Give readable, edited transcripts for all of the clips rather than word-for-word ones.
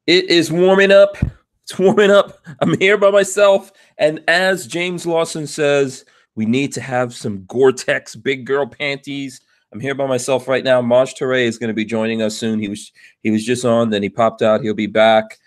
It is warming up. It's warming up. I'm here by myself. And as James Lawson says, we need to have some Gore-Tex big girl panties. I'm here by myself right now. Maj Toure is going to be joining us soon. He was just on, then he popped out. He'll be back.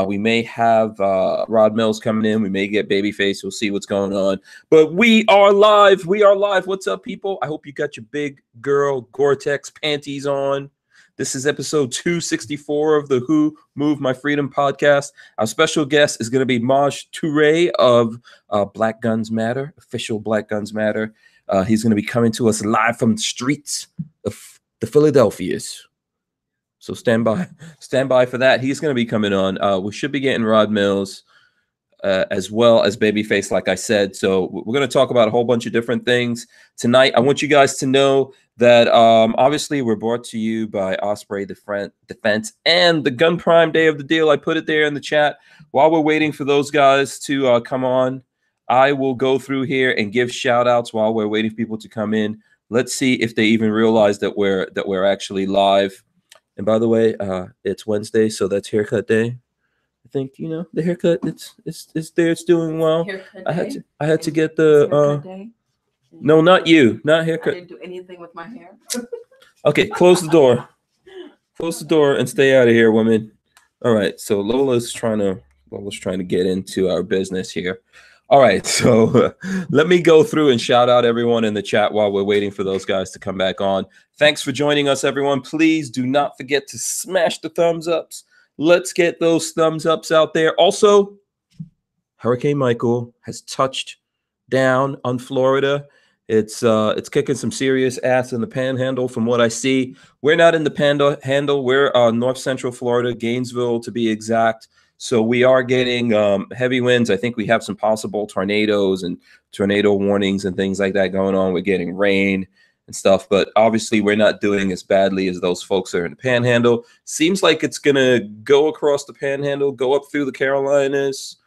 We may have Rod Mills coming in. We may get Babyface. We'll see what's going on. But we are live. We are live. What's up, people? I hope you got your big girl Gore-Tex panties on. This is episode 264 of the Who Moved My Freedom podcast. Our special guest is going to be Maj Toure of Black Guns Matter, official Black Guns Matter. He's going to be coming to us live from the streets of the Philadelphias. So stand by for that. He's going to be coming on. We should be getting Rod Mills as well as Babyface, like I said. So we're going to talk about a whole bunch of different things tonight. I want you guys to know that obviously we're brought to you by Osprey Defense and the Gun Prime Day of the Deal. I put it there in the chat. While we're waiting for those guys to come on, I will go through here and give shout outs while we're waiting for people to come in. Let's see if they even realize that we're actually live. And by the way, it's Wednesday, so that's haircut day. I think, you know, the haircut, it's there, it's doing well. I had to get the no, not you, not haircut. I didn't do anything with my hair. Okay, close the door. Close the door and stay out of here, women. All right, so Lola's trying to get into our business here. All right, so let me go through and shout out everyone in the chat while we're waiting for those guys to come back on. Thanks for joining us, everyone. Please do not forget to smash the thumbs ups. Let's get those thumbs ups out there. Also, Hurricane Michael has touched down on Florida. It's kicking some serious ass in the Panhandle from what I see. We're not in the Panhandle. We're North Central Florida, Gainesville to be exact. So we are getting heavy winds. I think we have some possible tornadoes and tornado warnings and things like that going on. We're getting rain and stuff, but obviously we're not doing as badly as those folks that are in the Panhandle. Seems like it's going to go across the Panhandle, go up through the Carolinas,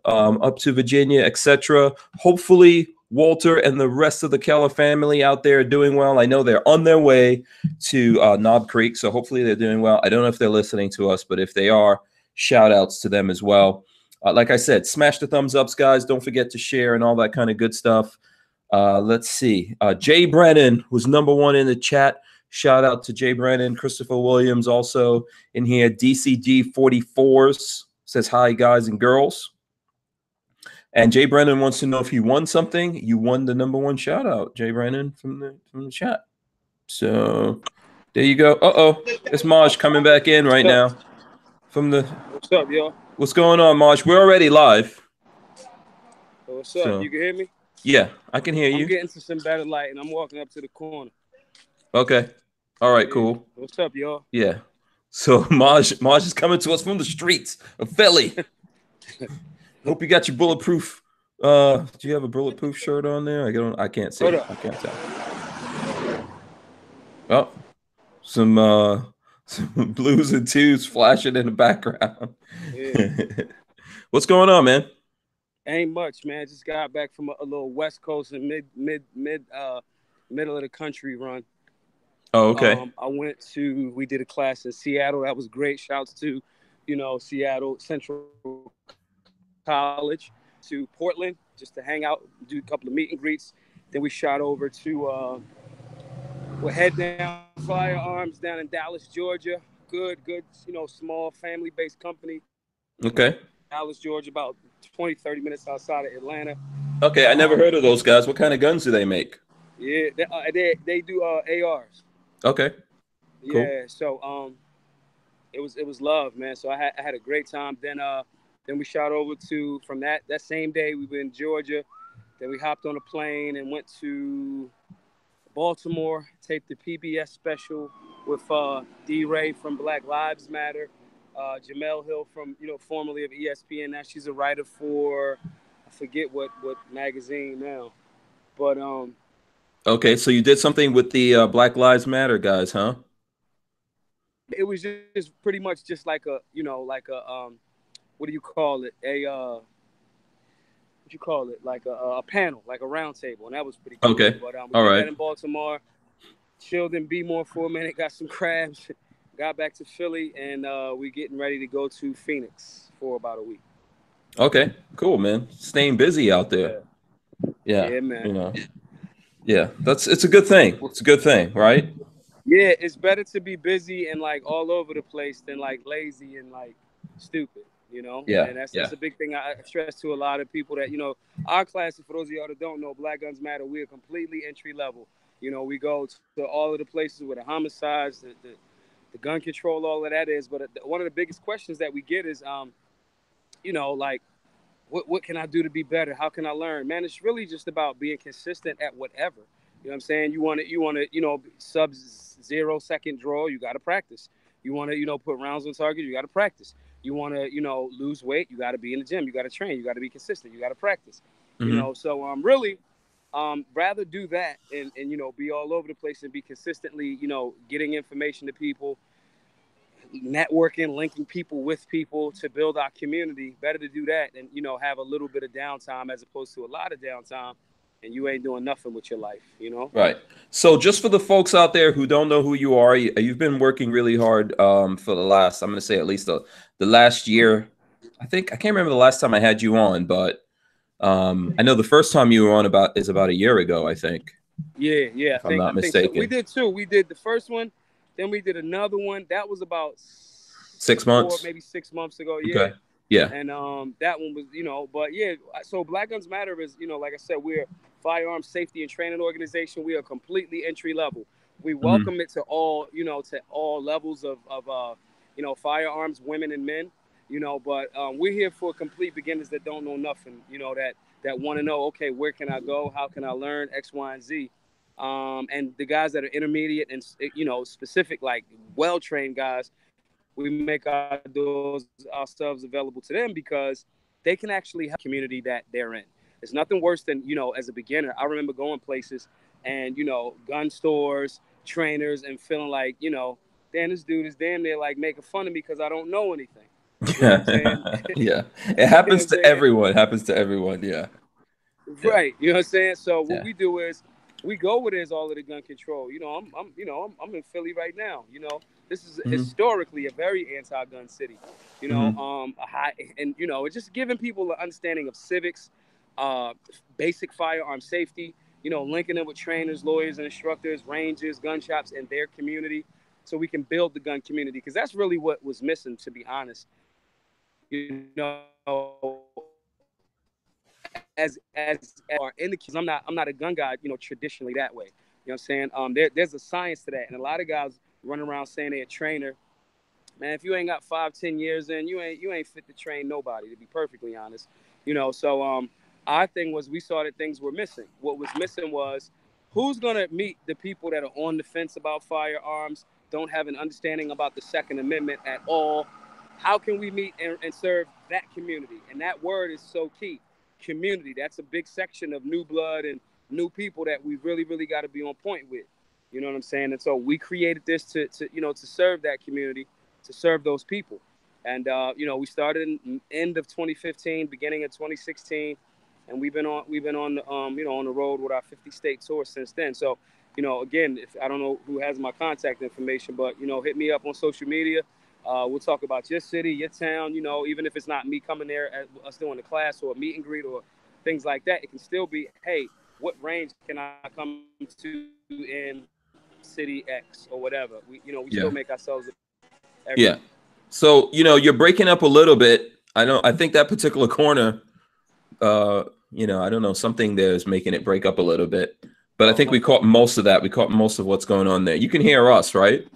up to Virginia, etc. Hopefully Walter and the rest of the Keller family out there are doing well. I know they're on their way to Knob Creek, so hopefully they're doing well. I don't know if they're listening to us, but if they are, shout outs to them as well. Like I said, smash the thumbs ups, guys. Don't forget to share and all that kind of good stuff. Let's see. Jay Brennan was #1 in the chat. Shout out to Jay Brennan. Christopher Williams also in here. DCG 44s says hi, guys and girls. And Jay Brennan wants to know if you won something. You won the #1 shout out, Jay Brennan, from the chat. So there you go. Uh-oh. It's Maj coming back in right now. What's up, y'all? What's going on, Maj? We're already live. What's up? So, you can hear me? Yeah, I can hear you. I'm getting to some better light, and I'm walking up to the corner. Okay. All right, cool. What's up, y'all? Yeah. So Maj is coming to us from the streets of Philly. Hope you got your bulletproof. Do you have a bulletproof shirt on there? I can't see. I can't tell. Oh, some blues and twos flashing in the background. Yeah. What's going on, man? Ain't much, man. Just got back from a little West Coast and middle of the country run. Oh, okay. We did a class in Seattle. That was great. Shouts to, Seattle Central College, to Portland, just to hang out, do a couple of meet and greets. Then we shot over to we'll head down Walther Arms down in Dallas, Georgia. Good, small family-based company. Okay. Dallas, Georgia, about 20, 30 minutes outside of Atlanta. Okay, I never heard of those guys. What kind of guns do they make? Yeah, they do ARs. Okay. Cool. Yeah, so it was love, man. So I had a great time. Then we shot over to, from that same day, we were in Georgia. Then we hopped on a plane and went to Baltimore, taped the PBS special with D-Ray from Black Lives Matter, Jamel Hill from, formerly of ESPN. Now she's a writer for, I forget what magazine now. But okay, so you did something with the Black Lives Matter guys, huh? It was just pretty much just like a what do you call it? Like a panel, like a round table, and that was pretty cool. Okay. But all right. In Baltimore, chilled in B-more for a minute, got some crabs, got back to Philly, and we getting ready to go to Phoenix for about a week. Okay, cool, man. Staying busy out there. Yeah, Yeah, yeah, man. you know. Yeah, it's a good thing. It's a good thing, right? Yeah, it's better to be busy and like all over the place than like lazy and like stupid, you know. Yeah, And that's yeah. a big thing I stress to a lot of people that, you know, our class, for those of y'all that don't know, Black Guns Matter, we are completely entry level. You know, we go to all of the places where the homicides, the gun control, all of that is. But one of the biggest questions that we get is, you know, like, what can I do to be better? How can I learn? Man, it's really just about being consistent at whatever. You know what I'm saying? You know, sub 0 second draw, you got to practice. You want to, you know, put rounds on target, you got to practice. You want to, you know, lose weight, you got to be in the gym, you got to train, you got to be consistent, you got to practice. You Mm-hmm. know, so really, rather do that and, you know, be all over the place and be consistently, you know, getting information to people, networking, linking people with people to build our community. Better to do that and, you know, have a little bit of downtime as opposed to a lot of downtime and you ain't doing nothing with your life, you know? Right. So just for the folks out there who don't know who you are, you've been working really hard for the last, I'm going to say at least the last year. I can't remember the last time I had you on, but I know the first time you were on is about a year ago, I think. Yeah. If I'm not I think so. We mistaken. did two. We did the first one, then we did another one. That was about 6 months. maybe 6 months ago. Yeah. Okay. Yeah. And that one was, you know, but yeah, so Black Guns Matter is, you know, like I said, we're a firearms safety and training organization. We are completely entry level. We Mm-hmm. welcome it to all, you know, to all levels of you know, firearms, women and men, you know, but we're here for complete beginners that don't know nothing, you know, that want to know, okay, where can I go? How can I learn X, Y, and Z? And the guys that are intermediate and, you know, specific, like well-trained guys, we make ourselves available to them because they can actually help the community that they're in. There's nothing worse than, you know, as a beginner, I remember going places and, you know, gun stores, trainers, and feeling like, you know, damn, this dude is damn near like making fun of me because I don't know anything. You know what I'm saying? Yeah. It You know what happens I'm to saying? everyone. It happens to everyone. Yeah. Yeah. Right. You know what I'm saying? So what Yeah. we do is we go where there's all of the gun control. You know, I'm in Philly right now. You know, this is Mm-hmm. historically a very anti-gun city. You know, Mm-hmm. a high and you know, it's just giving people an understanding of civics, uh, basic firearm safety. You know, linking them with trainers, lawyers, and instructors, rangers, gun shops, and their community, so we can build the gun community. Because that's really what was missing, to be honest. You know, as are in the I'm not a gun guy, you know, traditionally that way. You know what I'm saying? There's a science to that, and a lot of guys run around saying they're a trainer. Man, if you ain't got 5-10 years in, you ain't fit to train nobody. To be perfectly honest, you know. So our thing was we saw that things were missing. What was missing was who's gonna meet the people that are on the fence about firearms, don't have an understanding about the Second Amendment at all. How can we meet and serve that community? And that word is so key. Community. That's a big section of new blood and new people that we really, really got to be on point with. You know what I'm saying? And so we created this to you know, to serve that community, to serve those people. And you know, we started in end of 2015, beginning of 2016, and we've been on you know, on the road with our 50-state tour since then. So, you know, again, if I don't know who has my contact information, but you know, hit me up on social media. We'll talk about your city, your town, you know, even if it's not me coming there, us doing a class or a meet and greet or things like that. It can still be, hey, what range can I come to in city X or whatever? We Yeah. still make ourselves Yeah. So, you know, you're breaking up a little bit. I think that particular corner, you know, I don't know, something there is making it break up a little bit. But I think we caught most of that. We caught most of what's going on there. You can hear us, right?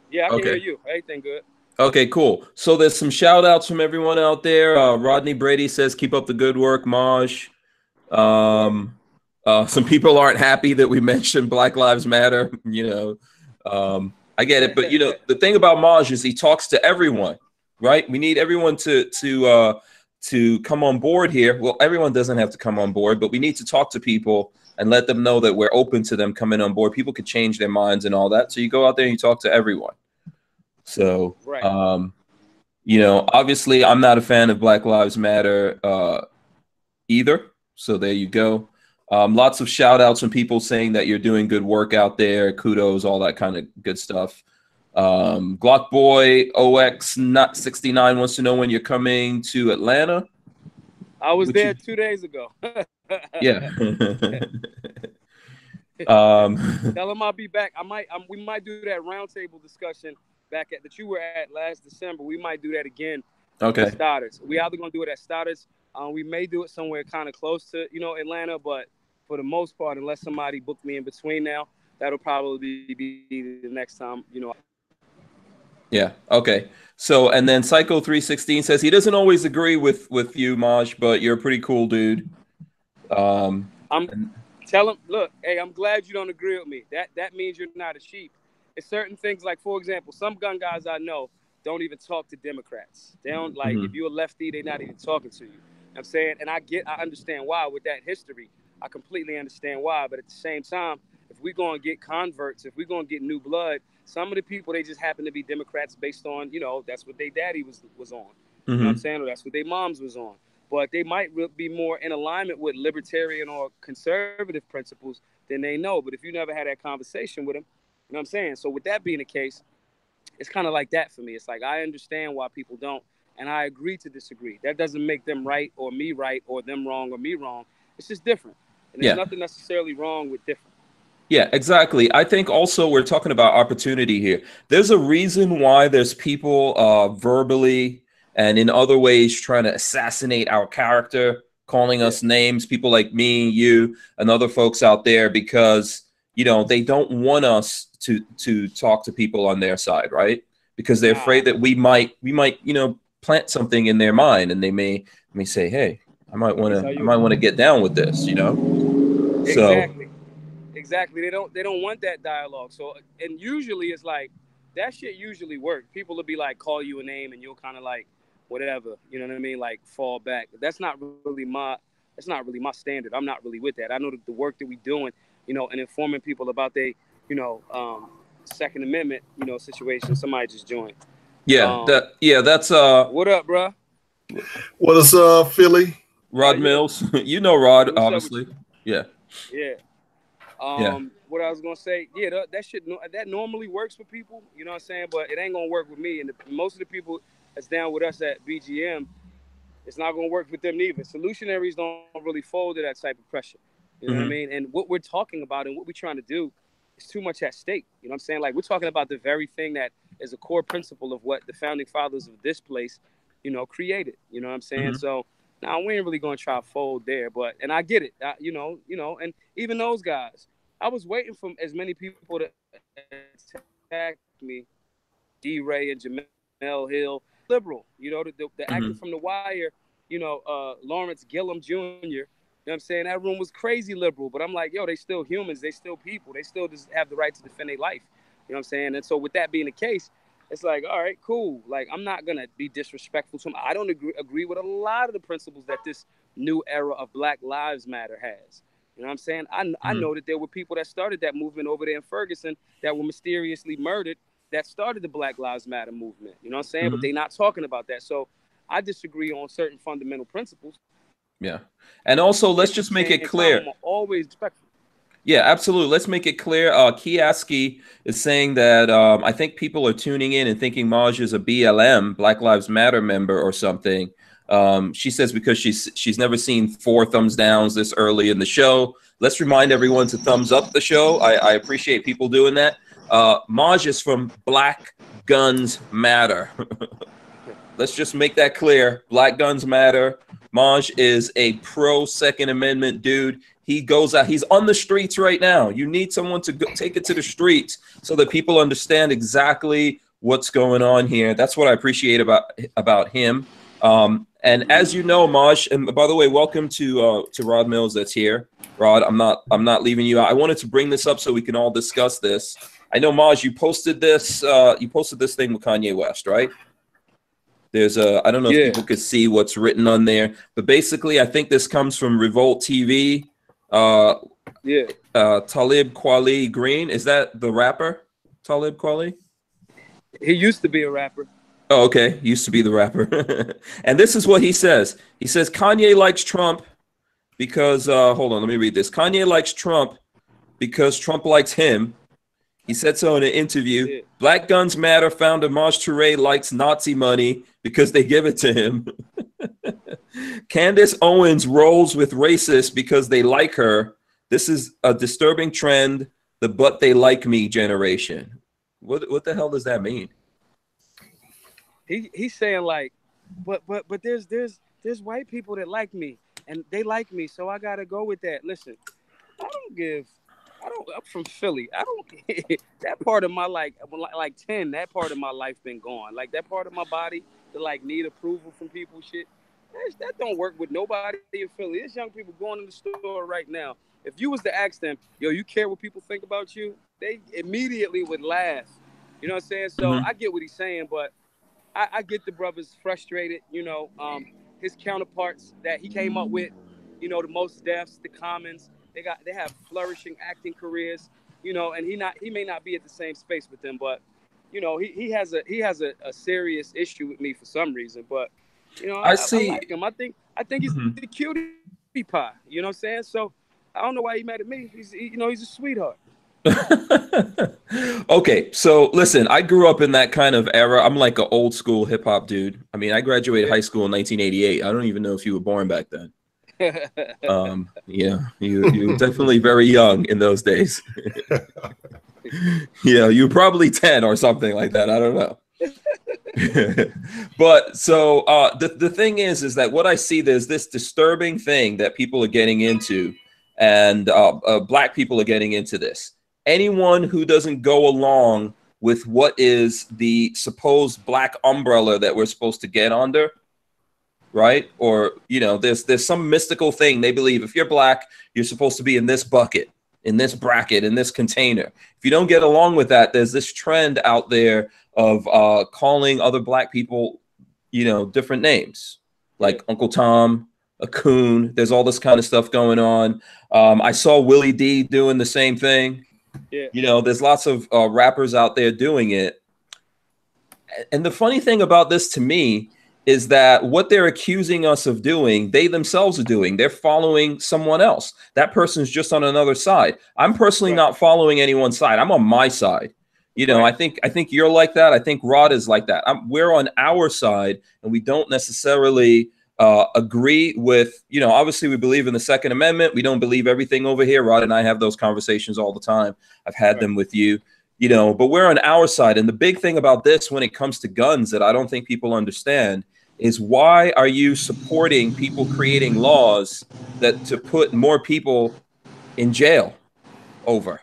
Yeah, I can hear Okay. you. Everything good. Okay, cool. So there's some shout outs from everyone out there. Rodney Brady says, keep up the good work, Maj. Some people aren't happy that we mentioned Black Lives Matter. You know, I get it. But, you know, the thing about Maj is he talks to everyone, right? We need everyone to come on board here. Well, everyone doesn't have to come on board, but we need to talk to people and let them know that we're open to them coming on board. People could change their minds and all that. So you go out there and you talk to everyone. So, right. you know, obviously I'm not a fan of Black Lives Matter either. So there you go. Lots of shout outs from people saying that you're doing good work out there. Kudos, all that kind of good stuff. Glock Boy OX not 69 wants to know when you're coming to Atlanta. I was there 2 days ago. Yeah. Tell him I'll be back. We might do that roundtable discussion back at that you were at last December. We might do that again. Okay. At Stoddard's. We either gonna do it at Stoddard's. We may do it somewhere kind of close to Atlanta, but for the most part, unless somebody booked me in between now, that'll probably be the next time. Yeah. Okay. So, and then Psycho 316 says he doesn't always agree with you, Maj, but you're a pretty cool dude. Tell him, look, hey, I'm glad you don't agree with me. That means you're not a sheep. It's certain things, like, for example, some gun guys I know don't even talk to Democrats. They don't, like, if you're a lefty, they're not even talking to you. I'm saying, and I understand why with that history. I completely understand why. But at the same time, if we're going to get converts, if we're going to get new blood, some of the people, they just happen to be Democrats based on, that's what their daddy was on. You know what I'm saying? Or that's what their moms was on. But they might be more in alignment with libertarian or conservative principles than they know. But if you never had that conversation with them, you know what I'm saying? So with that being the case, it's kind of like that for me. It's like, I understand why people don't, and I agree to disagree. That doesn't make them right or me right or them wrong or me wrong. It's just different. And there's nothing necessarily wrong with different. Yeah, exactly. I think also we're talking about opportunity here. There's a reason why there's people verbally and in other ways trying to assassinate our character, calling us names, people like me, you, and other folks out there, because, they don't want us to talk to people on their side, right? Because they're afraid that we might, plant something in their mind, and they may say, hey, I might want to get down with this, Exactly. Exactly. They don't want that dialogue. So, and usually it's like, that shit usually works. People will be like, call you a name, and you'll kind of like, whatever, you know what I mean? Like, fall back. That's not really my standard. I'm not really with that. I know that the work that we doing, and informing people about their, Second Amendment, situation. Somebody just joined. Yeah, that's what up, bro? What is Philly? Rod Mills. Rod, obviously. Yeah. What I was gonna say, that shit that normally works with people, you know what I'm saying? But it ain't gonna work with me. And most of the people that's down with us at BGM, it's not gonna work with them neither. Solutionaries don't really fold to that type of pressure. You know what I mean? And what we're talking about and what we're trying to do is too much at stake. You know what I'm saying? Like, we're talking about the very thing that is a core principle of what the founding fathers of this place, created. You know what I'm saying? So now we ain't really gonna try to fold there, and I get it. And even those guys, I was waiting for as many people to attack me, D. Ray and Jamel Hill, liberal, the actor from The Wire, Lawrence Gillum Jr. You know what I'm saying? That room was crazy liberal, but I'm like, yo, they still humans, they still people, they still just have the right to defend their life. You know what I'm saying? And so with that being the case, it's like, all right, cool. Like, I'm not going to be disrespectful to them. I don't agree with a lot of the principles that this new era of Black Lives Matter has. You know what I'm saying? I know that there were people that started that movement over there in Ferguson that were mysteriously murdered that started the Black Lives Matter movement. You know what I'm saying? But they're not talking about that. So I disagree on certain fundamental principles. Yeah. And also, let's just make it clear. I'm always respectful. Yeah, absolutely. Let's make it clear. Kiaski is saying that I think people are tuning in and thinking Maj is a BLM, Black Lives Matter member or something. She says because she's never seen 4 thumbs downs this early in the show. Let's remind everyone to thumbs up the show. I appreciate people doing that. Maj is from Black Guns Matter. Let's just make that clear. Black Guns Matter. Maj is a pro Second Amendment dude. He goes out. He's on the streets right now. You need someone to take it to the streets so that people understand exactly what's going on here. That's what I appreciate about him. And as you know, Maj, and by the way, welcome to Rod Mills that's here. Rod, I'm not leaving you out. I wanted to bring this up so we can all discuss this. I know, Maj, you posted this thing with Kanye West, right? There's I don't know if people could see what's written on there, but basically I think this comes from Revolt TV. Talib Kweli Green, is that the rapper? Talib Kweli? He used to be a rapper. Oh, okay. Used to be the rapper. And this is what he says. He says, Kanye likes Trump. because hold on, let me read this. Kanye likes Trump because Trump likes him. He said so in an interview. Yeah. Black Guns Matter founder Maj Toure likes Nazi money because they give it to him. Candace Owens rolls with racists because they like her. This is a disturbing trend, the "but they like me" generation. What the hell does that mean? He's saying like, but there's white people that like me and they like me, so I gotta go with that. Listen, I'm from Philly. I don't that part of my like 10, that part of my life been gone. Like that part of my body to like need approval from people shit. That don't work with nobody in Philly. There's young people going in the store right now. If you was to ask them, yo, you care what people think about you? They immediately would laugh. You know what I'm saying? So I get what he's saying, but I get the brother's frustrated. His counterparts that he came up with, the Most Defs, the Commons, they have flourishing acting careers, and he may not be at the same space with them, but he has a serious issue with me for some reason. But I like him. I think he's the cutie pie. You know what I'm saying? So I don't know why he mad at me. He's a sweetheart. Okay, so listen, I grew up in that kind of era. I'm like an old school hip hop dude. I mean, I graduated high school in 1988. I don't even know if you were born back then. Yeah, you were definitely very young in those days. Yeah, you were probably 10 or something like that. I don't know. But so the thing is that what I see, there's this disturbing thing that people are getting into, and black people are getting into this. Anyone who doesn't go along with what is the supposed black umbrella that we're supposed to get under, right? Or, there's some mystical thing they believe if you're black, you're supposed to be in this bucket, in this bracket, in this container. If you don't get along with that, there's this trend out there of calling other black people, different names, like Uncle Tom, a coon. There's all this kind of stuff going on. I saw Willie D doing the same thing. Yeah. There's lots of rappers out there doing it. And the funny thing about this to me is that what they're accusing us of doing, they themselves are doing. They're following someone else. That person's just on another side. I'm personally not following anyone's side. I'm on my side. I think you're like that. I think Rod is like that. We're on our side, and we don't necessarily agree with, obviously we believe in the Second Amendment. We don't believe everything over here. Rod and I have those conversations all the time. I've had them with you, but we're on our side. And the big thing about this when it comes to guns that I don't think people understand is, why are you supporting people creating laws that to put more people in jail over?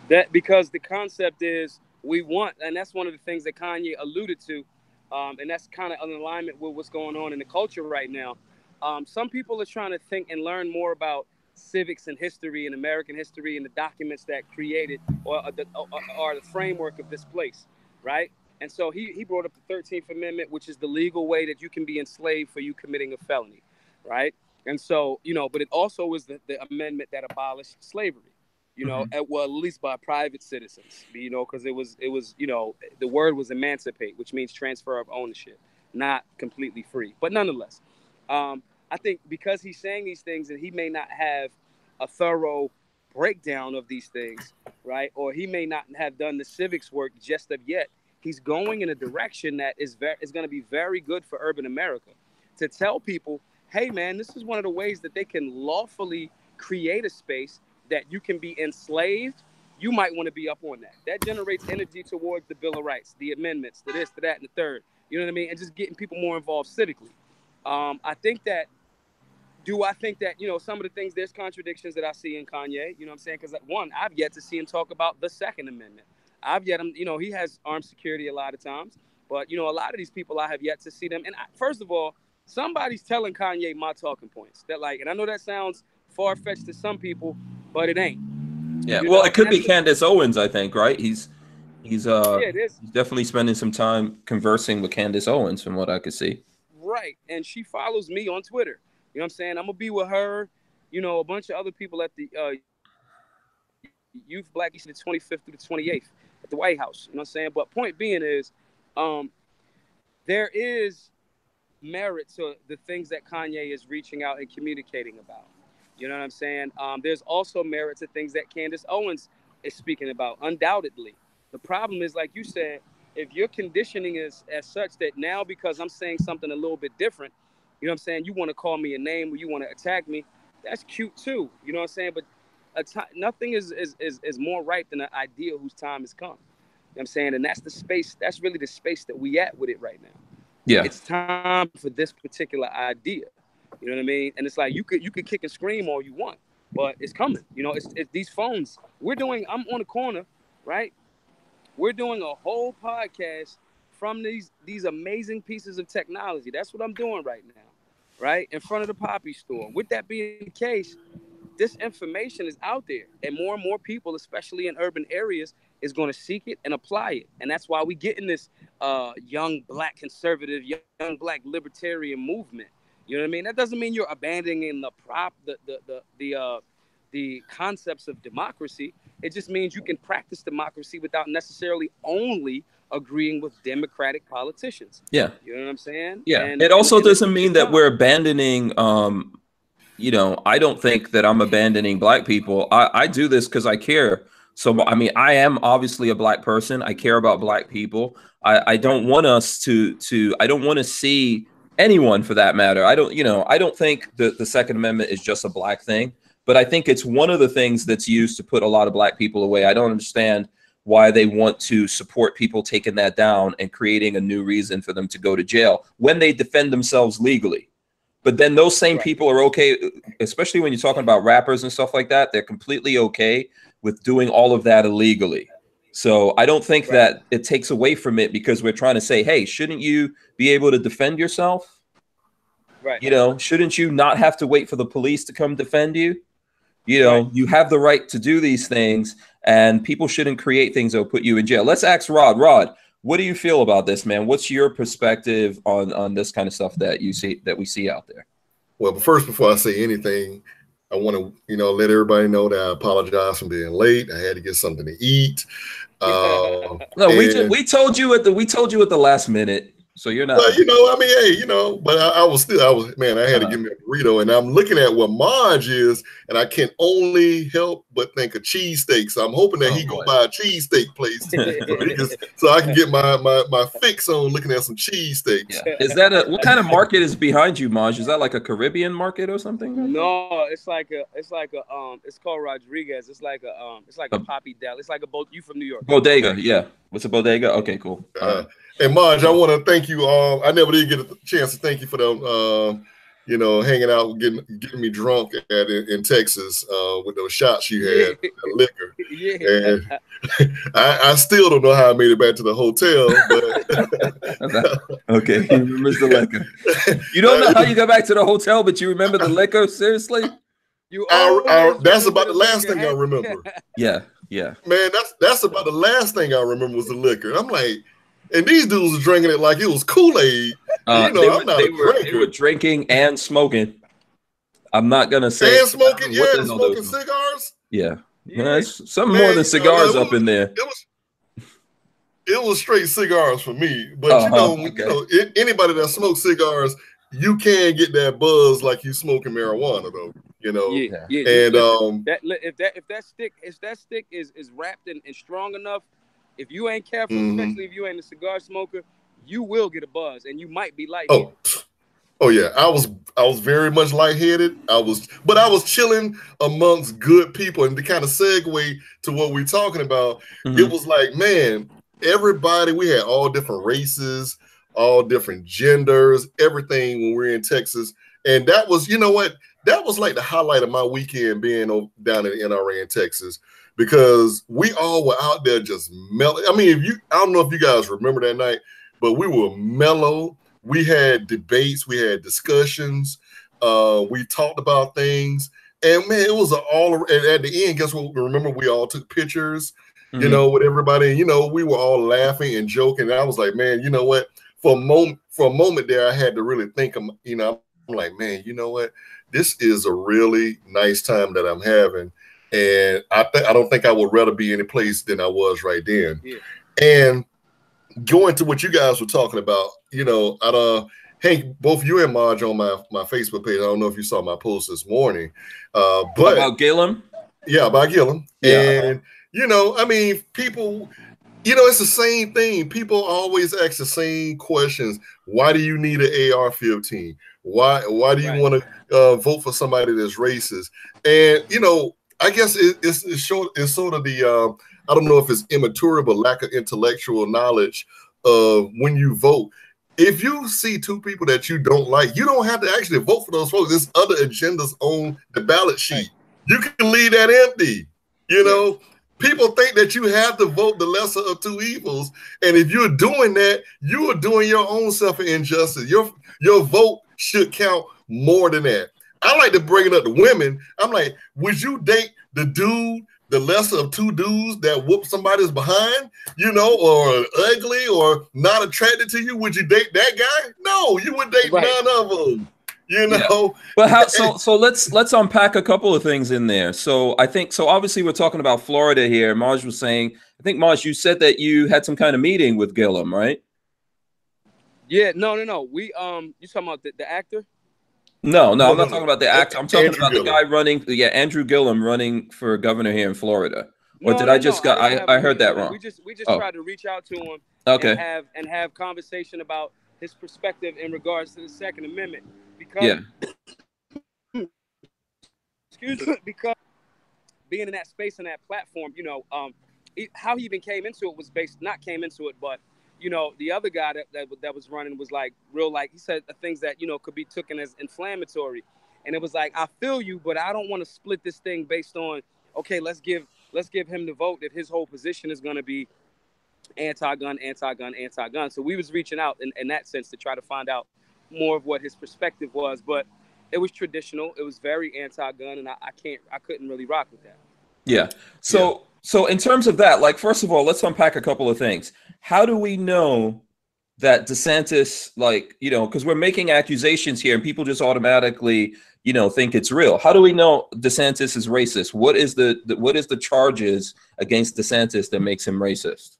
That because the concept is we want, and that's one of the things that Kanye alluded to, and that's kind of in alignment with what's going on in the culture right now. Some people are trying to think and learn more about civics and history and American history and the documents that created or the framework of this place, right? And so he brought up the 13th Amendment, which is the legal way that you can be enslaved for you committing a felony, right? And so, but it also was the amendment that abolished slavery. At least by private citizens, because it was, the word was emancipate, which means transfer of ownership, not completely free. But nonetheless, I think because he's saying these things and he may not have a thorough breakdown of these things, right? Or he may not have done the civics work just of yet. He's going in a direction that is going to be very good for urban America, to tell people, hey, man, this is one of the ways that they can lawfully create a space that you can be enslaved. You might want to be up on that. That generates energy towards the Bill of Rights, the amendments, to this, to that, and the third. You know what I mean? And just getting people more involved civically. I think that some of the things, there's contradictions that I see in Kanye, you know what I'm saying? Because one, I've yet to see him talk about the Second Amendment. He has armed security a lot of times, but, a lot of these people, I have yet to see them. And first of all, somebody's telling Kanye my talking points. And I know that sounds far-fetched to some people, but it ain't. Yeah, well, it could be Candace Owens, I think, right? He's definitely spending some time conversing with Candace Owens, from what I could see. Right, and she follows me on Twitter. You know what I'm saying? I'm gonna be with her, a bunch of other people at the Youth Black East, the 25th through the 28th at the White House. You know what I'm saying? But point being is, there is merit to the things that Kanye is reaching out and communicating about. You know what I'm saying? There's also merit to things that Candace Owens is speaking about, undoubtedly. The problem is, like you said, if your conditioning is as such that now because I'm saying something a little bit different, you know what I'm saying, you want to call me a name or you want to attack me, that's cute too. You know what I'm saying? But nothing is more ripe than an idea whose time has come. You know what I'm saying? And that's the space, that's really the space that we at with it right now. Yeah. It's time for this particular idea. You know what I mean? And it's like you could kick and scream all you want, but it's coming. You know, it's these phones. I'm on the corner, right? We're doing a whole podcast from these amazing pieces of technology. That's what I'm doing right now, right? In front of the Poppy store. With that being the case, this information is out there, and more people, especially in urban areas, is going to seek it and apply it. And that's why we get in this young black conservative, young black libertarian movement. You know what I mean? That doesn't mean you're abandoning the concepts of democracy. It just means you can practice democracy without necessarily only agreeing with Democratic politicians. Yeah. You know what I'm saying? Yeah. And it also doesn't mean that we're abandoning, you know, I don't think that I'm abandoning black people. I do this because I care. So, I mean, I am obviously a black person. I care about black people. I don't want us to I don't want to see anyone, for that matter. I don't think the Second Amendment is just a black thing, but I think it's one of the things that's used to put a lot of black people away. I don't understand why they want to support people taking that down and creating a new reason for them to go to jail when they defend themselves legally. But then those same people are okay, especially when you're talking about rappers and stuff like that, they're completely okay with doing all of that illegally. So I don't think that it takes away from it because we're trying to say, hey, shouldn't you be able to defend yourself? Right. You know, shouldn't you not have to wait for the police to come defend you? You know, you have the right to do these things, and people shouldn't create things that will put you in jail. Let's ask Rod. Rod, what do you feel about this, man? What's your perspective on this kind of stuff that you see, that we see out there? Well, but first, before I say anything, I want to, let everybody know that I apologize for being late. I had to get something to eat. No, we told you at the last minute, so you're not. Well, I mean, hey, but I was, man, I had to give me a burrito, and I'm looking at what Maj is, and I can only help but think of cheesesteak. So I'm hoping that he go buy a cheesesteak place so I can get my fix on looking at some cheesesteaks. Yeah. Is that what kind of market is behind you, Maj? Is that like a Caribbean market or something? No, it's called Rodriguez. It's like a Poppy Dell. It's like you from New York. Bodega, yeah. What's a bodega? Okay, cool. And Maj, I want to thank you. I never did get a chance to thank you for them, hanging out, getting me drunk in Texas with those shots you had, liquor. Yeah. And I still don't know how I made it back to the hotel. But okay, he remembers the liquor. You don't know how you got back to the hotel, but you remember the liquor? Seriously? That's about the last thing I remember. Yeah. Man, that's about the last thing I remember was the liquor. I'm like, and these dudes were drinking it like it was Kool-Aid. I'm not a drinker. They were drinking and smoking. I'm not gonna say and smoking, and smoking cigars. Yeah. Some more than cigars up in there. It was straight cigars for me. But anybody that smokes cigars, you can get that buzz like you smoking marijuana, though. Yeah. And if that stick is wrapped and strong enough, if you ain't careful, especially if you ain't a cigar smoker, you will get a buzz, and you might be lightheaded. Oh yeah, I was very much lightheaded. But I was chilling amongst good people, and to kind of segue to what we're talking about, it was like, man, everybody. We had all different races, all different genders, everything when we were in Texas, and that was, that was like the highlight of my weekend being down in NRA in Texas. Because we all were out there just mellow. I mean, I don't know if you guys remember that night, but we were mellow. We had debates, we had discussions, we talked about things, and man, it was and at the end, guess what? Remember, we all took pictures, with everybody. We were all laughing and joking. And I was like, man, you know what? For a moment there, I had to really think. I'm like, man, you know what? This is a really nice time that I'm having. And I don't think I would rather be any place than I was right then. Yeah. And going to what you guys were talking about, Hank, both you and Maj on my Facebook page. I don't know if you saw my post this morning, but about Gillum. Yeah, about Gillum. Yeah. And you know, I mean, people, you know, it's the same thing. People always ask the same questions. Why do you need an AR-15? Why do you want to vote for somebody that's racist? And you know, I guess it's sort of the I don't know if it's immature, but lack of intellectual knowledge of when you vote. If you see two people that you don't like, you don't have to actually vote for those folks. There's other agendas on the ballot sheet. You can leave that empty. You know, people think that you have to vote the lesser of two evils. And if you're doing that, you are doing your own self an injustice. Your vote should count more than that. I like to bring it up to women. I'm like, would you date the dude, the lesser of two dudes that whoop somebody's behind, you know, or ugly or not attracted to you? Would you date that guy? No, you would date none of them. You know, but how? So let's unpack a couple of things in there. So I think obviously we're talking about Florida here. Maj was saying, I think Maj, you said that you had some kind of meeting with Gillum, right? Yeah, no. We you talking about the actor? No, I'm not talking about the actor. I'm talking Andrew about Gillum. the guy running. Yeah, Andrew Gillum running for governor here in Florida. Or did I just got? I heard that wrong. We just tried to reach out to him. Okay. And have conversation about his perspective in regards to the Second Amendment. Because, excuse me, because being in that space and that platform, you know, how he even came into it was but you know, the other guy that was running was like real, like he said things that, you know, could be taken as inflammatory, and it was like, I feel you, but I don't want to split this thing based on, okay, let's give him the vote if his whole position is going to be anti-gun. So we was reaching out in that sense to try to find out more of what his perspective was, but it was traditional. It was very anti-gun, and I couldn't really rock with that. Yeah. So in terms of that, like, first of all, let's unpack a couple of things. How do we know that DeSantis, like, you know, because we're making accusations here and people just automatically, you know, think it's real. How do we know DeSantis is racist? What is the charges against DeSantis that makes him racist?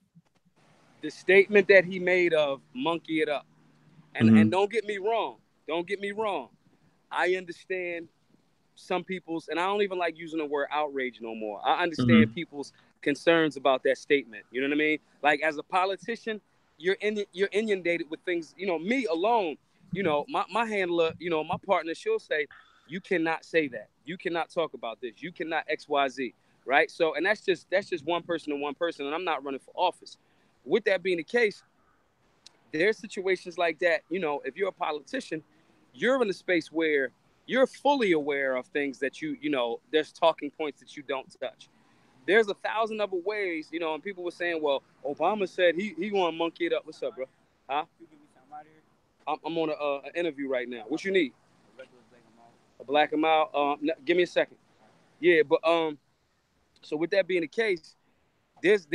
The statement that he made of monkey it up. And don't get me wrong. I understand some people's, and I don't even like using the word outrage no more. I understand people's concerns about that statement. You know what I mean? Like, as a politician, you're inundated with things. You know, me alone, you know, my handler, you know, my partner, she'll say, you cannot say that. You cannot talk about this. You cannot XYZ, right? So, and that's just one person to one person, and I'm not running for office. With that being the case, there's situations like that. You know, if you're a politician, you're in a space where you're fully aware of things that you know, there's talking points that you don't touch. There's 1,000 other ways, you know, and people were saying, well, Obama said he want to monkey it up. What's up, bro? Huh? I'm on an interview right now. What you need? A black and mild? Give me a second. Yeah, but so with that being the case, there's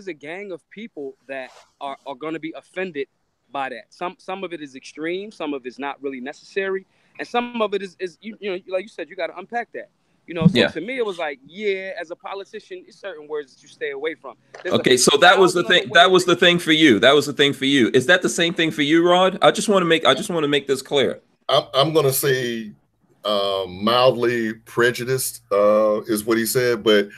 a gang of people that are going to be offended by that. Some of it is extreme, some of it's not really necessary, and some of it is you know, like you said, you got to unpack that. You know, so to me it was like, yeah, as a politician, there's certain words that you stay away from. Okay, so that was the thing. That was the thing for you. That was the thing for you. Is that the same thing for you, Rod? I just want to make this clear. I'm going to say mildly prejudiced is what he said, but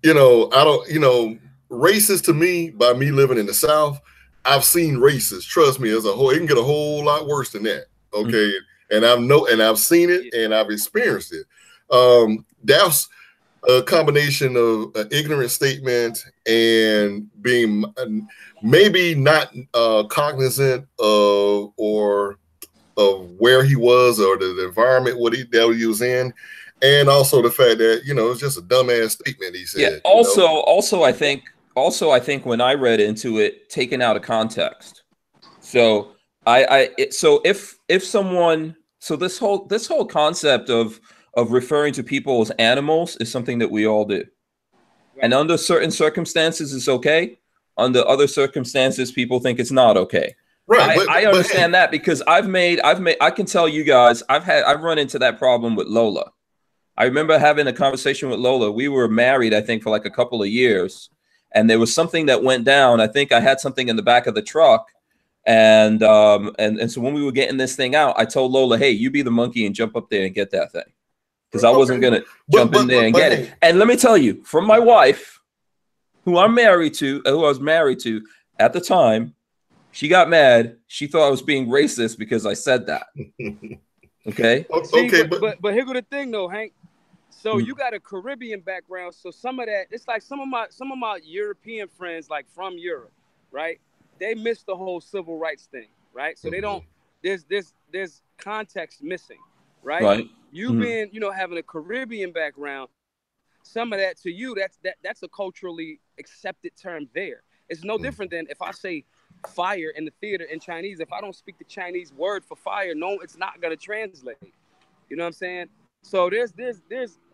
you know, I don't, you know, racist to me, by me living in the South, I've seen racist. Trust me, as a whole, it can get a whole lot worse than that. Okay, and I've seen it and I've experienced it. That's a combination of an ignorant statement and being maybe not cognizant of where he was or the environment that he was in, and also the fact that, you know, it's just a dumbass statement he said. Yeah. Also, I think when I read into it, taken out of context. So if someone, so this whole concept of referring to people as animals is something that we all do, and under certain circumstances it's okay. Under other circumstances, people think it's not okay. Right. I understand that because I can tell you guys, I've run into that problem with Lola. I remember having a conversation with Lola. We were married, I think, for like a couple of years, and there was something that went down. I think I had something in the back of the truck, And so when we were getting this thing out, I told Lola, hey, you be the monkey and jump up there and get that thing, because I wasn't gonna jump in there and get it. And let me tell you, from my wife, who I was married to at the time, she got mad. She thought I was being racist because I said that. Okay. See, but here go the thing though, Hank. So you got a Caribbean background, so some of that, it's like some of my European friends, like from Europe, right? They miss the whole civil rights thing, right? So they don't. There's context missing, right? Right. You being, having a Caribbean background, some of that to you, that's a culturally accepted term there. It's no different than if I say fire in the theater in Chinese. If I don't speak the Chinese word for fire, no, it's not gonna translate. You know what I'm saying? So there's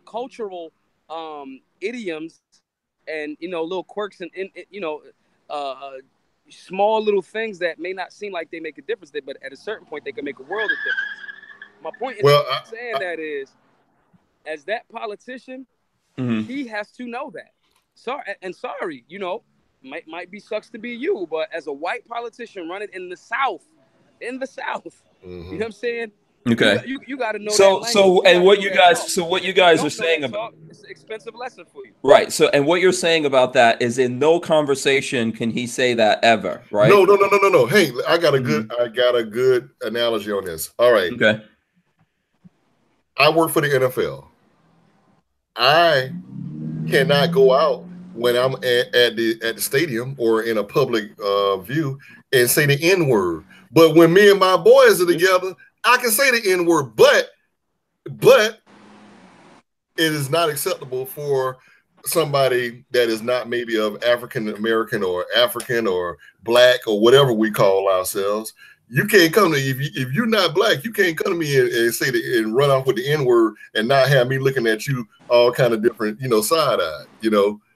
cultural idioms and little quirks and small little things that may not seem like they make a difference, but at a certain point they can make a world of difference. My point in saying that is, as that politician, he has to know that. Sorry, might be sucks to be you, but as a white politician running in the South, you know what I'm saying? Okay. You got to know. What you guys are saying about it's an expensive lesson for you, right? So, and what you're saying about that is, in no conversation can he say that ever, right? No. Hey, I got a good analogy on this. All right. Okay. I work for the NFL. I cannot go out when I'm at the stadium or in a public view and say the N-word. But when me and my boys are together, I can say the N-word, but it is not acceptable for somebody that is not maybe of African American or African or black or whatever we call ourselves. You can't come to if you're not black, you can't come to me and say and run off with the N-word and not have me looking at you all kind of different, side-eyed,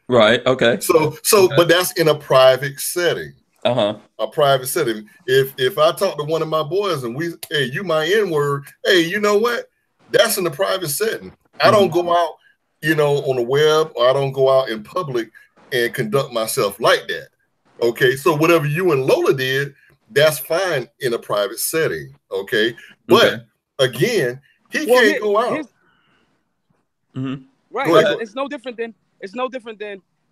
Right. Okay. But that's in a private setting. A private setting. If I talk to one of my boys and hey, you my N-word, hey, you know what? That's in the private setting. I don't go out, on the web, or I don't go out in public and conduct myself like that. Okay. So whatever you and Lola did, that's fine in a private setting. Okay. But again, he can't go out. Right. It's no different than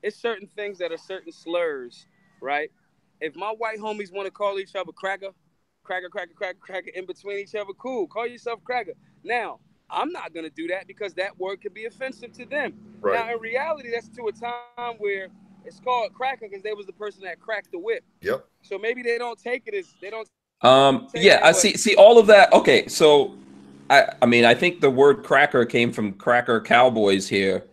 it's certain things that are certain slurs, right? If my white homies want to call each other cracker in between each other, cool. Call yourself cracker. Now, I'm not going to do that because that word could be offensive to them. Right. Now, in reality, that's to a time where it's called cracker because they was the person that cracked the whip. Yep. So maybe they don't take it as they don't. I see all of that. Okay, so I think the word cracker came from Cracker Cowboys here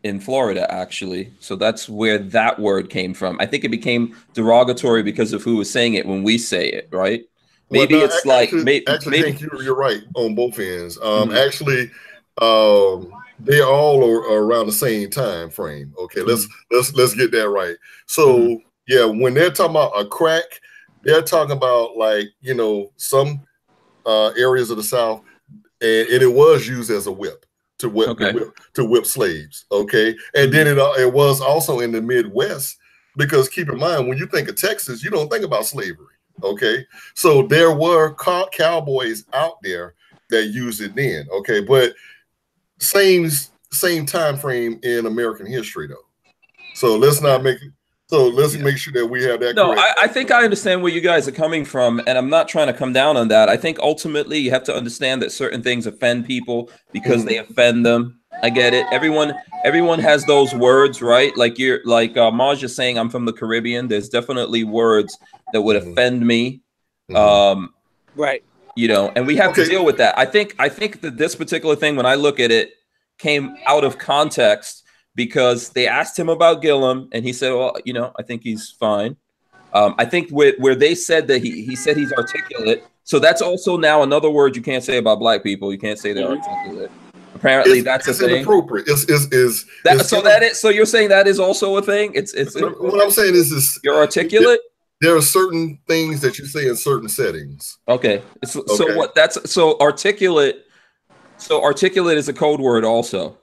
in Florida, actually. So that's where that word came from. I think it became derogatory because of who was saying it when we say it, right? Maybe it's Hank, you're right on both ends. Actually, they all are around the same time frame. Okay, let's get that right. So when they're talking about a crack, they're talking about some areas of the South, and it was used as a whip. To whip slaves, okay, and then it was also in the Midwest, because keep in mind, when you think of Texas, you don't think about slavery, okay. So there were cowboys out there that used it then, okay, but same time frame in American history though. So let's not make it. So let's make sure that we have that. No, I think I understand where you guys are coming from, and I'm not trying to come down on that. I think ultimately you have to understand that certain things offend people because they offend them. I get it. Everyone has those words, right? Like Maj is saying, I'm from the Caribbean. There's definitely words that would offend me. Right. And we have to deal with that. I think that this particular thing, when I look at it, came out of context. Because they asked him about Gillum, and he said, "Well, I think he's fine." I think where they said that he said he's articulate, so that's also now another word you can't say about black people. You can't say they're articulate. Apparently, that's a thing. Inappropriate. So you're saying that is also a thing? It's what I'm saying is you're articulate. There are certain things that you say in certain settings. Okay. So articulate. So articulate is a code word also.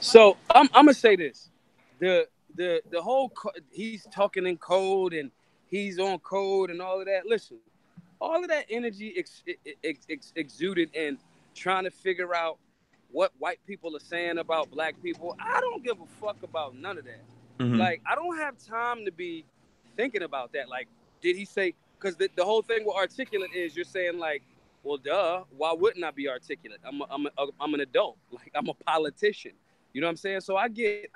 So I'm gonna say this: the whole he's talking in code and he's on code and all of that. Listen, all of that energy exuded in trying to figure out what white people are saying about black people. I don't give a fuck about none of that. Like, I don't have time to be thinking about that. Like, did he say, because the whole thing with articulate is you're saying like, well, duh, why wouldn't I be articulate? I'm an adult. Like, I'm a politician. You know what I'm saying? So I get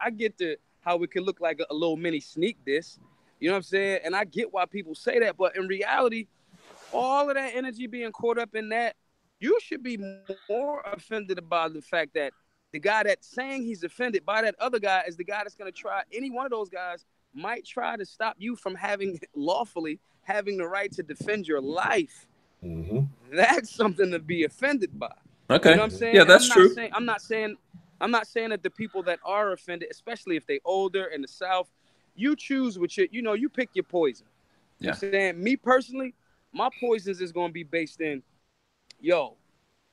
how it could look like a little mini sneak diss. You know what I'm saying? And I get why people say that. But in reality, all of that energy being caught up in that, you should be more offended about the fact that the guy that's saying he's offended by that other guy is the guy that's going to try, any one of those guys might try to stop you from lawfully having the right to defend your life. That's something to be offended by. Okay. You know what I'm saying? Yeah, that's true. I'm not saying that the people that are offended, especially if they older in the South, you choose what you pick your poison. You know what I'm saying? Me personally, my poisons is going to be based in,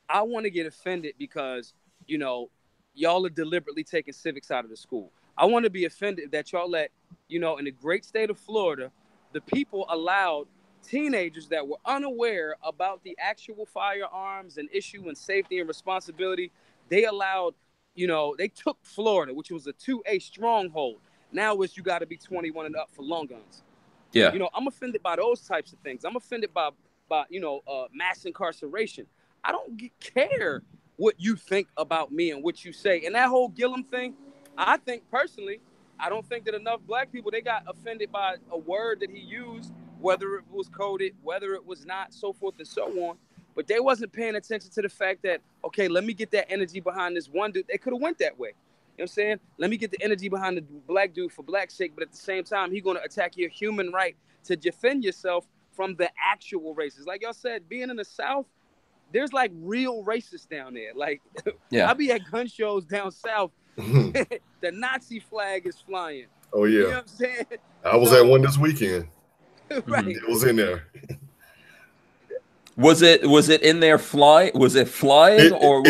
I want to get offended because, y'all are deliberately taking civics out of the school. I want to be offended that y'all let, in the great state of Florida, the people allowed teenagers that were unaware about the actual firearms and issue and safety and responsibility. They allowed, they took Florida, which was a 2A stronghold. Now it's you got to be 21 and up for long guns. Yeah. I'm offended by those types of things. I'm offended by mass incarceration. I don't care what you think about me and what you say. And that whole Gillum thing, I think personally, I don't think that enough black people, they got offended by a word that he used, whether it was coded, whether it was not, so forth and so on. But they wasn't paying attention to the fact that, okay, let me get that energy behind this one dude. They could have went that way. You know what I'm saying? Let me get the energy behind the black dude for black's sake, but at the same time, he's going to attack your human right to defend yourself from the actual races. Like y'all said, being in the South, there's like real racists down there. Like, I be at gun shows down South. The Nazi flag is flying. Oh, yeah. You know what I'm saying? I was at one this weekend. Right. It was in there. Was it in there flying? Was it flying or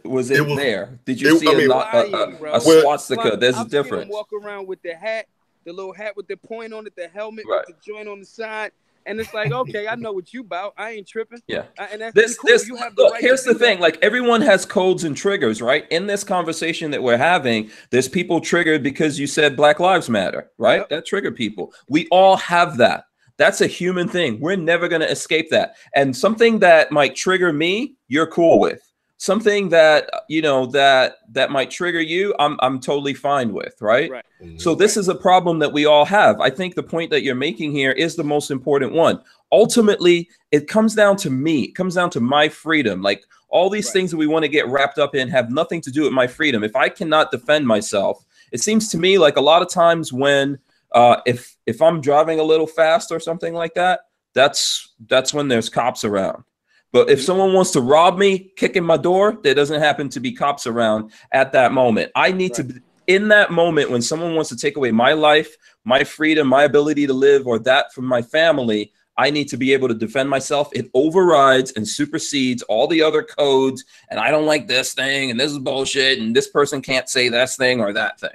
was it there? Did you see a swastika? There's a difference. Walk around with the hat, the little hat with the point on it, the helmet with the joint on the side. And it's like, okay, I know what you about. I ain't tripping. Yeah. And that's cool. You have the look, right here's the thing. Like, everyone has codes and triggers, right? In this conversation that we're having, there's people triggered because you said Black Lives Matter, right? Yep. That triggered people. We all have that. That's a human thing. We're never going to escape that. And something that might trigger me, you're cool with. Something that, that might trigger you, I'm totally fine with, right? So this is a problem that we all have. I think the point that you're making here is the most important one. Ultimately, it comes down to me. It comes down to my freedom. Like, all these things that we want to get wrapped up in have nothing to do with my freedom. If I cannot defend myself, it seems to me like a lot of times when if I'm driving a little fast or something like that, that's when there's cops around. But if someone wants to rob me, kick in my door, there doesn't happen to be cops around at that moment. I need to be in that moment when someone wants to take away my life, my freedom, my ability to live, or that from my family. I need to be able to defend myself. It overrides and supersedes all the other codes. And I don't like this thing, and this is bullshit, and this person can't say this thing or that thing.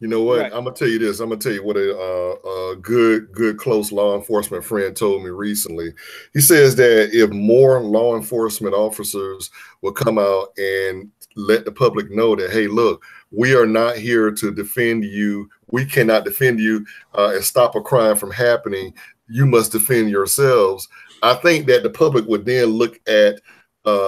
You know what? I'm gonna tell you this. I'm gonna tell you what a good close law enforcement friend told me recently. He says that if more law enforcement officers will come out and let the public know that, hey, look, we are not here to defend you. We cannot defend you and stop a crime from happening. You must defend yourselves. I think that the public would then look at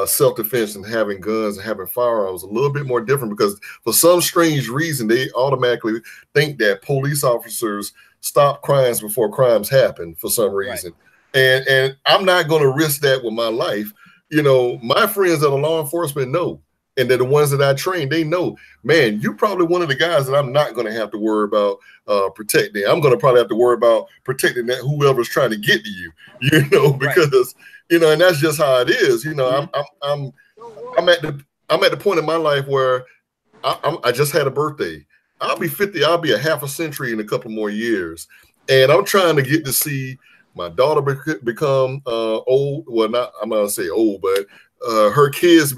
self-defense and having guns and having firearms a little bit more different, because for some strange reason they automatically think that police officers stop crimes before crimes happen for some reason. And I'm not going to risk that with my life. My friends that are law enforcement know, and they're the ones that I train, they know, man, you're probably one of the guys that I'm not going to have to worry about protecting. I'm going to probably have to worry about protecting that whoever's trying to get to you, because and that's just how it is. I'm at the point in my life where I just had a birthday. I'll be 50. I'll be a half a century in a couple more years, and I'm trying to get to see my daughter become old. Well, I'm not gonna say old, but her kids,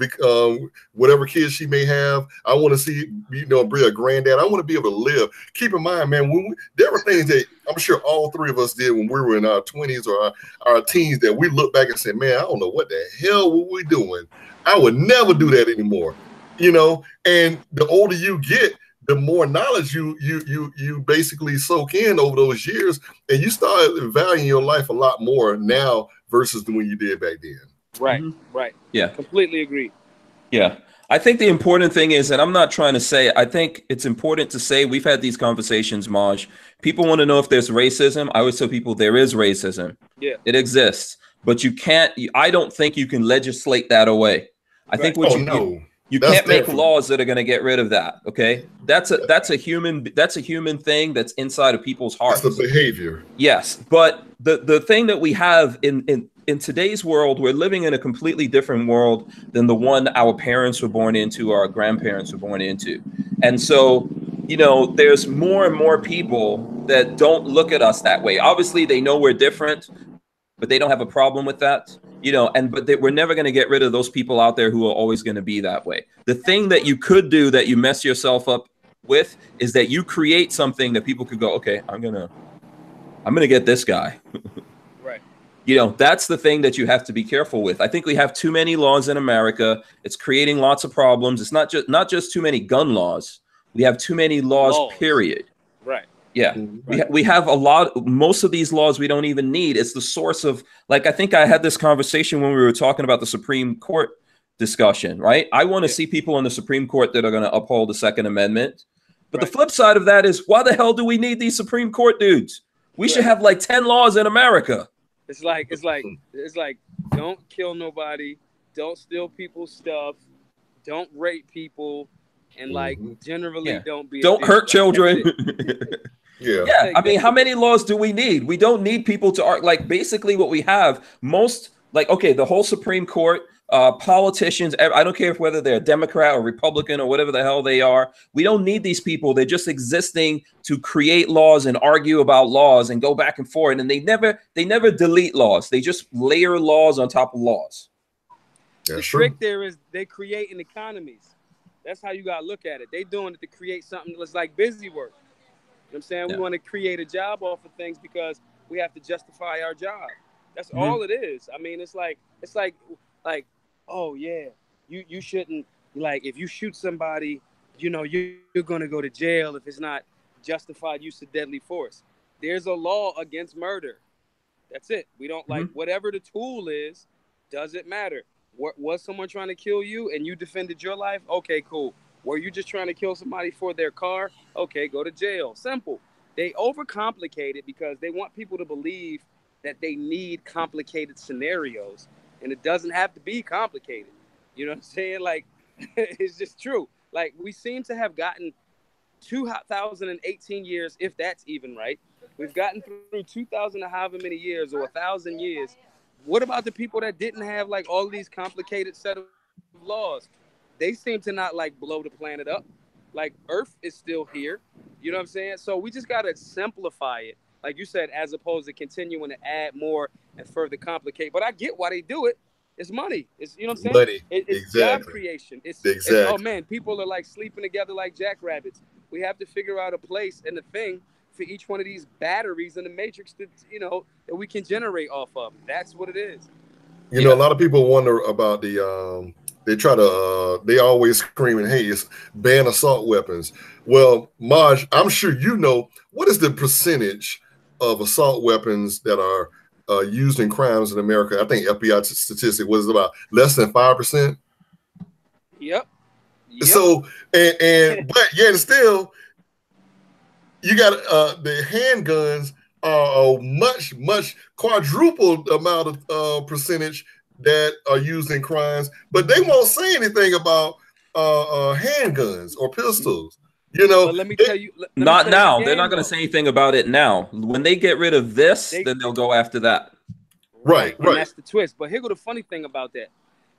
whatever kids she may have. I want to see, be a granddad. I want to be able to live. Keep in mind, man, there were things that I'm sure all three of us did when we were in our 20s or our teens that we look back and say, man, I don't know what the hell were we doing. I would never do that anymore. And the older you get, the more knowledge you basically soak in over those years, and you start valuing your life a lot more now versus when you did back then. Right, right. Yeah. Completely agree. Yeah. I think the important thing is, and I'm not trying to say, I think it's important to say, we've had these conversations, Maj. People want to know if there's racism. I always tell people there is racism. Yeah. It exists. But you can't, I don't think you can legislate that away. I think what you can't make laws that are going to get rid of that. Okay. That's a human thing that's inside of people's hearts. That's the behavior. Yes. But the thing that we have in today's world, we're living in a completely different world than the one our parents were born into, or our grandparents were born into. And so, there's more and more people that don't look at us that way. Obviously, they know we're different, but they don't have a problem with that, but we're never going to get rid of those people out there who are always going to be that way. The thing that you could do that you mess yourself up with is that you create something that people could go, okay, I'm going to get this guy. Right. That's the thing that you have to be careful with. I think we have too many laws in America. It's creating lots of problems. It's not just too many gun laws. We have too many laws. Period. Right. Yeah, we have most of these laws we don't even need. It's the source of, I think I had this conversation when we were talking about the Supreme Court discussion, right? I want to see people in the Supreme Court that are going to uphold the Second Amendment. But the flip side of that is, why the hell do we need these Supreme Court dudes? We should have 10 laws in America. It's like, don't kill nobody, don't steal people's stuff, don't rape people, and generally don't hurt children. Yeah. I mean, how many laws do we need? We don't need people to argue. Basically what we have, the whole Supreme Court, politicians, I don't care whether they're Democrat or Republican or whatever the hell they are. We don't need these people. They're just existing to create laws and argue about laws and go back and forth. And they never delete laws. They just layer laws on top of laws. The trick there is they creating economies. That's how you got to look at it. They doing it to create something that's like busy work. You know what I'm saying? We want to create a job off of things because we have to justify our job. That's all it is. I mean, it's like, oh yeah, you shouldn't, if you shoot somebody, you're going to go to jail if it's not justified use of deadly force. There's a law against murder. That's it. We don't whatever the tool is, doesn't matter. Was someone trying to kill you and you defended your life? Okay, cool. Were you just trying to kill somebody for their car? Okay, go to jail. Simple. They overcomplicate it because they want people to believe that they need complicated scenarios, and it doesn't have to be complicated. You know what I'm saying? It's just true. We seem to have gotten 2018 years, if that's even right. We've gotten through 2,000 and however many years, or 1,000 years. What about the people that didn't have all of these complicated set of laws? They seem to not blow the planet up. Earth is still here. You know what I'm saying? So we just got to simplify it. Like you said, as opposed to continuing to add more and further complicate. But I get why they do it. It's money. It's, you know what I'm saying? Money. It's job creation. It's, oh man, people are sleeping together like jackrabbits. We have to figure out a place and a thing for each one of these batteries in the matrix that, that we can generate off of. That's what it is. A lot of people wonder about the, they always screaming, hey, it's ban assault weapons. Well, Maj, I'm sure what is the percentage of assault weapons that are used in crimes in America? I think FBI statistic was about less than 5%. Yep. So, but yet still, you got the handguns are a much quadrupled amount of percentage that are used in crimes, but they won't say anything about handguns or pistols. But let me tell you, not now. They're not going to say anything about it now. When they get rid of this, then they'll go after that. Right. And that's the twist. But here go the funny thing about that.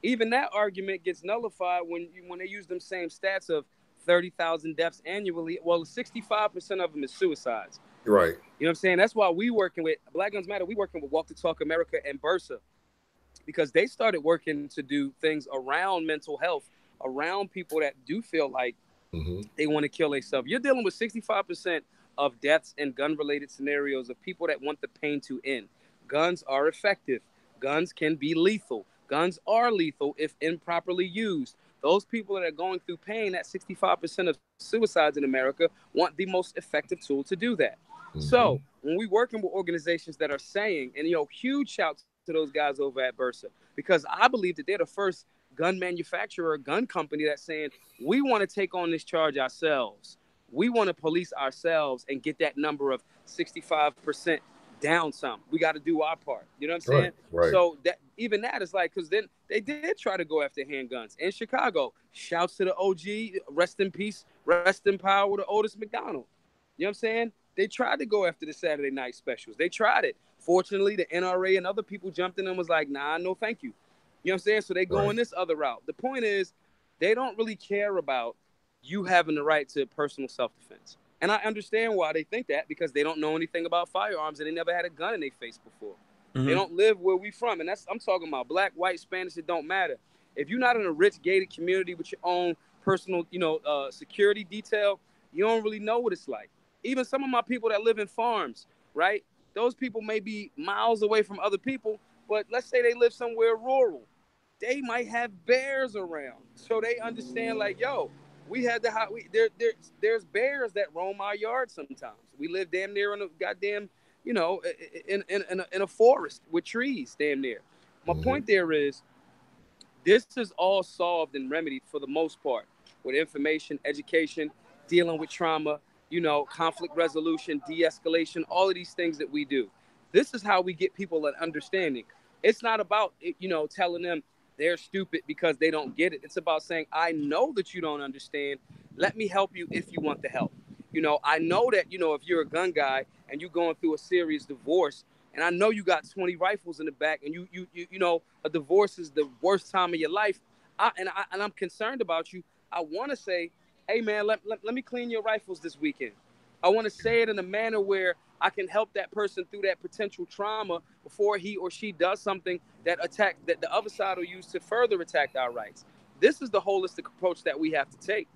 Even that argument gets nullified when they use them same stats of 30,000 deaths annually. Well, 65% of them is suicides. Right. You know what I'm saying? That's why we working with Black Guns Matter. We working with Walther Talk America and Bursa. because they started working to do things around mental health, around people that do feel like they want to kill themselves. You're dealing with 65% of deaths in gun-related scenarios of people that want the pain to end. Guns are effective. Guns can be lethal. Guns are lethal if improperly used. Those people that are going through pain, that 65% of suicides in America, want the most effective tool to do that. So when we're working with organizations that are saying, and, huge shouts to those guys over at Bursa, because I believe that they're the first gun manufacturer, gun company that's saying, we want to take on this charge ourselves. We want to police ourselves and get that number of 65% down some. We got to do our part. You know what I'm saying? Right. So that even that is like, because then they did try to go after handguns in Chicago. Shouts to the OG, rest in peace, rest in power to Otis McDonald. You know what I'm saying? They tried to go after the Saturday night specials. They tried it. Fortunately, the NRA and other people jumped in and was like, nah, no, thank you. You know what I'm saying? So they go in this other route. The point is, they don't really care about you having the right to personal self-defense. And I understand why they think that, because they don't know anything about firearms and they never had a gun in their face before. They don't live where we from. And I'm talking about black, white, Spanish, it don't matter. If you're not in a rich gated community with your own personal, security detail, you don't really know what it's like. Even some of my people that live in farms, right? Those people may be miles away from other people, but let's say they live somewhere rural. They might have bears around. So they understand, like, yo, we had there's bears that roam our yard sometimes. We live damn near in a goddamn, in a forest with trees damn near. My point there is, this is all solved and remedied for the most part with information, education, dealing with trauma, conflict resolution, de-escalation, all of these things that we do. This is how we get people an understanding. It's not about, telling them they're stupid because they don't get it. It's about saying, I know that you don't understand. Let me help you if you want the help. I know that, if you're a gun guy and you're going through a serious divorce, and I know you got 20 rifles in the back, and a divorce is the worst time of your life. I'm concerned about you. I want to say, hey man, let me clean your rifles this weekend. I want to say it in a manner where I can help that person through that potential trauma before he or she does something that the other side will use to further attack our rights. This is the holistic approach that we have to take,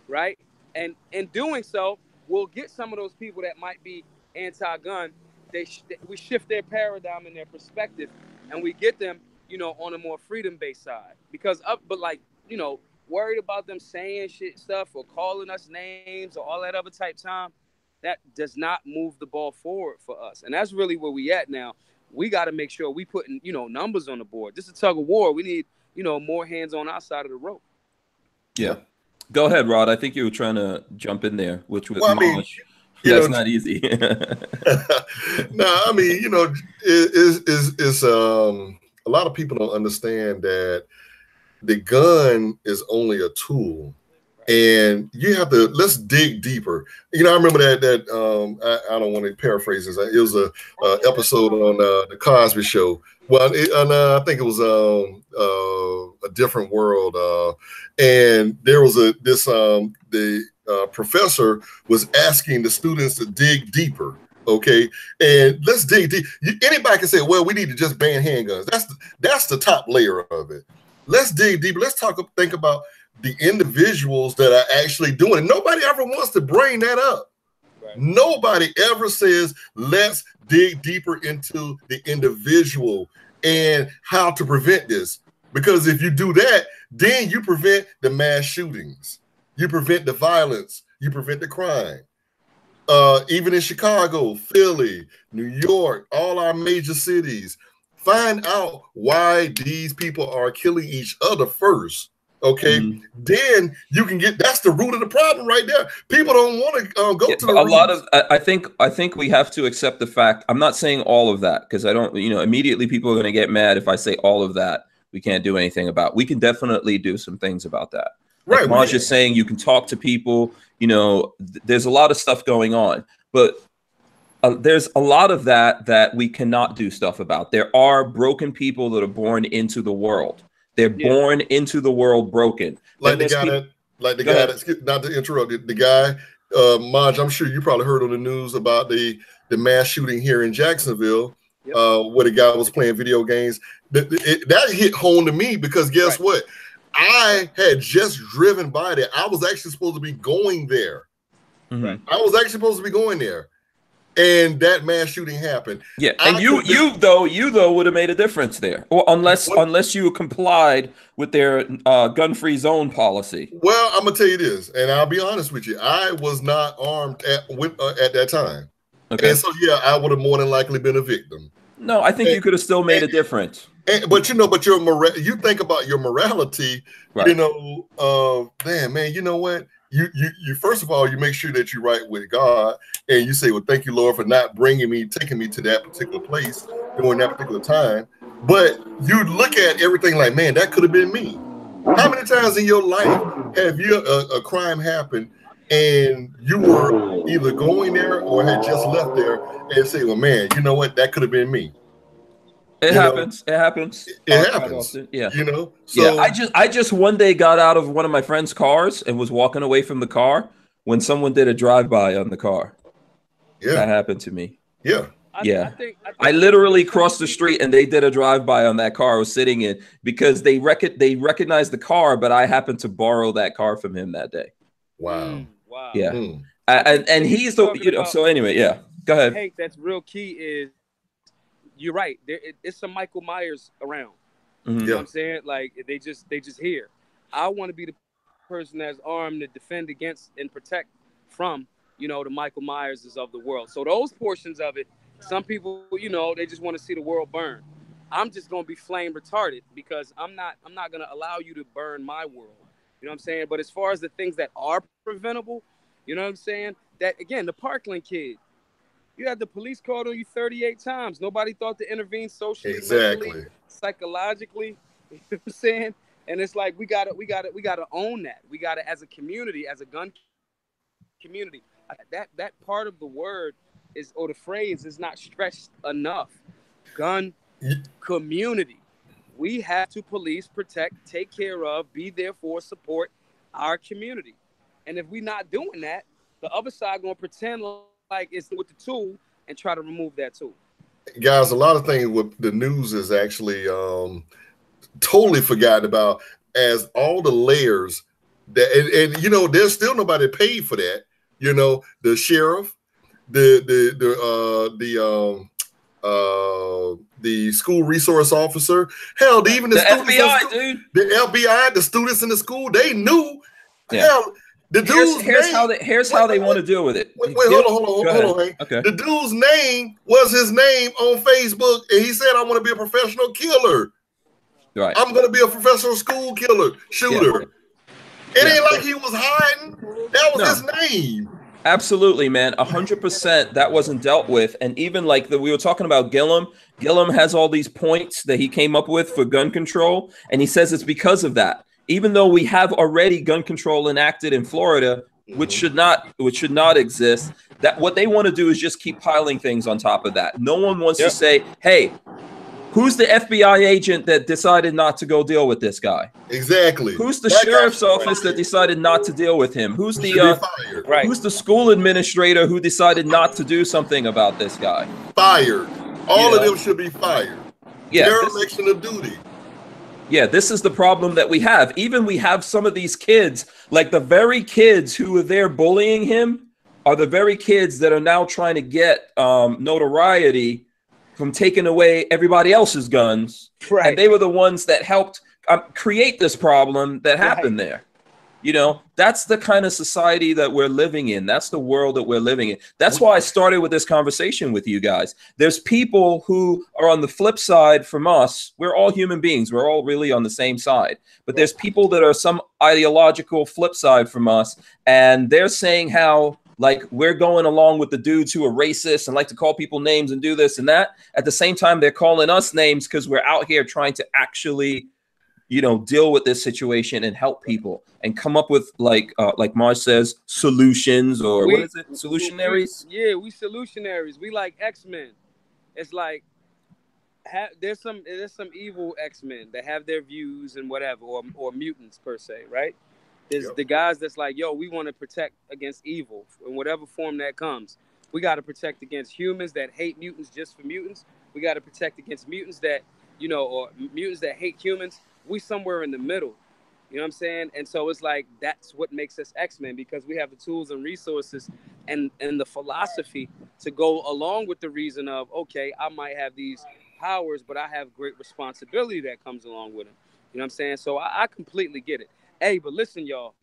right? And in doing so, we'll get some of those people that might be anti-gun. We shift their paradigm and their perspective, and we get them, on a more freedom-based side. Worried about them saying stuff or calling us names or all that other type time, that does not move the ball forward for us. And that's really where we at now. We got to make sure we putting, numbers on the board. This is a tug of war. We need, more hands on our side of the rope. Yeah. Go ahead, Rod. I think you were trying to jump in there, which was that's not easy. No, it's a lot of people don't understand that the gun is only a tool, and you have to, let's dig deeper. I remember that I don't want to paraphrase this. It was a episode on the Cosby Show. Well, I think it was a different world, and there was the professor was asking the students to dig deeper. Okay, and let's dig deep. Anybody can say, well, we need to just ban handguns. That's the top layer of it. Let's dig deeper. Let's think about the individuals that are actually doing it. Nobody ever wants to bring that up. Right. Nobody ever says, let's dig deeper into the individual and how to prevent this. Because if you do that, then you prevent the mass shootings. You prevent the violence. You prevent the crime. Even in Chicago, Philly, New York, all our major cities, find out why these people are killing each other first. Okay, then you can that's the root of the problem right there. people don't want to go to the lot of I think we have to accept the fact. I'm not saying all of that, because I don't, immediately people are going to get mad if I say all of that we can't do anything about. We can definitely do some things about that. Like Maj is saying, you can talk to people, there's a lot of stuff going on, but there's a lot of that we cannot do stuff about. There are broken people that are born into the world. They're born into the world broken. Like the guy that, not to interrupt, the guy, Maj, I'm sure you probably heard on the news about the mass shooting here in Jacksonville, Yep. Where the guy was playing video games. That hit home to me because guess what? I had just driven by there. I was actually supposed to be going there. Mm-hmm. I was actually supposed to be going there. And that mass shooting happened. Yeah, and you though would have made a difference there, or unless you complied with their gun-free zone policy. Well, I'm gonna tell you this, and I'll be honest with you. I was not armed at that time. Okay, and so yeah, I would have more than likely been a victim. No, I think you could have still made a difference. But you think about your morality. Right. You know, man, you know what? You first of all, you make sure that you're right with God, and you say, well, thank you, Lord, for not taking me to that particular place during that particular time. But you look at everything like, man, that could have been me. How many times in your life have you a crime happened and you were either going there or had just left there and say, well, man, you know what? That could have been me. It happens. It happens. It happens. Yeah. You know. So, yeah. I just one day got out of one of my friend's cars and was walking away from the car when someone did a drive-by on the car. Yeah. That happened to me. Yeah. I literally crossed the street and they did a drive-by on that car I was sitting in because they recognized the car, but I happened to borrow that car from him that day. Wow. Wow. Yeah. And he's the so anyway, yeah. Go ahead. Hank, that's real key is you're right. It's some Michael Myers around. Mm-hmm. You know what I'm saying? Like they just here. I want to be the person that's armed to defend against and protect from, you know, the Michael Myerses of the world. So those portions of it, some people, you know, they just want to see the world burn. I'm just gonna be flame retarded because I'm not gonna allow you to burn my world. You know what I'm saying? But as far as the things that are preventable, you know what I'm saying? That again, the Parkland kid. You had the police called on you 38 times. Nobody thought to intervene socially, mentally, psychologically. You know what I'm saying? And it's like we gotta own that. We gotta, as a community, as a gun community. That part of the word is, or the phrase is not stretched enough. Gun community. We have to police, protect, take care of, be there for, support our community. And if we're not doing that, the other side gonna pretend like it's with the tool and try to remove that tool. Guys, a lot of things with the news is actually totally forgotten about, as all the layers that and you know, there's still nobody paid for that. You know, the sheriff, the school resource officer, hell, even the students FBI, school, dude. The FBI, the students in the school, they knew. Yeah. Hell, the dude's here's how they want to deal with it. Wait, hold on. Okay. The dude's name was his name on Facebook, and he said, "I want to be a professional killer. Right. I'm going to be a professional school killer, shooter." Yeah. It ain't like he was hiding. That was his name. Absolutely, man. 100% that wasn't dealt with. And even like we were talking about Gillum. Gillum has all these points that he came up with for gun control. And he says it's because of that. Even though we have already gun control enacted in Florida, which should not exist, that what they want to do is just keep piling things on top of that. No one wants to say, hey, who's the FBI agent that decided not to go deal with this guy? Exactly. Who's the sheriff's office that decided not to deal with him? Who's the who's the school administrator who decided not to do something about this guy? Fired. All of them should be fired. Yeah. Dereliction of duty. Yeah, this is the problem that we have. Even we have some of these kids, like the very kids who were there bullying him are the very kids that are now trying to get notoriety from taking away everybody else's guns. Right. And they were the ones that helped create this problem that happened there. You know, that's the kind of society that we're living in. That's the world that we're living in. That's why I started with this conversation with you guys. There's people who are on the flip side from us. We're all human beings. We're all really on the same side. But there's people that are some ideological flip side from us. And they're saying how, like, we're going along with the dudes who are racist and like to call people names and do this and that. At the same time, they're calling us names because we're out here trying to actually, you know, deal with this situation and help people and come up with, like Maj says, solutions, or what is it? Solutionaries? We solutionaries. We like X-Men. It's like there's some evil X-Men that have their views and whatever, or mutants per se, right? There's the guys that's like, yo, we want to protect against evil in whatever form that comes. We got to protect against humans that hate mutants just for mutants. We got to protect against mutants that, you know, or mutants that hate humans. We somewhere in the middle. You know what I'm saying? And so it's like, that's what makes us X-Men, because we have the tools and resources and the philosophy to go along with the reason of, okay, I might have these powers, but I have great responsibility that comes along with them. You know what I'm saying? So I completely get it. Hey, but listen, y'all,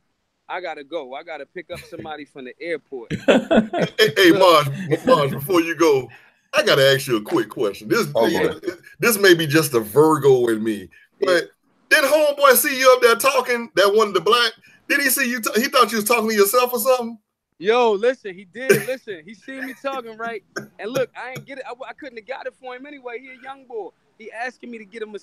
I got to go. I got to pick up somebody from the airport. Hey, Maj, before you go, I got to ask you a quick question. This may be just a Virgo in me, but did homeboy see you up there talking, that one, the black? Did he see you? He thought you was talking to yourself or something? Yo, listen, he did. Listen, he seen me talking, right? And look, I ain't get it. I couldn't have got it for him anyway. He a young boy. He asking me to get him a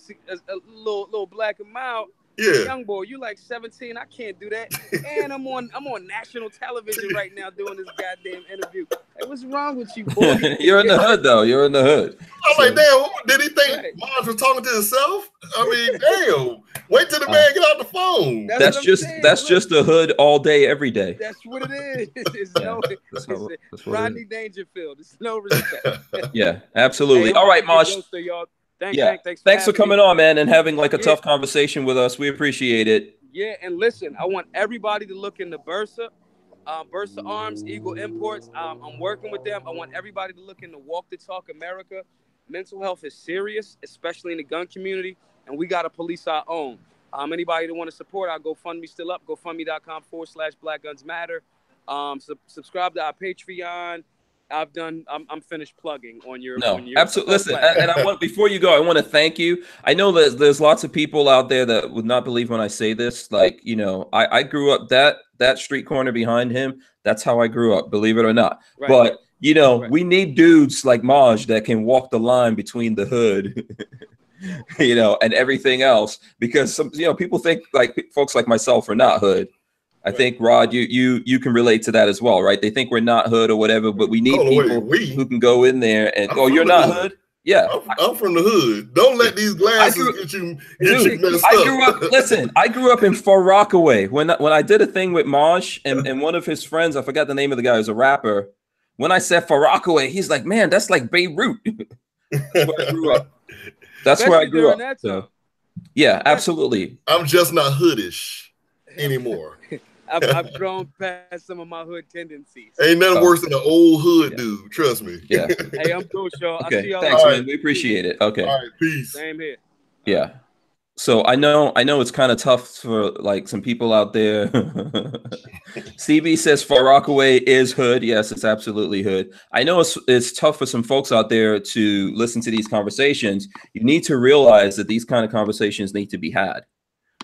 little black and mild. Yeah. Young boy, you like 17. I can't do that. And I'm on national television right now doing this goddamn interview. Hey, what's wrong with you, boy? You're in the hood, though. You're in the hood. I'm like, damn, did he think Maj was talking to himself? I mean, damn. Wait till the man get out the phone. That's just the hood all day, every day. That's what it is. It's Rodney Dangerfield. It's no respect. Yeah, absolutely. All right, Maj. Thanks for coming on, man, and having like a tough conversation with us. We appreciate it. Yeah, and listen, I want everybody to look into Bursa. Bursa Arms, Eagle Imports. I'm working with them. I want everybody to look into Walk the Talk America. Mental health is serious, especially in the gun community, and we got to police our own. Anybody that want to support our GoFundMe still up, GoFundMe.com/Black Guns Matter. Subscribe to our Patreon. I'm finished plugging on your. Absolutely. Listen, and I want, before you go, I want to thank you. I know that there's lots of people out there that would not believe when I say this. Like, you know, I grew up that street corner behind him. That's how I grew up, believe it or not. Right. But you know, we need dudes like Maj that can walk the line between the hood, you know, and everything else. Because some, you know, people think like folks like myself are not hood. I think, Rod, you can relate to that as well, right? They think we're not hood or whatever, but we need people who can go in there and you're not hood. Yeah, I'm from the hood. Don't let these glasses get you messed up. Listen, I grew up in Far Rockaway. When I did a thing with Maj and one of his friends, I forgot the name of the guy, who's a rapper. When I said Far Rockaway, he's like, man, that's like Beirut. That's where I grew up. That's where I grew up. So, yeah, absolutely. I'm just not hoodish anymore. I've grown past some of my hood tendencies. Ain't nothing worse than an old hood dude. Trust me. Yeah. Hey, I'm cool, y'all. Okay. I'll see y'all. Thanks, man. We appreciate it. Okay. All right. Peace. Same here. Yeah. So I know it's kind of tough for like some people out there. CB says Far Rockaway is hood. Yes, it's absolutely hood. I know it's tough for some folks out there to listen to these conversations. You need to realize that these kind of conversations need to be had.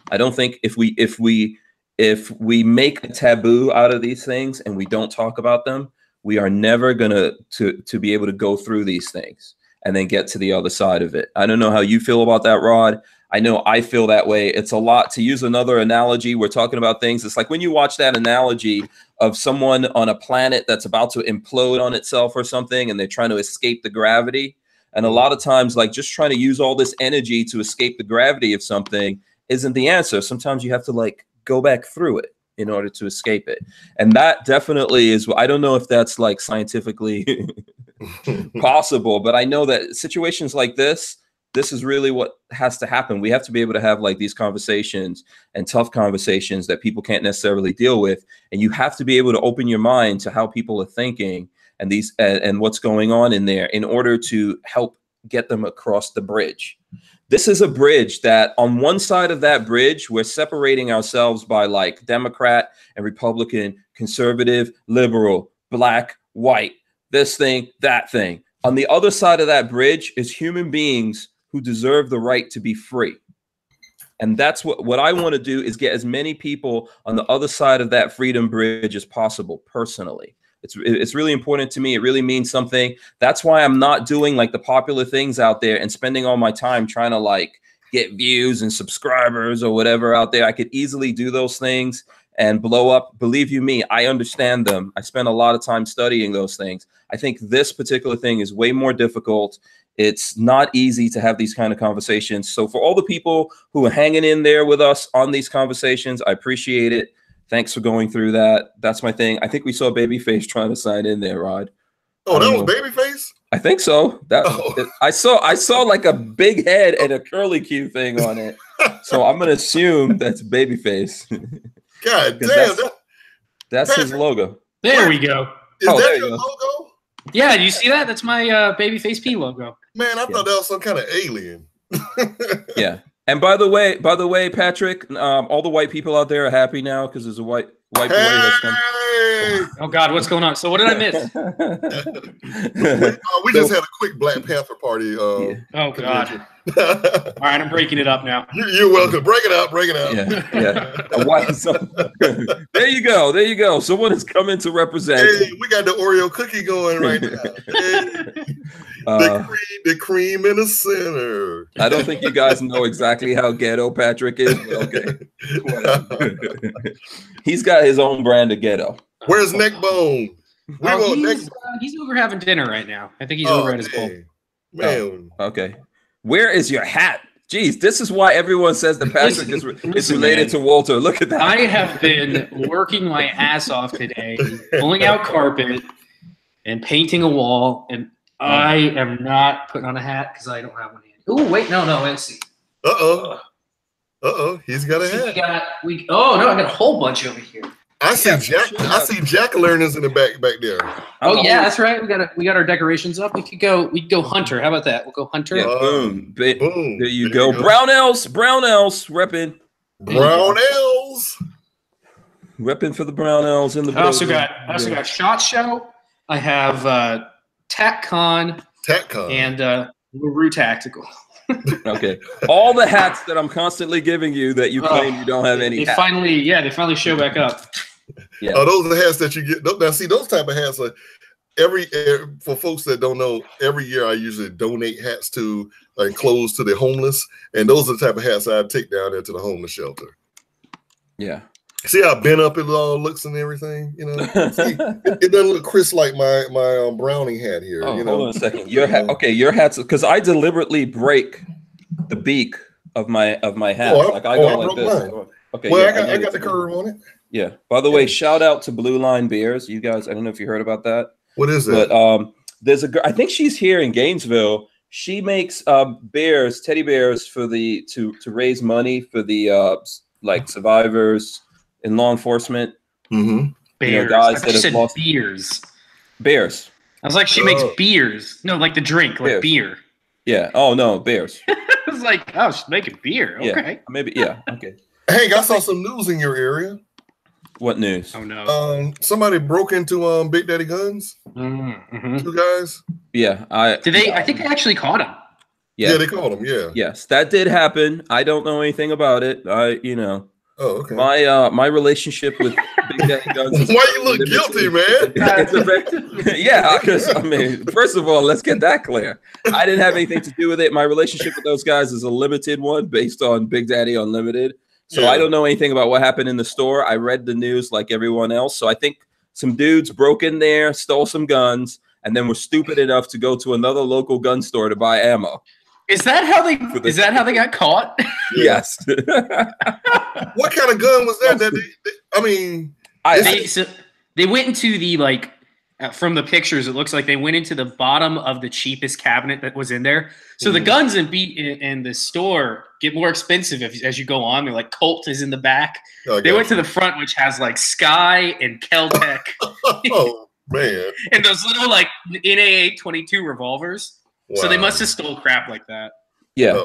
I don't think if we make a taboo out of these things and we don't talk about them, we are never gonna to be able to go through these things and then get to the other side of it. I don't know how you feel about that, Rod. I know I feel that way. It's a lot. To use another analogy, we're talking about things. It's like when you watch that analogy of someone on a planet that's about to implode on itself or something, and they're trying to escape the gravity. And a lot of times, like just trying to use all this energy to escape the gravity of something isn't the answer. Sometimes you have to like go back through it in order to escape it. And that definitely is, I don't know if that's like scientifically possible, but I know that situations like this is really what has to happen. We have to be able to have like these conversations and tough conversations that people can't necessarily deal with. And you have to be able to open your mind to how people are thinking and these and what's going on in there in order to help get them across the bridge. This is a bridge that on one side of that bridge, we're separating ourselves by like Democrat and Republican, conservative, liberal, black, white, this thing, that thing. On the other side of that bridge is human beings who deserve the right to be free. And that's what I want to do, is get as many people on the other side of that freedom bridge as possible personally. It's really important to me. It really means something. That's why I'm not doing like the popular things out there and spending all my time trying to like get views and subscribers or whatever out there. I could easily do those things and blow up. Believe you me, I understand them. I spend a lot of time studying those things. I think this particular thing is way more difficult. It's not easy to have these kind of conversations. So for all the people who are hanging in there with us on these conversations, I appreciate it. Thanks for going through that. That's my thing. I think we saw Babyface trying to sign in there, Rod. Oh, that was Babyface? I think so. I saw like a big head and a curly Q thing on it. So I'm gonna assume that's Babyface. God damn, that's his logo. There we go. Is that your logo? Yeah, do you see that? That's my Babyface P logo. Man, I thought that was some kind of alien. Yeah. And by the way, Patrick, all the white people out there are happy now because there's a white boy that's come. Oh God, what's going on? So what did I miss? We just had a quick Black Panther party. Oh God. All right, I'm breaking it up now. You're welcome. Break it up. Yeah. There you go. Someone is coming to represent. Hey, we got the Oreo cookie going right now. Hey, the cream in the center. I don't think you guys know exactly how ghetto Patrick is, but okay. He's got his own brand of ghetto. Where's Neckbone? He's over having dinner right now. I think he's over at his home. Man. Okay. Where is your hat? Jeez, this is why everyone says that Patrick is related to Walter. Look at that. I have been working my ass off today, pulling out carpet and painting a wall, and I am not putting on a hat because I don't have one handy. Oh, wait, no, let's see. He's got a hat. I got a whole bunch over here. I see jack-o'-lanterns in the back there. Oh yeah, that's right. We got our decorations up. We could go hunter. How about that? We'll go hunter. Yeah, boom. There you go. Brownells repping. Brownells. Repping for the Brownells in the I also got Shot Show. I have TacCon. And LaRue Tactical. Okay. All the hats that I'm constantly giving you that you claim you don't have any. They finally show back up. Yeah. Oh, those are the hats that you get. Now, see, those type of hats are for folks that don't know, every year I usually donate hats to and clothes to the homeless. And those are the type of hats I take down there to the homeless shelter. Yeah. See how bent up it all looks and everything, you know? See, it doesn't look crisp like my Browning hat here. Oh, you know? Hold on a second. Your hat, okay, your hat's because I deliberately break the beak of my hat. I go like this. Mine. Okay. Well, yeah, I got the curve on it. Yeah. By the way, shout out to Blue Line Bears. You guys, I don't know if you heard about that. What is it? But there's a girl. I think she's here in Gainesville. She makes teddy bears for to raise money for the like survivors in law enforcement. Mm-hmm. Bears. You know, guys that have lost beers. Bears. I was like, she makes beers. No, like the drink, like beer. Yeah. Oh no, bears. I was like, oh, she's making beer. Okay. Yeah, maybe. Yeah. Okay. Hank, I saw some news in your area. What news? Oh no. Somebody broke into Big Daddy Guns. Mm-hmm. 2 guys. Yeah. I think they actually caught him. Yeah. Yeah, they caught him. Yeah. Yes, that did happen. I don't know anything about it. Oh, okay. My relationship with Big Daddy Guns is why you look guilty, man? Yeah, because I mean, first of all, let's get that clear. I didn't have anything to do with it. My relationship with those guys is a limited one based on Big Daddy Unlimited. So I don't know anything about what happened in the store. I read the news like everyone else. So I think some dudes broke in there, stole some guns, and then were stupid enough to go to another local gun store to buy ammo. Is that how they got caught? Yes. What kind of gun was that? They went into the from the pictures, it looks like they went into the bottom of the cheapest cabinet that was in there. So the guns in the store get more expensive as you go on. They're like Colt is in the back. They went to the front, which has like Sky and Kel-Tec. Oh man! And those little like NAA 22 revolvers. Wow. So they must have stole crap like that. Yeah.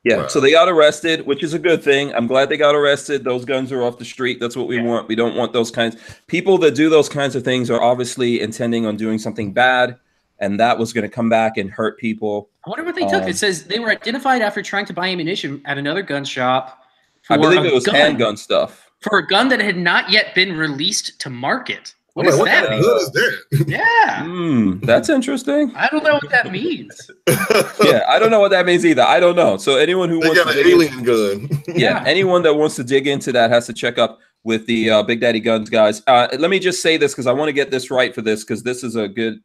Yeah. Wow. So they got arrested, which is a good thing. I'm glad they got arrested. Those guns are off the street. That's what we want. We don't want those kinds. People that do those kinds of things are obviously intending on doing something bad, and that was going to come back and hurt people. I wonder what they took. It says they were identified after trying to buy ammunition at another gun shop. I believe it was handgun stuff. For a gun that had not yet been released to market. What does that mean? What is that? Yeah. That's interesting. I don't know what that means. Yeah, I don't know what that means either. I don't know. So anyone who wants got an alien gun. Yeah, anyone that wants to dig into that has to check up with the Big Daddy Guns guys. Let me just say this because I want to get this right for this because this is a good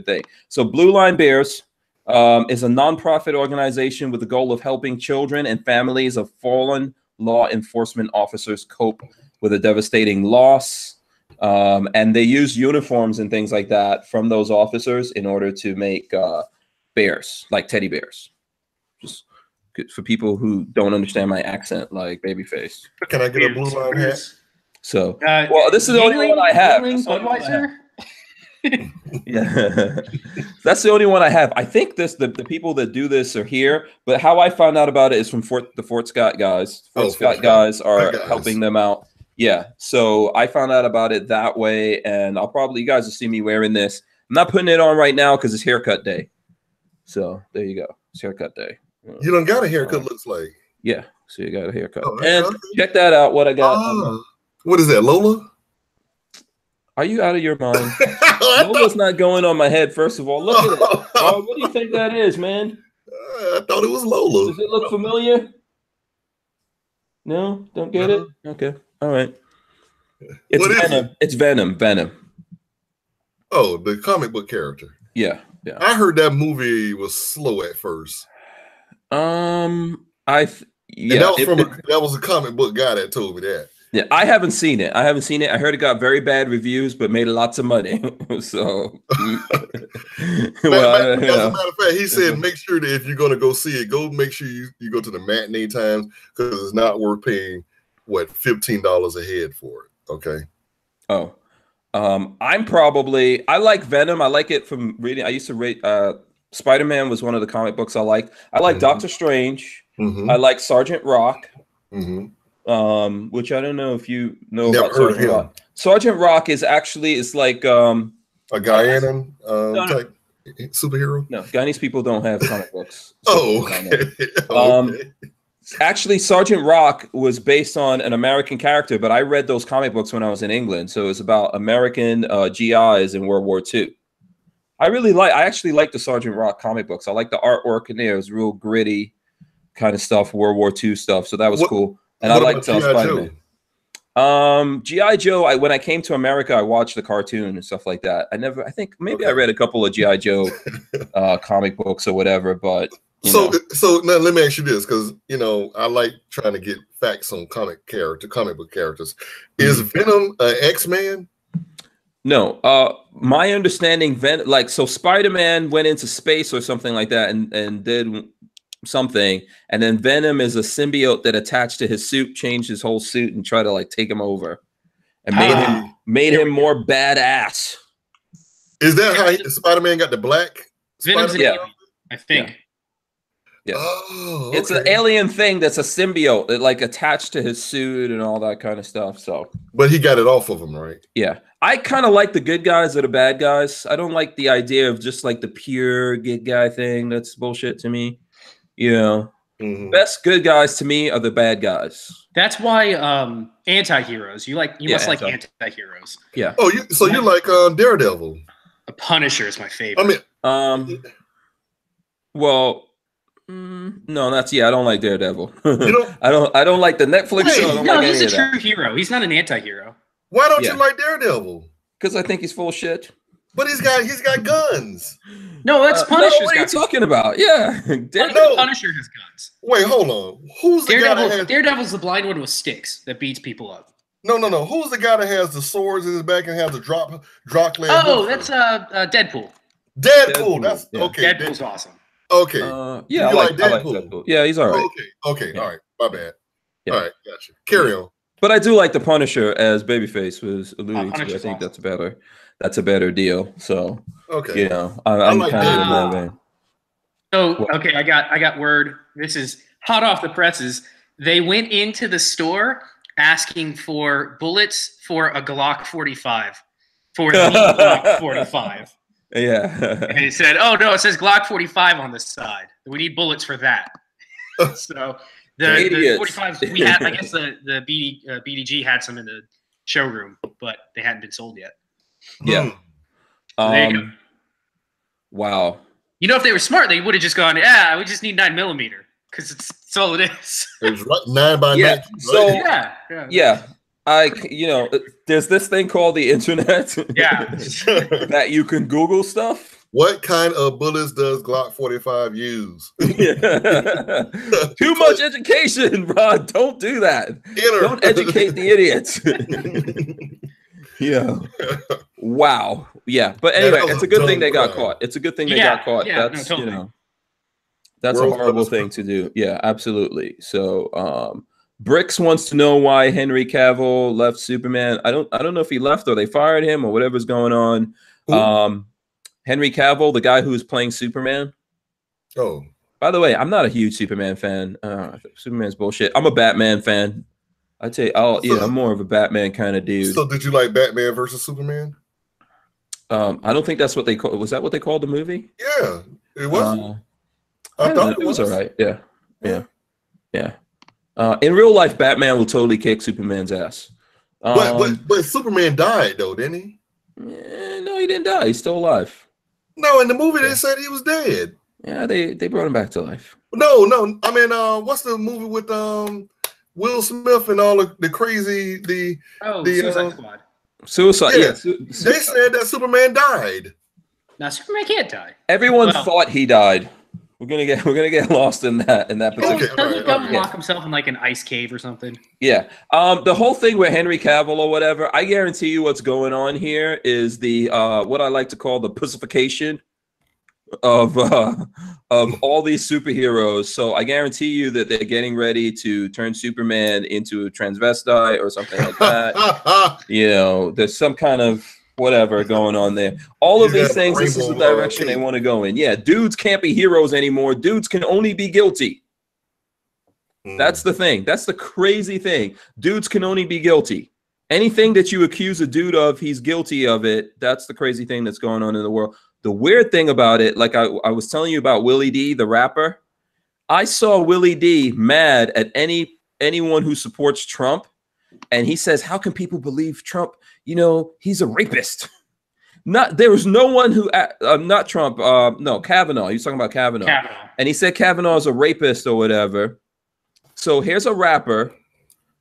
thing. So Blue Line Bears is a nonprofit organization with the goal of helping children and families of fallen law enforcement officers cope with a devastating loss. And they use uniforms and things like that from those officers in order to make bears, like teddy bears. Just for people who don't understand my accent, like Babyface. Can I get a blue line hat? So, well, this is the only one I have. Budweiser. Yeah, that's the only one I have. I think the people that do this are here, but how I found out about it is from the Fort Scott guys. Fort Scott guys are helping them out. Yeah, so I found out about it that way, and you guys will see me wearing this. I'm not putting it on right now because it's haircut day. So there you go. It's haircut day. You done got a haircut, looks like. Yeah, so you got a haircut. And check that out, what I got. What is that, Lola? Are you out of your mind? Lola's not going on my head, first of all. Look at it. Oh, what do you think that is, man? I thought it was Lola. Does it look familiar? No? Don't get it? Okay. All right. It's Venom. It's Venom. Oh, the comic book character. Yeah. I heard that movie was slow at first. That was a comic book guy that told me that. Yeah, I haven't seen it. I heard it got very bad reviews, but made lots of money. So, as a matter of fact, he said, make sure that if you're going to go see it, make sure you go to the matinee times because it's not worth paying $15 a head for it. Okay. Oh, I like Venom. I like it from reading. I used to read. Spider-Man was one of the comic books I liked. I like Doctor Strange. I like Sergeant Rock. Which I don't know if you know about Sergeant Rock. Sergeant Rock is like a Guyana type superhero. No, Guyanese people don't have comic books. Okay. Actually, Sergeant Rock was based on an American character, but I read those comic books when I was in England, so it's about American GIs in World War II. I actually like the Sergeant Rock comic books. I like the artwork in there. It was real gritty kind of stuff, World War II stuff. So that was cool. And I liked Spider-Man. G.I. Joe, when I came to America, I watched the cartoon and stuff like that. I think maybe I read a couple of G.I. Joe comic books or whatever, but so now let me ask you this, because I like trying to get facts on comic book characters. Is Venom an X-Man? No, my understanding, so Spider-Man went into space or something like that and did something, and then Venom is a symbiote that attached to his suit, changed his whole suit, and tried to take him over, and made him more badass. Is that how Spider-Man got the black? Venom's an alien, I think. Yeah. Oh, okay. It's an alien thing that's a symbiote that attached to his suit and all that kind of stuff. So, but he got it off of him, right? Yeah. I kind of like the good guys or the bad guys. I don't like the idea of just the pure good guy thing. That's bullshit to me. Best good guys to me are the bad guys. That's why anti-heroes. You must like anti-heroes. Yeah. Oh, you like Daredevil? A Punisher is my favorite. I mean, no, I don't like Daredevil. You I don't like the Netflix show. No, he's a true hero. He's not an anti-hero. Why don't you like Daredevil? Because I think he's full of shit. But he's got guns. No, that's Punisher's what are you talking about? Yeah. Punisher has guns. Wait, hold on. Who's the guy that has... Daredevil's the blind one with sticks that beats people up. No. Who's the guy that has the swords in his back and has the drop land? Oh, that's Deadpool. Deadpool. That's okay. Deadpool's awesome. Okay. Yeah, I like Deadpool. Yeah, he's all right. Okay. Yeah. All right. My bad. Yeah. All right. Gotcha. Carry on. But I do like the Punisher, as Babyface was alluding to. I think awesome. That's a better deal. So okay. I'm like kind of in that vein. So okay, I got word. This is hot off the presses. They went into the store asking for bullets for a Glock 45 for the Glock 45. Yeah. And he said, "Oh no, it says Glock 45 on this side. We need bullets for that." So the 45s we had. I guess the BDG had some in the showroom, but they hadn't been sold yet. Yeah. Wow. If they were smart, they would have just gone, "Yeah, we just need 9mm because it's all it is." It's 9x9. Yeah. So yeah. There's this thing called the internet. Yeah. That you can Google stuff. What kind of bullets does Glock 45 use? Too much education, Rod. Don't do that. Don't educate the idiots. Yeah. Wow. Yeah. But anyway, it's a good thing they got caught. It's a good thing they got caught. Yeah, That's, no, totally. you know, that's a horrible thing to do. Yeah, absolutely. So, Bricks wants to know why Henry Cavill left Superman. I don't know if he left or they fired him or whatever's going on. Henry Cavill, the guy who's playing Superman. Oh. By the way, I'm not a huge Superman fan. Superman's bullshit. I'm a Batman fan. I'd say, I'm more of a Batman kind of dude. So did you like Batman versus Superman? I don't think that's what they called. Was that what they called the movie? Yeah, it was. I thought it was all right. Yeah. In real life, Batman will totally kick Superman's ass. But Superman died though, didn't he? No, he didn't die. He's still alive. No, in the movie they said he was dead. Yeah, they brought him back to life. No. I mean, what's the movie with Will Smith and all the crazy Suicide Squad. Suicide. Yeah. They said that Superman died. Now Superman can't die. Everyone thought he died. We're gonna get lost in that particular. Doesn't he go and lock himself in like an ice cave or something? Yeah. The whole thing with Henry Cavill or whatever, I guarantee you what's going on here is the what I like to call the pussification of all these superheroes. So I guarantee you that they're getting ready to turn Superman into a transvestite or something like that. You know, there's some kind of whatever going on there. All of these things, this is the direction they want to go in. Yeah, dudes can't be heroes anymore. Dudes can only be guilty. That's the thing. That's the crazy thing. Dudes can only be guilty. Anything that you accuse a dude of, he's guilty of it. That's the crazy thing that's going on in the world. The weird thing about it, like I was telling you about Willie D, the rapper, I saw Willie D mad at anyone who supports Trump. And he says, how can people believe Trump? You know, he's a rapist. There was no one who, not Trump, no, Kavanaugh. He was talking about Kavanaugh. And he said Kavanaugh is a rapist or whatever. So here's a rapper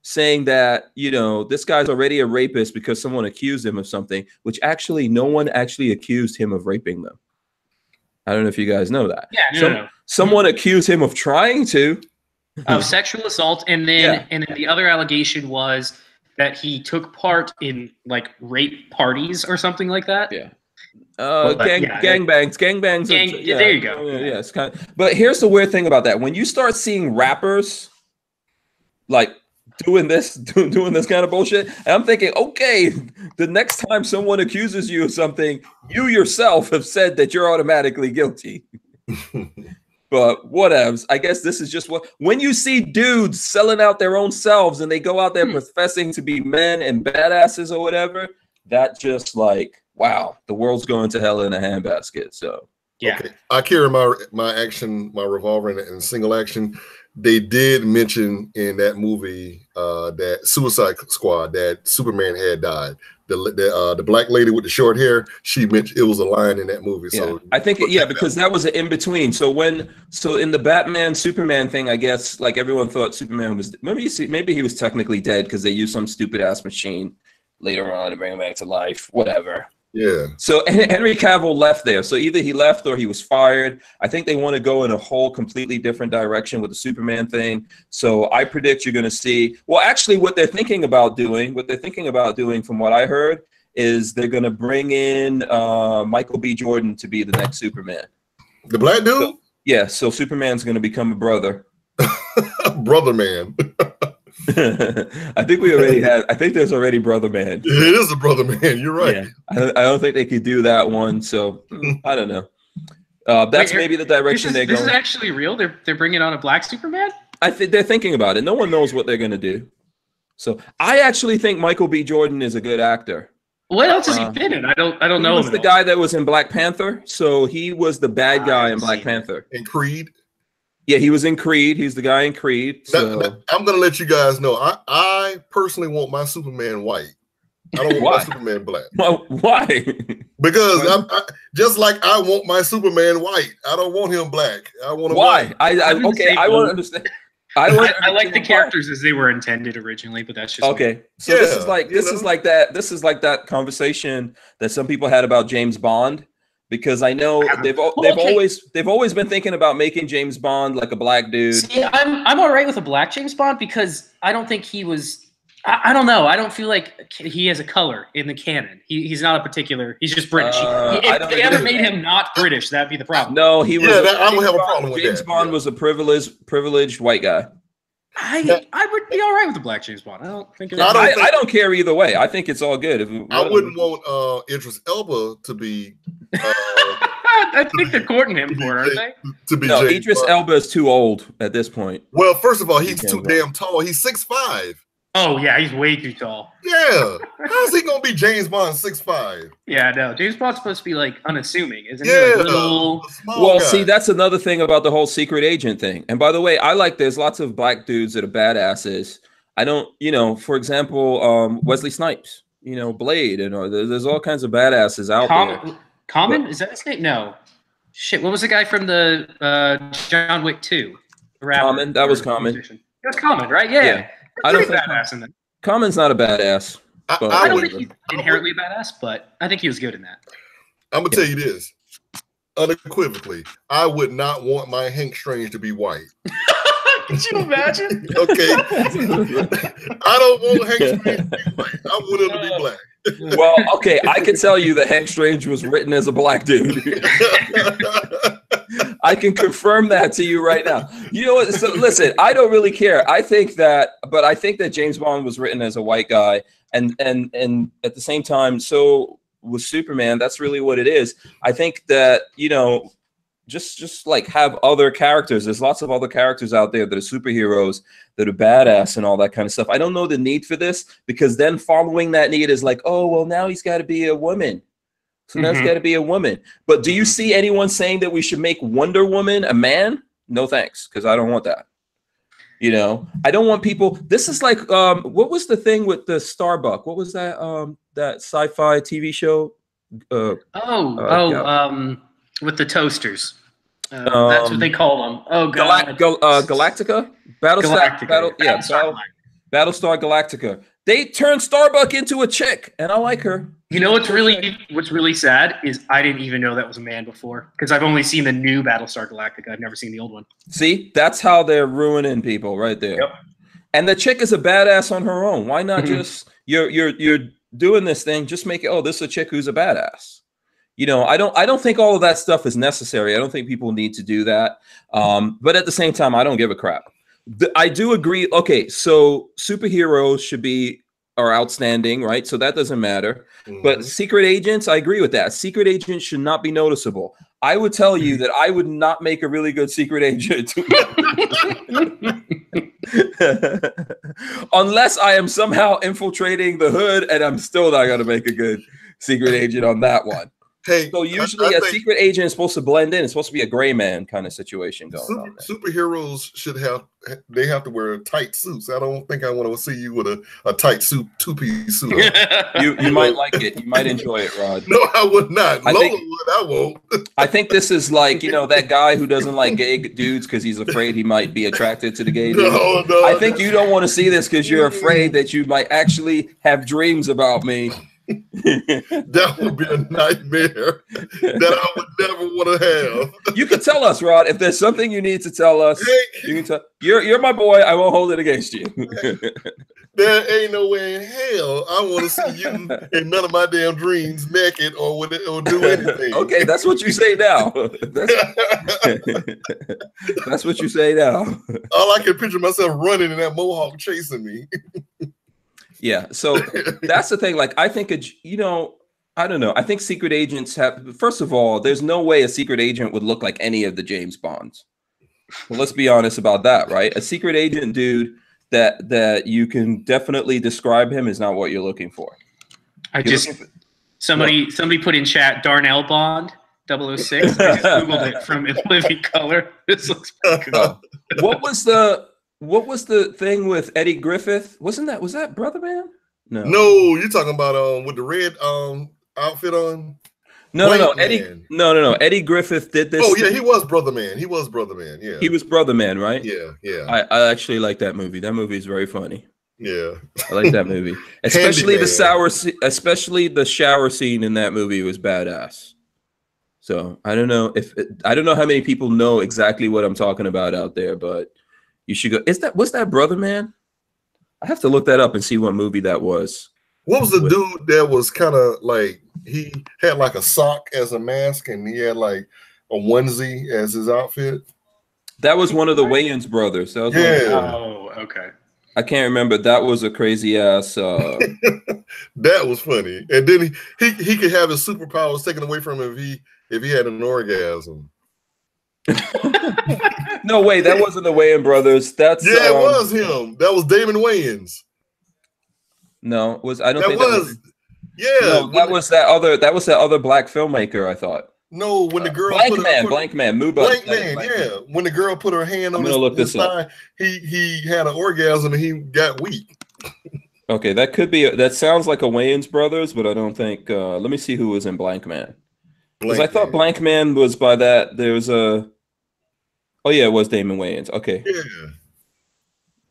saying that, you know, this guy's already a rapist because someone accused him of something, which actually no one actually accused him of raping them. I don't know if you guys know that. Yeah, no. Someone accused him of trying to. Of sexual assault, and then the other allegation was that he took part in like rape parties or something like that. Yeah. Gangbangs. There you go. Yeah, it's kind of, but here's the weird thing about that. When you start seeing rappers like doing this kind of bullshit, and I'm thinking, okay, the next time someone accuses you of something, you yourself have said that you're automatically guilty. But whatevs. I guess this is just when you see dudes selling out their own selves and they go out there professing to be men and badasses or whatever, that just like, wow, the world's going to hell in a handbasket. So yeah, okay. I carry my revolver in single action. They did mention in that movie that Suicide Squad that Superman had died. The black lady with the short hair, she mentioned it was a line in that movie. So I think because that was an in between. So in the Batman Superman thing, I guess like everyone thought Superman was maybe he was technically dead because they used some stupid ass machine later on to bring him back to life. Whatever. Yeah. So Henry Cavill left there. So either he left or he was fired. I think they want to go in a whole completely different direction with the Superman thing. So I predict you're going to see. Well, actually, what they're thinking about doing from what I heard, is they're going to bring in Michael B. Jordan to be the next Superman. The black dude? So Superman's going to become a brother. Brother man. I think there's already Brother Man. It is a Brother Man. You're right. Yeah. I don't think they could do that one. So I don't know. That's maybe the direction they're going. This is actually real. They're bringing on a black Superman. I think they're thinking about it. No one knows what they're going to do. So I actually think Michael B. Jordan is a good actor. What else has he been in? I don't know. He was the guy that was in Black Panther. So he was the bad guy in Black Panther. In Creed. Yeah, he was in Creed. He's the guy in Creed. So. I'm going to let you guys know. I personally want my Superman white. I don't want my Superman black. Why? Because I just like I want my Superman white. I don't want him black. I want him white. I want to understand. I like the characters as they were intended originally, but that's just okay. So this is like that conversation that some people had about James Bond. Because I know they've always been thinking about making James Bond like a black dude. See, I'm all right with a black James Bond because I don't think he was I don't know. I don't feel like he has a color in the canon. He's not a particular. He's just British. If they ever made him not British, that'd be the problem. No, he was. I don't have a problem with James that. Bond was a privileged white guy. I would be all right with the black James Bond. I don't think. I don't care either way. I think it's all good. I wouldn't want Idris Elba to be. I think they're courting him for it, aren't they? To be no, James Idris Bond. Elba is too old at this point. Well, first of all, he's too damn tall. He's 6'5". Oh yeah, he's way too tall. Yeah, how's he gonna be James Bond 6'5"? Yeah, no, James Bond's supposed to be like unassuming, isn't he? Yeah, Like little... Well, guy. see, that's another thing about the whole secret agent thing. And by the way, there's lots of black dudes that are badasses. I don't, for example, Wesley Snipes, Blade, and there's all kinds of badasses out there. Common? Is that his name? No. Shit, what was the guy from the John Wick 2? Common, that was Common. It was Common, right? Yeah. I don't think badass in that. Common's not a badass. I don't think he's inherently a badass, but I think he was good in that. I'm gonna tell you this unequivocally. I would not want my Hank Strange to be white. Could you imagine? Okay. I don't want Hank Strange to be white. I want him to be black. Well, okay, I can tell you that Hank Strange was written as a black dude. I can confirm that to you right now. You know what? So listen, I don't really care. I think that James Bond was written as a white guy, and at the same time, so was Superman. That's really what it is. I think that just like have other characters. There's lots of other characters out there that are superheroes, that are badass and all that kind of stuff. I don't know the need for this, because then following that need is like, oh, well, now he's got to be a woman. So that's got to be a woman. But do you see anyone saying that we should make Wonder Woman a man? No, thanks, because I don't want that. I don't want people. This is like, what was the thing with the Starbuck? What was that? That sci-fi TV show? With the toasters. That's what they call them. Oh god. Galactica? Battlestar Galactica. They turned Starbuck into a chick, and I like her. You know what's really sad is I didn't even know that was a man before, because I've only seen the new Battlestar Galactica. I've never seen the old one. See, that's how they're ruining people right there. Yep. And the chick is a badass on her own. Why not just you're doing this thing? Just make it. Oh, this is a chick who's a badass. I don't think all of that stuff is necessary. I don't think people need to do that. But at the same time, I don't give a crap. I do agree. Okay, so superheroes are outstanding, right? So that doesn't matter. But secret agents, I agree with that. Secret agents should not be noticeable. I would tell you that I would not make a really good secret agent. Unless I am somehow infiltrating the hood, and I'm still not going to make a good secret agent on that one. Hey, so usually a secret agent is supposed to blend in. It's supposed to be a gray man kind of situation going on there. Superheroes have to wear tight suits. I don't think I want to see you with a tight suit, two-piece suit. You might like it. You might enjoy it, Rod. No, I would not. Lola would. I won't. I think this is like, that guy who doesn't like gay dudes because he's afraid he might be attracted to the gay dudes. No, I think you don't want to see this because you're afraid that you might actually have dreams about me. That would be a nightmare that I would never want to have. You can tell us, Rod, if there's something you need to tell us. You can tell. You're my boy. I won't hold it against you. There ain't no way in hell I want to see you in none of my damn dreams naked or do anything. Okay, that's what you say now. That's what you say now. All I can picture myself running and that mohawk chasing me. Yeah, so that's the thing. Like, I think, I don't know. I think secret agents first of all, there's no way a secret agent would look like any of the James Bonds. Well, let's be honest about that, right? A secret agent dude that you can definitely describe him is not what you're looking for. Somebody put in chat Darnell Bond 006. I just Googled it from Living Color. This looks pretty cool. What was the thing with Eddie Griffith? Was that Brother Man? No, you're talking about with the red outfit on. No, Eddie Griffith did this. Oh yeah, he was Brother Man. Yeah, he was Brother Man, right? Yeah. I actually like that movie. That movie is very funny. Yeah, I like that movie, especially the shower scene in that movie was badass. So I don't know how many people know exactly what I'm talking about out there, but you should go. Was that Brother Man? I have to look that up and see what movie that was. What was the dude that was kind of like, he had like a sock as a mask and he had like a onesie as his outfit? That was one of the Wayans brothers. That was Oh, okay. I can't remember. That was a crazy ass. That was funny. And then he could have his superpowers taken away from him if he had an orgasm. No way, that wasn't the Wayans brothers. That's it was him. That was Damon Wayans. No, I don't think that was. Yeah, no, that was that other black filmmaker. I thought. No, when the girl Blank Man, move up. Blank Man, yeah. When the girl put her hand on his thigh, he had an orgasm and he got weak. Okay, that could be. That sounds like a Wayans brothers, but I don't think. Let me see who was in Blank Man. Because I thought Blank Man was by that. There was a. Oh yeah, it was Damon Wayans. Okay. Yeah.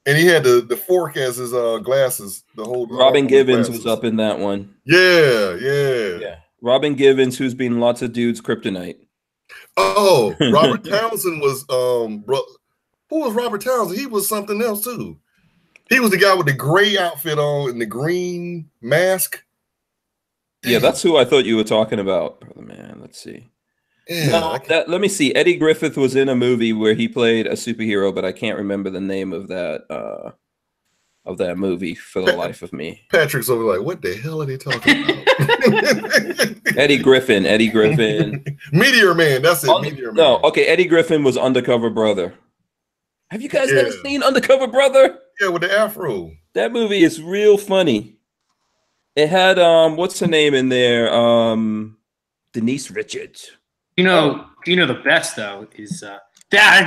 And he had the fork as his glasses. The whole Robin Givens was up in that one. Yeah. Robin Givens, who's been lots of dudes' kryptonite. Oh, Robert Townsend was who was Robert Townsend? He was something else too. He was the guy with the gray outfit on and the green mask. Yeah, that's who I thought you were talking about, brother man. Let's see. Yeah, let me see. Eddie Griffith was in a movie where he played a superhero, but I can't remember the name of that movie for the life of me. Patrick's over like, what the hell are they talking about? Eddie Griffin. Meteor Man. That's it. Meteor Man. No, okay. Eddie Griffin was Undercover Brother. Have you guys never seen Undercover Brother? Yeah, with the afro. That movie is real funny. It had what's her name in there? Denise Richards. You know the best though is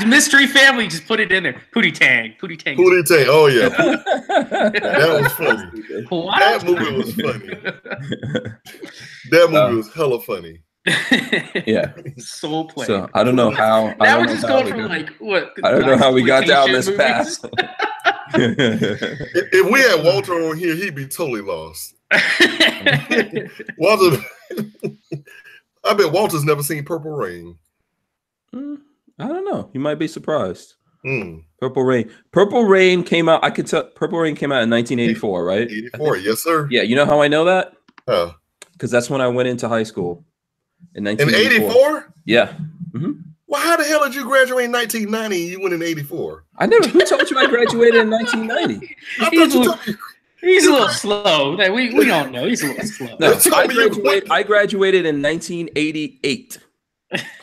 Mystery Family. Just put it in there. Pootie Tang. Oh yeah, that was funny. What? That movie was funny. That movie was hella funny. Yeah, Soul Plane. So I don't know how. Now we're just going from like what? I don't know how we got down this path. If we had Walter on here, he'd be totally lost. Walter. I bet Walter's never seen Purple Rain. I don't know. You might be surprised. Purple Rain came out. I could tell. Purple Rain came out in 1984, right? 84, yes, sir. Yeah, you know how I know that? Oh, because that's when I went into high school in 1984. In 84? Yeah. Well, how the hell did you graduate in 1990? You went in 84. I never. Who told you I graduated in 1990? He's a little slow. We don't know. He's a little slow. No, I graduated in 1988.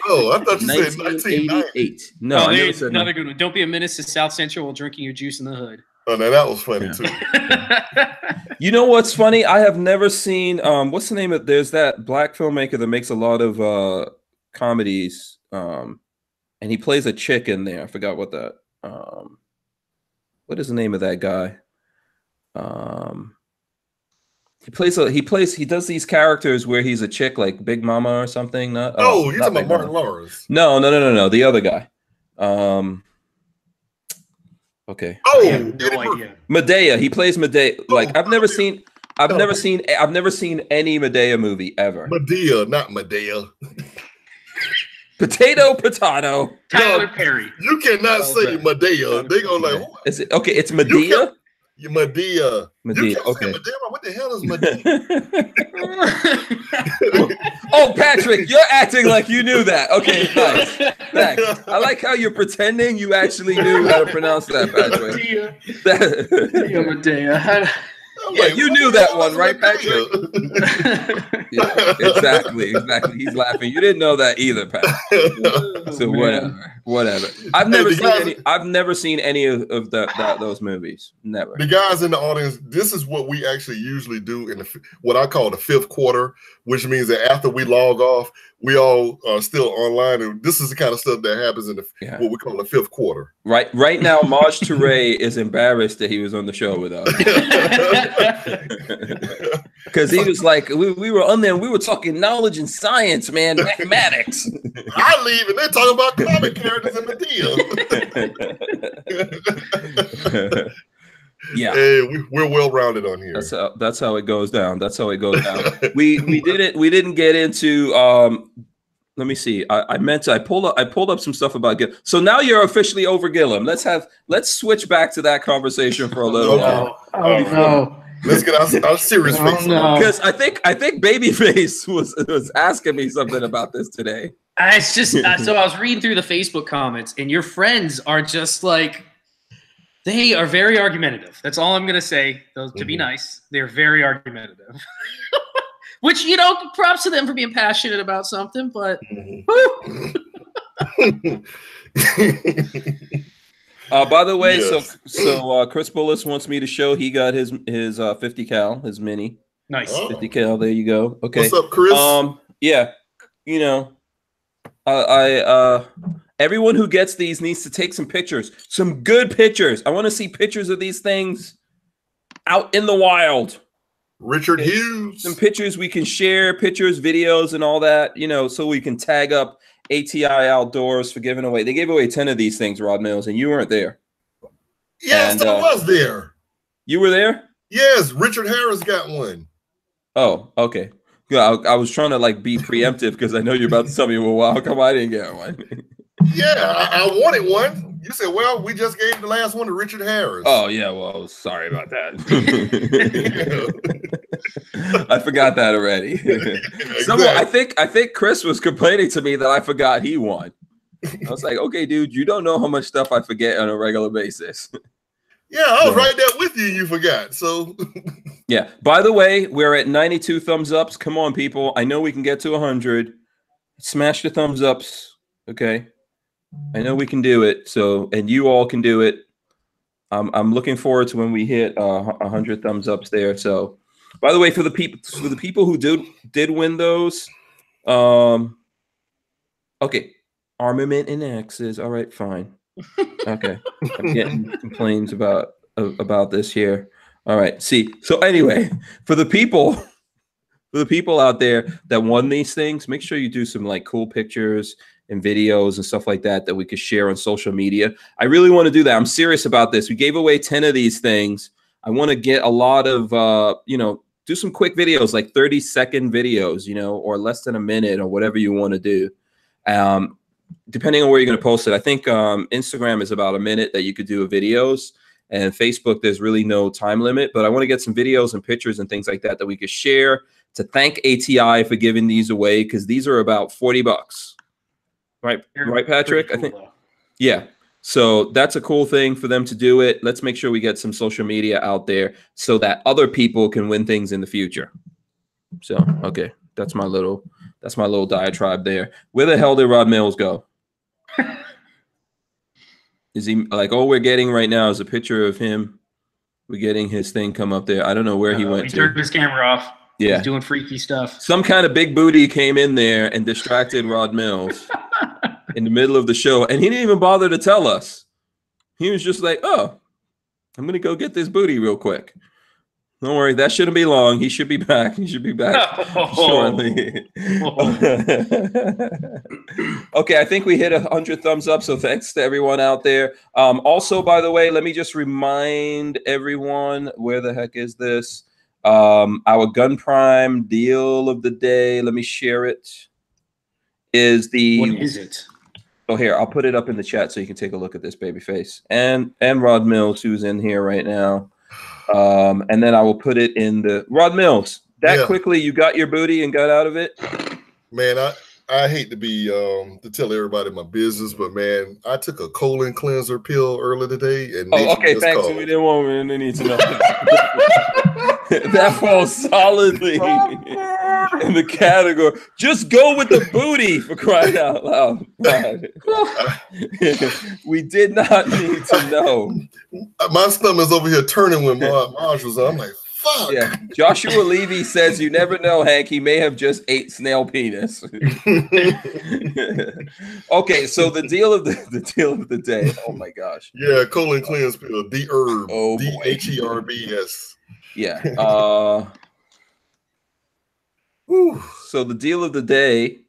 Oh, I thought you said 1988. No, I never said another good one. Don't be a menace to South Central while drinking your juice in the hood. Oh, no, that was funny too. You know what's funny? I have never seen what's the name of there's that black filmmaker that makes a lot of comedies and he plays a chick in there. I forgot what that what is the name of that guy? He does these characters where he's a chick like Big Mama or something. You're talking about Martin Lawrence. No, the other guy. Okay. Oh, no idea. Medea. He plays Medea. Like I've never seen any Medea movie ever. Medea, not Medea. Potato. Tyler Perry. You cannot say Medea. They go like, what? Is it okay? It's Medea. Medea. Okay. Medea. What the hell is Medea? Oh, Patrick, you're acting like you knew that. Okay, nice. Thanks. I like how you're pretending you actually knew how to pronounce that, Patrick. Medea. Yeah, you knew that one, right, Patrick? Yeah, exactly. He's laughing. You didn't know that either, Patrick. So whatever. I've never seen any of those movies. Never. The guys in the audience, this is what we actually usually do in what I call the fifth quarter, which means that after we log off, we all are still online, and this is the kind of stuff that happens in what we call the fifth quarter. Right now, Maj Toure is embarrassed that he was on the show with us because he was like, we were on there, and we were talking knowledge and science, man, mathematics. I leave, and they're talking about comic characters in the deal. Yeah, hey, we're well rounded on here. That's how it goes down. We didn't get into Let me see. I pulled up some stuff about Gillum. So now you're officially over Gillum. Let's switch back to that conversation for a little while. No. Let's get our serious face. Because I think Babyface was asking me something about this today. It's just so I was reading through the Facebook comments, and your friends are just like, they are very argumentative. That's all I'm gonna say. To be nice, they're very argumentative. Which, you know, props to them for being passionate about something, but by the way, yes. so Chris Bullis wants me to show he got his 50 cal, his mini. Nice. 50 cal, there you go. Okay. What's up, Chris? Yeah, you know, everyone who gets these needs to take some pictures, some good pictures. I want to see pictures of these things out in the wild. Richard Hughes. Some pictures we can share, pictures, videos, and all that, you know, so we can tag up ATI Outdoors for giving away. They gave away 10 of these things, Rod Mills, and you weren't there. Yes, I was there. You were there? Yes, Richard Harris got one. Oh, okay. Yeah, I was trying to like be preemptive because I know you're about to tell me, well, how come I didn't get one? Yeah, I wanted one. You said, well, we just gave the last one to Richard Harris. Oh, yeah. Well, sorry about that. I forgot that already. Someone, I think Chris was complaining to me that I forgot he won. I was like, okay, dude, you don't know how much stuff I forget on a regular basis. Yeah, I was right there with you. You forgot. So, yeah. By the way, we're at 92 thumbs ups. Come on, people. I know we can get to 100. Smash the thumbs ups. Okay. I know we can do it. So, and you all can do it. I'm looking forward to when we hit 100 thumbs ups there. So, by the way, for the people who did win those, okay, armament and axes. All right, fine. Okay, I'm getting complaints about this here. All right, see. So anyway, for the people out there that won these things, make sure you do some like cool pictures and videos and stuff like that we could share on social media. I really want to do that. I'm serious about this. We gave away 10 of these things. I want to get a lot of do some quick videos, like 30-second videos, or less than a minute, or whatever you want to do. Depending on where you're going to post it. I think Instagram is about a minute that you could do videos, and Facebook, there's really no time limit, but I want to get some videos and pictures and things like that we could share to thank ATI for giving these away, because these are about $40. Right, Patrick? Cool, I think. Yeah. So that's a cool thing for them to do it. Let's make sure we get some social media out there so that other people can win things in the future. So, okay. That's my little diatribe there. Where the hell did Rod Mills go? Is he like, all we're getting right now is a picture of him. We're getting his thing come up there. I don't know where he went to. He turned his camera off. Yeah. He's doing freaky stuff. Some kind of big booty came in there and distracted Rod Mills in the middle of the show. And he didn't even bother to tell us. He was just like, oh, I'm going to go get this booty real quick. Don't worry, that shouldn't be long. He should be back. He should be back shortly. Okay, I think we hit 100 thumbs up, so thanks to everyone out there. Also, by the way, let me just remind everyone, where the heck is this? Our Gun Prime deal of the day. Let me share it. What is it? Oh, here, I'll put it up in the chat so you can take a look at this, Babyface. And Rod Mills, who's in here right now. And then I will put it in the Rod Mills. Quickly, you got your booty and got out of it? Man, I hate to be to tell everybody my business, but man, I took a colon cleanser pill earlier today. And okay, thanks. We didn't want to need to know. That falls solidly in the category. Just go with the booty, for crying out loud. We did not need to know. My stomach's over here turning when Maj was on. I'm like, fuck. Yeah. Joshua Levy says you never know, Hank. He may have just ate snail penis. Okay, so the deal of the day. Oh my gosh. Yeah, colon cleanse pill. D-herb. Oh, DHERBS. Yeah. So the deal of the day,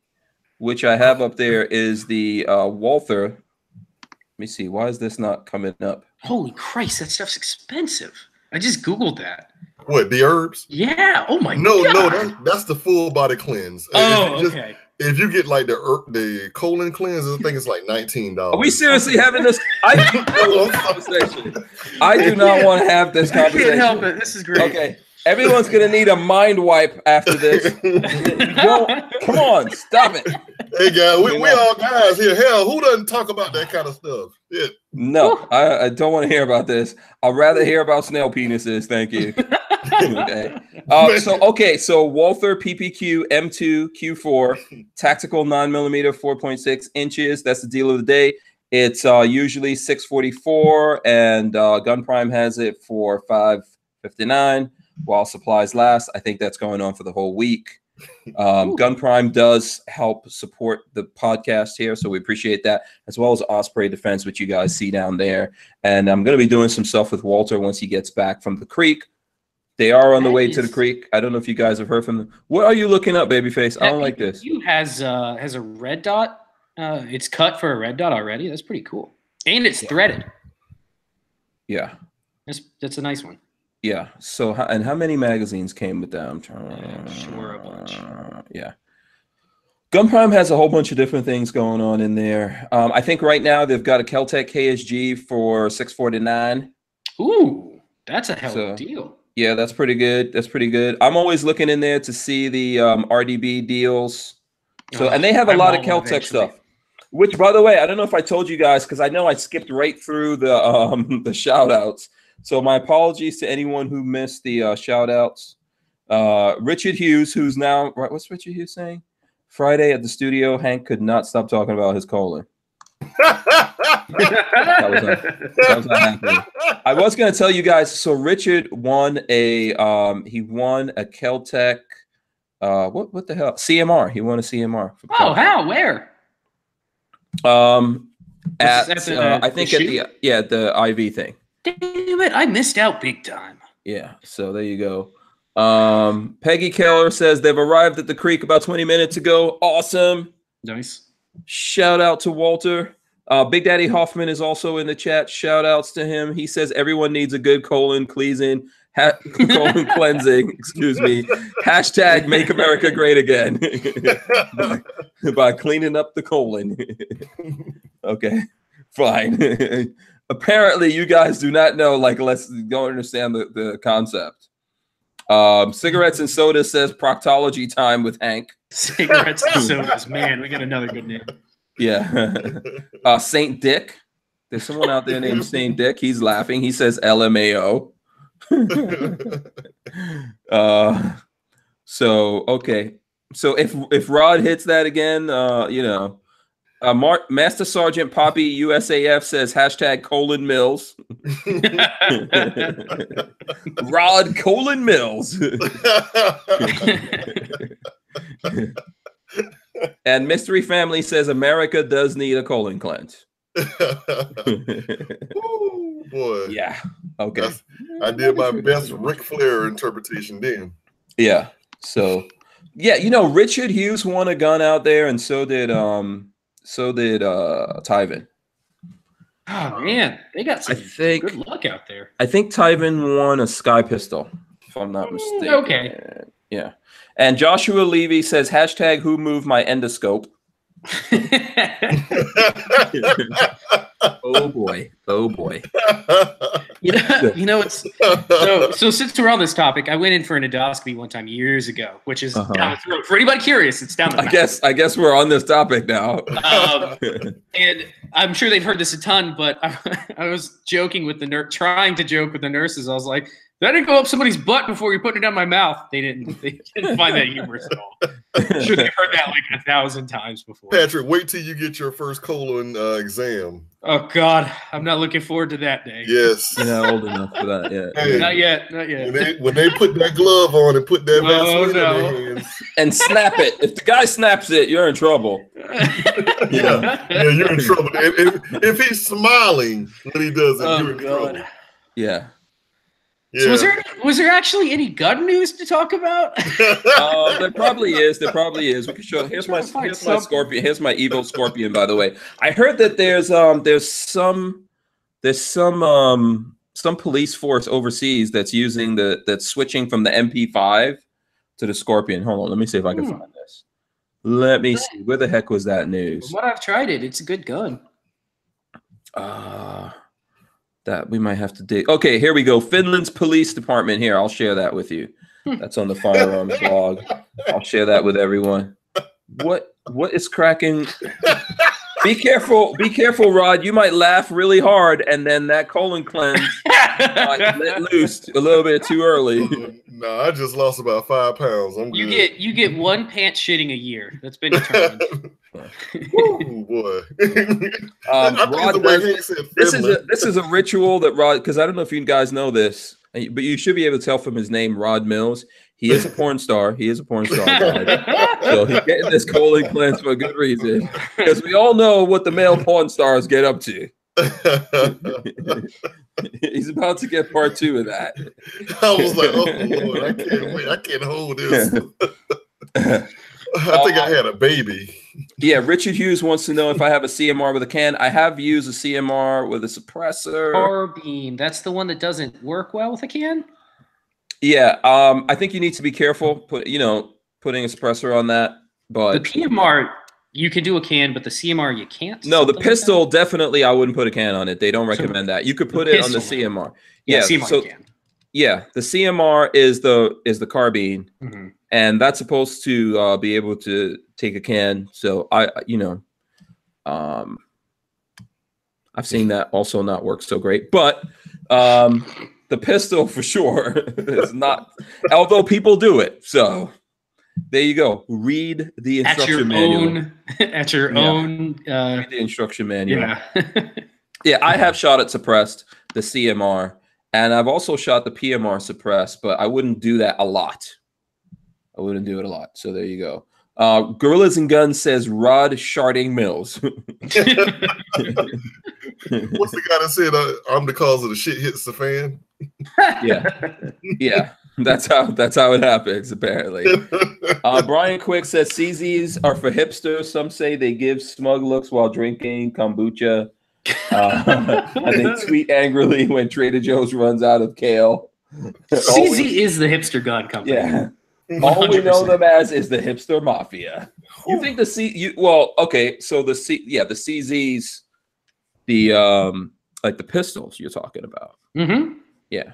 which I have up there, is the Walther. Let me see. Why is this not coming up? Holy Christ, that stuff's expensive. I just Googled that. What, the herbs? Yeah. Oh my God. No, that's the full body cleanse. Oh, okay. If you get like the colon cleanse, I think it's like $19. Are we seriously having this? I do not want to have this conversation. Can't help it. This is great. Okay. Everyone's gonna need a mind wipe after this. Well, come on, stop it. Hey guys, we all guys here. Hell, who doesn't talk about that kind of stuff? Yeah. No, I don't want to hear about this. I'd rather hear about snail penises. Thank you. Okay. So Walther PPQ M2 Q4 tactical 9mm 4.6 inches. That's the deal of the day. It's usually $644, and Gun Prime has it for $559 while supplies last. I think that's going on for the whole week. Gun Prime does help support the podcast here, so we appreciate that, as well as Osprey Defense, which you guys see down there. And I'm going to be doing some stuff with Walter once he gets back from the creek. They are on the way to the creek. I don't know if you guys have heard from them. What are you looking up, babyface? I don't like this. You has a red dot. It's cut for a red dot already. That's pretty cool, and it's threaded. Yeah, that's a nice one. Yeah. So, and how many magazines came with that? I'm trying. Sure, a bunch. Yeah. Gun Prime has a whole bunch of different things going on in there. I think right now they've got a Keltec KSG for $649. Ooh, that's a hell of a deal. Yeah, that's pretty good. That's pretty good. I'm always looking in there to see the RDB deals. So, and they have a lot of Keltec stuff. Which, by the way, I don't know if I told you guys, because I know I skipped right through the shout outs. So my apologies to anyone who missed the shout outs. Richard Hughes, who's now, what's Richard Hughes saying? Friday at the studio, Hank could not stop talking about his colon. that was not happening. I was going to tell you guys, so Richard won a Keltec, what the hell? CMR. He won a CMR. Oh, how? Where? I think at the IV thing. Damn it, I missed out big time. Yeah, so there you go. Peggy Keller says they've arrived at the creek about 20 minutes ago. Awesome. Nice. Shout out to Walter. Big Daddy Hoffman is also in the chat. Shout outs to him. He says everyone needs a good colon cleansing. Colon cleansing, excuse me. Hashtag make America great again. by cleaning up the colon. Okay, fine. Apparently, you guys do not know, don't understand the concept. Cigarettes and Soda says proctology time with Hank. Cigarettes and Sodas, man, we got another good name. Yeah. Saint Dick. There's someone out there named Saint Dick. He's laughing. He says LMAO. Okay. So if Rod hits that again, Master Sergeant Poppy USAF says hashtag Colin Mills. Rod Colin Mills. And Mystery Family says America does need a colon cleanse. Ooh, boy. Yeah. Okay. I did my best Ric Flair interpretation then. Yeah. So yeah, Richard Hughes won a gun out there, and so did Tyven. Oh man, they got some good luck out there. I think Tyven won a Sky Pistol, if I'm not mistaken. Okay. Yeah. And Joshua Levy says hashtag who moved my endoscope. Oh boy. It's so since we're on this topic, I went in for an endoscopy one time years ago, which is down the throat. For anybody curious, it's down the mouth. I guess we're on this topic now. And I'm sure they've heard this a ton, but I was joking with the nurse, trying to joke with the nurses. I was like, I didn't go up somebody's butt before you're putting it down my mouth. They didn't find that humorous at all. I'm sure they've heard that like 1,000 times before. Patrick, wait till you get your first colon exam. Oh God, I'm not looking forward to that day. Yes, you're not old enough for that yet. Hey, not yet. When they put that glove on and put that Vaseline in their hands and snap it. If the guy snaps it, you're in trouble. Yeah, you're in trouble. If he's smiling when he does it, you're in trouble. Yeah. Yeah. So was there actually any gun news to talk about? There probably is. We can show. Here's my scorpion. Here's my evil scorpion. By the way, I heard that there's some police force overseas that's using that's switching from the MP5 to the Scorpion. Hold on, let me see if I can find this. Let me see. Where the heck was that news? From what I've tried it, it's a good gun. That we might have to dig. Okay, here we go. Finland's police department. Here, I'll share that with you. That's on the firearms blog. I'll share that with everyone. What is cracking? Be careful, Rod. You might laugh really hard, and then that colon cleanse might let loose a little bit too early. No, I just lost about 5 pounds. I'm good. You get one pant shitting a year. That's been determined. Ooh, boy. Rod this is a ritual that Rod, because I don't know if you guys know this, but you should be able to tell from his name, Rod Mills. He is a porn star. He is a porn star. So he's getting this colon cleanse for a good reason, because we all know what the male porn stars get up to. He's about to get part 2 of that. I was like, oh Lord, I can't wait. I can't hold this. I think I had a baby. Yeah, Richard Hughes wants to know if I have a CMR with a can. I have used a CMR with a suppressor. Carbine. That's the one that doesn't work well with a can? Yeah, I think you need to be careful putting a suppressor on that. But the PMR, you can do a can, but the CMR you can't. No, the pistol like definitely I wouldn't put a can on it. They don't recommend that. You could put it on the CMR. Yeah, CMR so, can. Yeah, the CMR is the carbine, and that's supposed to be able to take a can. So I've seen that also not work so great, but the pistol for sure is not. Although people do it, so there you go. Read the instruction manual. At your own. Read the instruction manual. Yeah. Yeah, I have shot it suppressed, the CMR, and I've also shot the PMR suppressed, but I wouldn't do that a lot. I wouldn't do it a lot. So there you go. Gorillas and Guns says Rod Sharding Mills. What's the guy that said I'm the cause of the shit hits the fan? Yeah. That's how it happens, apparently. Brian Quick says CZs are for hipsters. Some say they give smug looks while drinking kombucha. I think tweet angrily when Trader Joe's runs out of kale. CZ is the hipster gun company. Yeah. All we know them as is the hipster mafia. You think the so the CZs, like the pistols you're talking about. Yeah.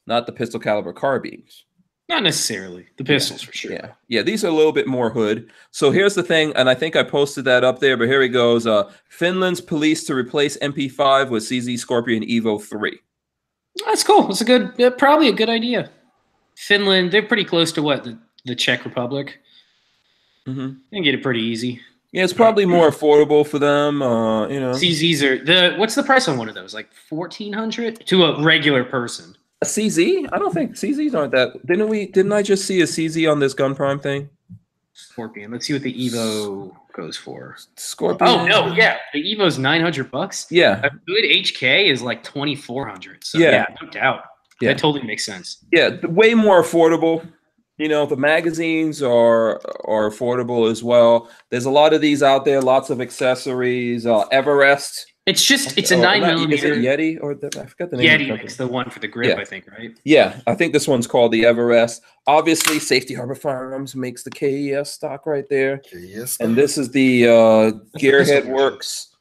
Not the pistol caliber carbines. Not necessarily. The pistols for sure. Yeah. These are a little bit more hood. So here's the thing, and I think I posted that up there, but here he goes. Finland's police to replace MP5 with CZ Scorpion Evo 3. That's cool. It's probably a good idea. Finland, they're pretty close to what? The Czech Republic? They can get it pretty easy. Yeah, it's probably more affordable for them. CZs are what's the price on one of those? Like $1,400 to a regular person. A CZ? I don't think CZs aren't that. Didn't I just see a CZ on this Gun Prime thing? Scorpion. Let's see what the Evo goes for. Scorpion. Oh no, yeah, the Evo's $900. Yeah, a good HK is like $2,400. So yeah, no doubt. Yeah. That totally makes sense. Yeah, way more affordable. The magazines are affordable as well. There's a lot of these out there. Lots of accessories. Everest. It's a 9mm. Is it Yeti or I forgot the name. Yeti makes the one for the grip, I think, right? Yeah, I think this one's called the Everest. Obviously, Safety Harbor Firearms makes the KES stock right there. KES. And this is the Gearhead Works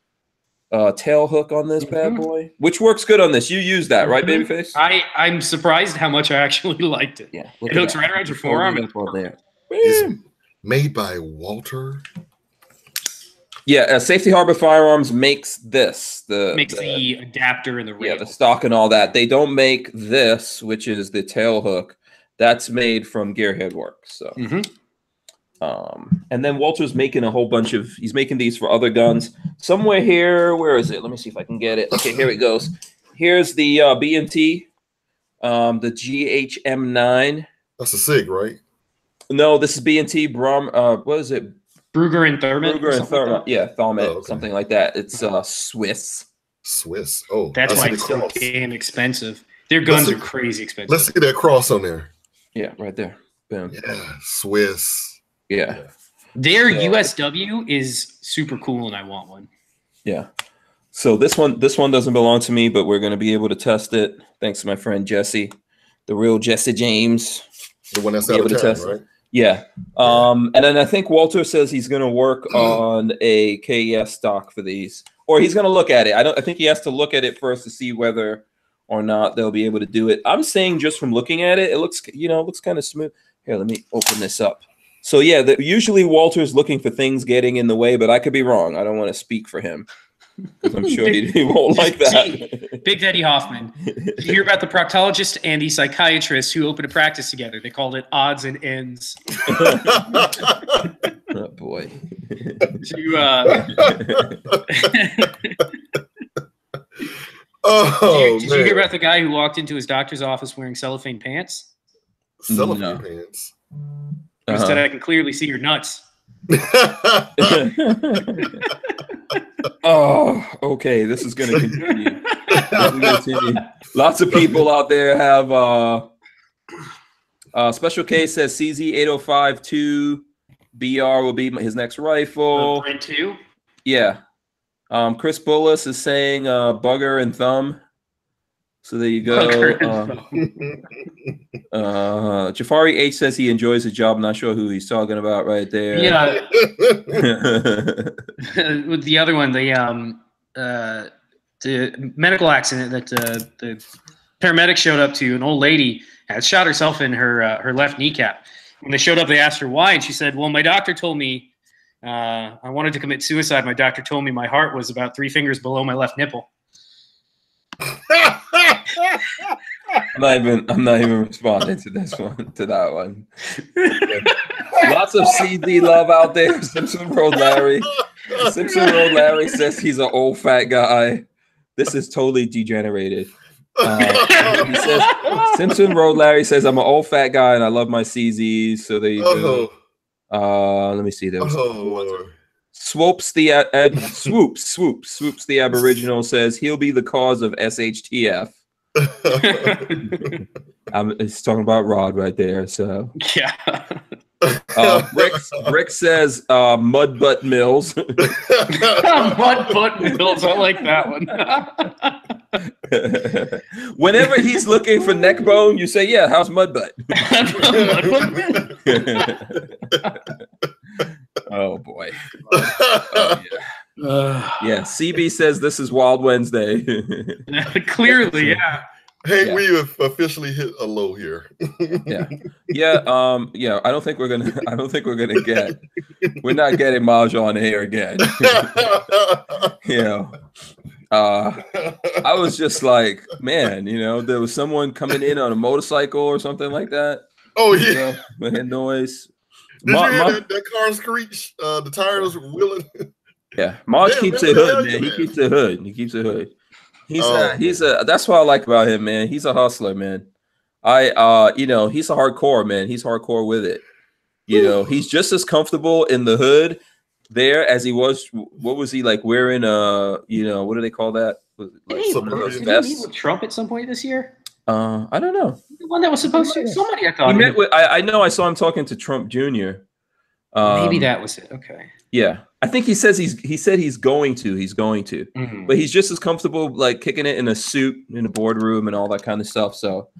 tail hook on this bad boy, which works good on this. You use that, right, Babyface? I'm surprised how much I actually liked it. Yeah, it hooks right around your forearm. There. It's made by Walther. Yeah, Safety Harbor Firearms makes this. The adapter and the rail. Yeah, the stock and all that. They don't make this, which is the tail hook. That's made from Gearhead Works. So, and then Walter's making a whole bunch of. He's making these for other guns. Somewhere here, where is it? Let me see if I can get it. Okay, here it goes. Here's the B&T, the GHM9. That's a SIG, right? No, this is B&T. What is it? Brugger and Thurman. Thermit, something like that. It's Swiss. Swiss. Oh, that's why it's so damn expensive. Their guns are crazy expensive. Let's see that cross on there. Yeah, right there. Boom. Yeah, Swiss. Yeah. Their USW is super cool, and I want one. Yeah. So this one doesn't belong to me, but we're going to be able to test it. Thanks to my friend Jesse, the real Jesse James. The one that's out of town, right? Yeah. And then I think Walter says he's going to work on a KES stock for these, or he's going to look at it. I think he has to look at it first to see whether or not they'll be able to do it. I'm saying just from looking at it, it looks, it looks kind of smooth. Here, let me open this up. So yeah, usually Walter's looking for things getting in the way, but I could be wrong. I don't want to speak for him, because I'm sure he won't like that. Big Daddy Hoffman. Did you hear about the proctologist and the psychiatrist who opened a practice together? They called it Odds and Ends. Oh boy. Did you hear about the guy who walked into his doctor's office wearing cellophane pants? Cellophane pants. He said, "I can clearly see your nuts." Oh, okay. This is going to continue. Lots of people out there have special case says CZ-805-2 BR will be his next rifle. Brand 2? Yeah. Chris Bullis is saying bugger and thumb. So there you go. Jafari H says he enjoys his job. I'm not sure who he's talking about right there. Yeah. With the other one, the medical accident that the paramedic showed up to, an old lady had shot herself in her left kneecap. When they showed up, they asked her why, and she said, "Well, my doctor told me I wanted to commit suicide. My doctor told me my heart was about 3 fingers below my left nipple." I'm not even responding to that one. Lots of CD love out there. Simpson Road Larry says he's an old fat guy. This is totally degenerated. He says Simpson Road Larry says I'm an old fat guy and I love my CZs. So there you go. Let me see. There was Swoops the Aboriginal says he'll be the cause of SHTF. It's talking about Rod right there. So yeah. Rick says mud butt mills. Mud butt mills. I like that one. Whenever he's looking for neck bone, you say, "Yeah, how's mud butt?" Oh boy. Yeah. CB says this is Wild Wednesday. Clearly, yeah. Hey, we have officially hit a low here. Yeah. I don't think we're gonna get. We're not getting Maj on here again. I was just like, man, there was someone coming in on a motorcycle or something like that. Oh yeah, making noise. Did you hear that car screech? The tires were wheeling. Yeah, Maj keeps it hood, man. He keeps it hood. That's what I like about him, man. He's a hustler, man. He's a hardcore, man. He's hardcore with it. He's just as comfortable in the hood there as he was. What was he like wearing? What do they call that? Did he meet with Trump at some point this year? I don't know. The one that was supposed to. Somebody I thought he met with. I know. I saw him talking to Trump Jr. Maybe that was it. Okay. Yeah, I think he said he's going to. But he's just as comfortable like kicking it in a suit in a boardroom and all that kind of stuff. So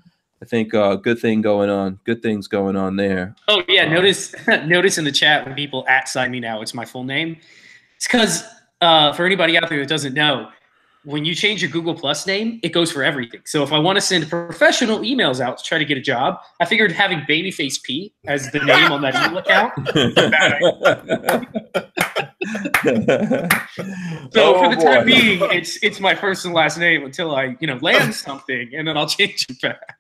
I think good things going on there. Oh yeah, notice in the chat when people @sign me now, it's my full name. It's because for anybody out there that doesn't know, when you change your Google Plus name, it goes for everything. So if I want to send professional emails out to try to get a job, I figured having Babyface P as the name on that email account. So for the time being, it's my first and last name until I land something, and then I'll change it back.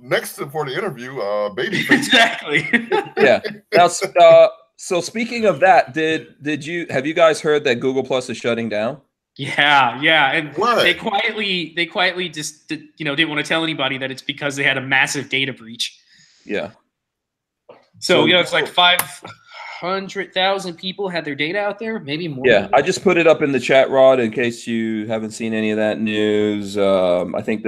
Next for the interview, Babyface. Exactly. Yeah. Now, so speaking of that, have you guys heard that Google Plus is shutting down? Yeah, and what? they quietly just didn't want to tell anybody that it's because they had a massive data breach. Yeah. So it's like 500,000 people had their data out there, maybe more. Yeah, I just put it up in the chat, Rod, in case you haven't seen any of that news. I think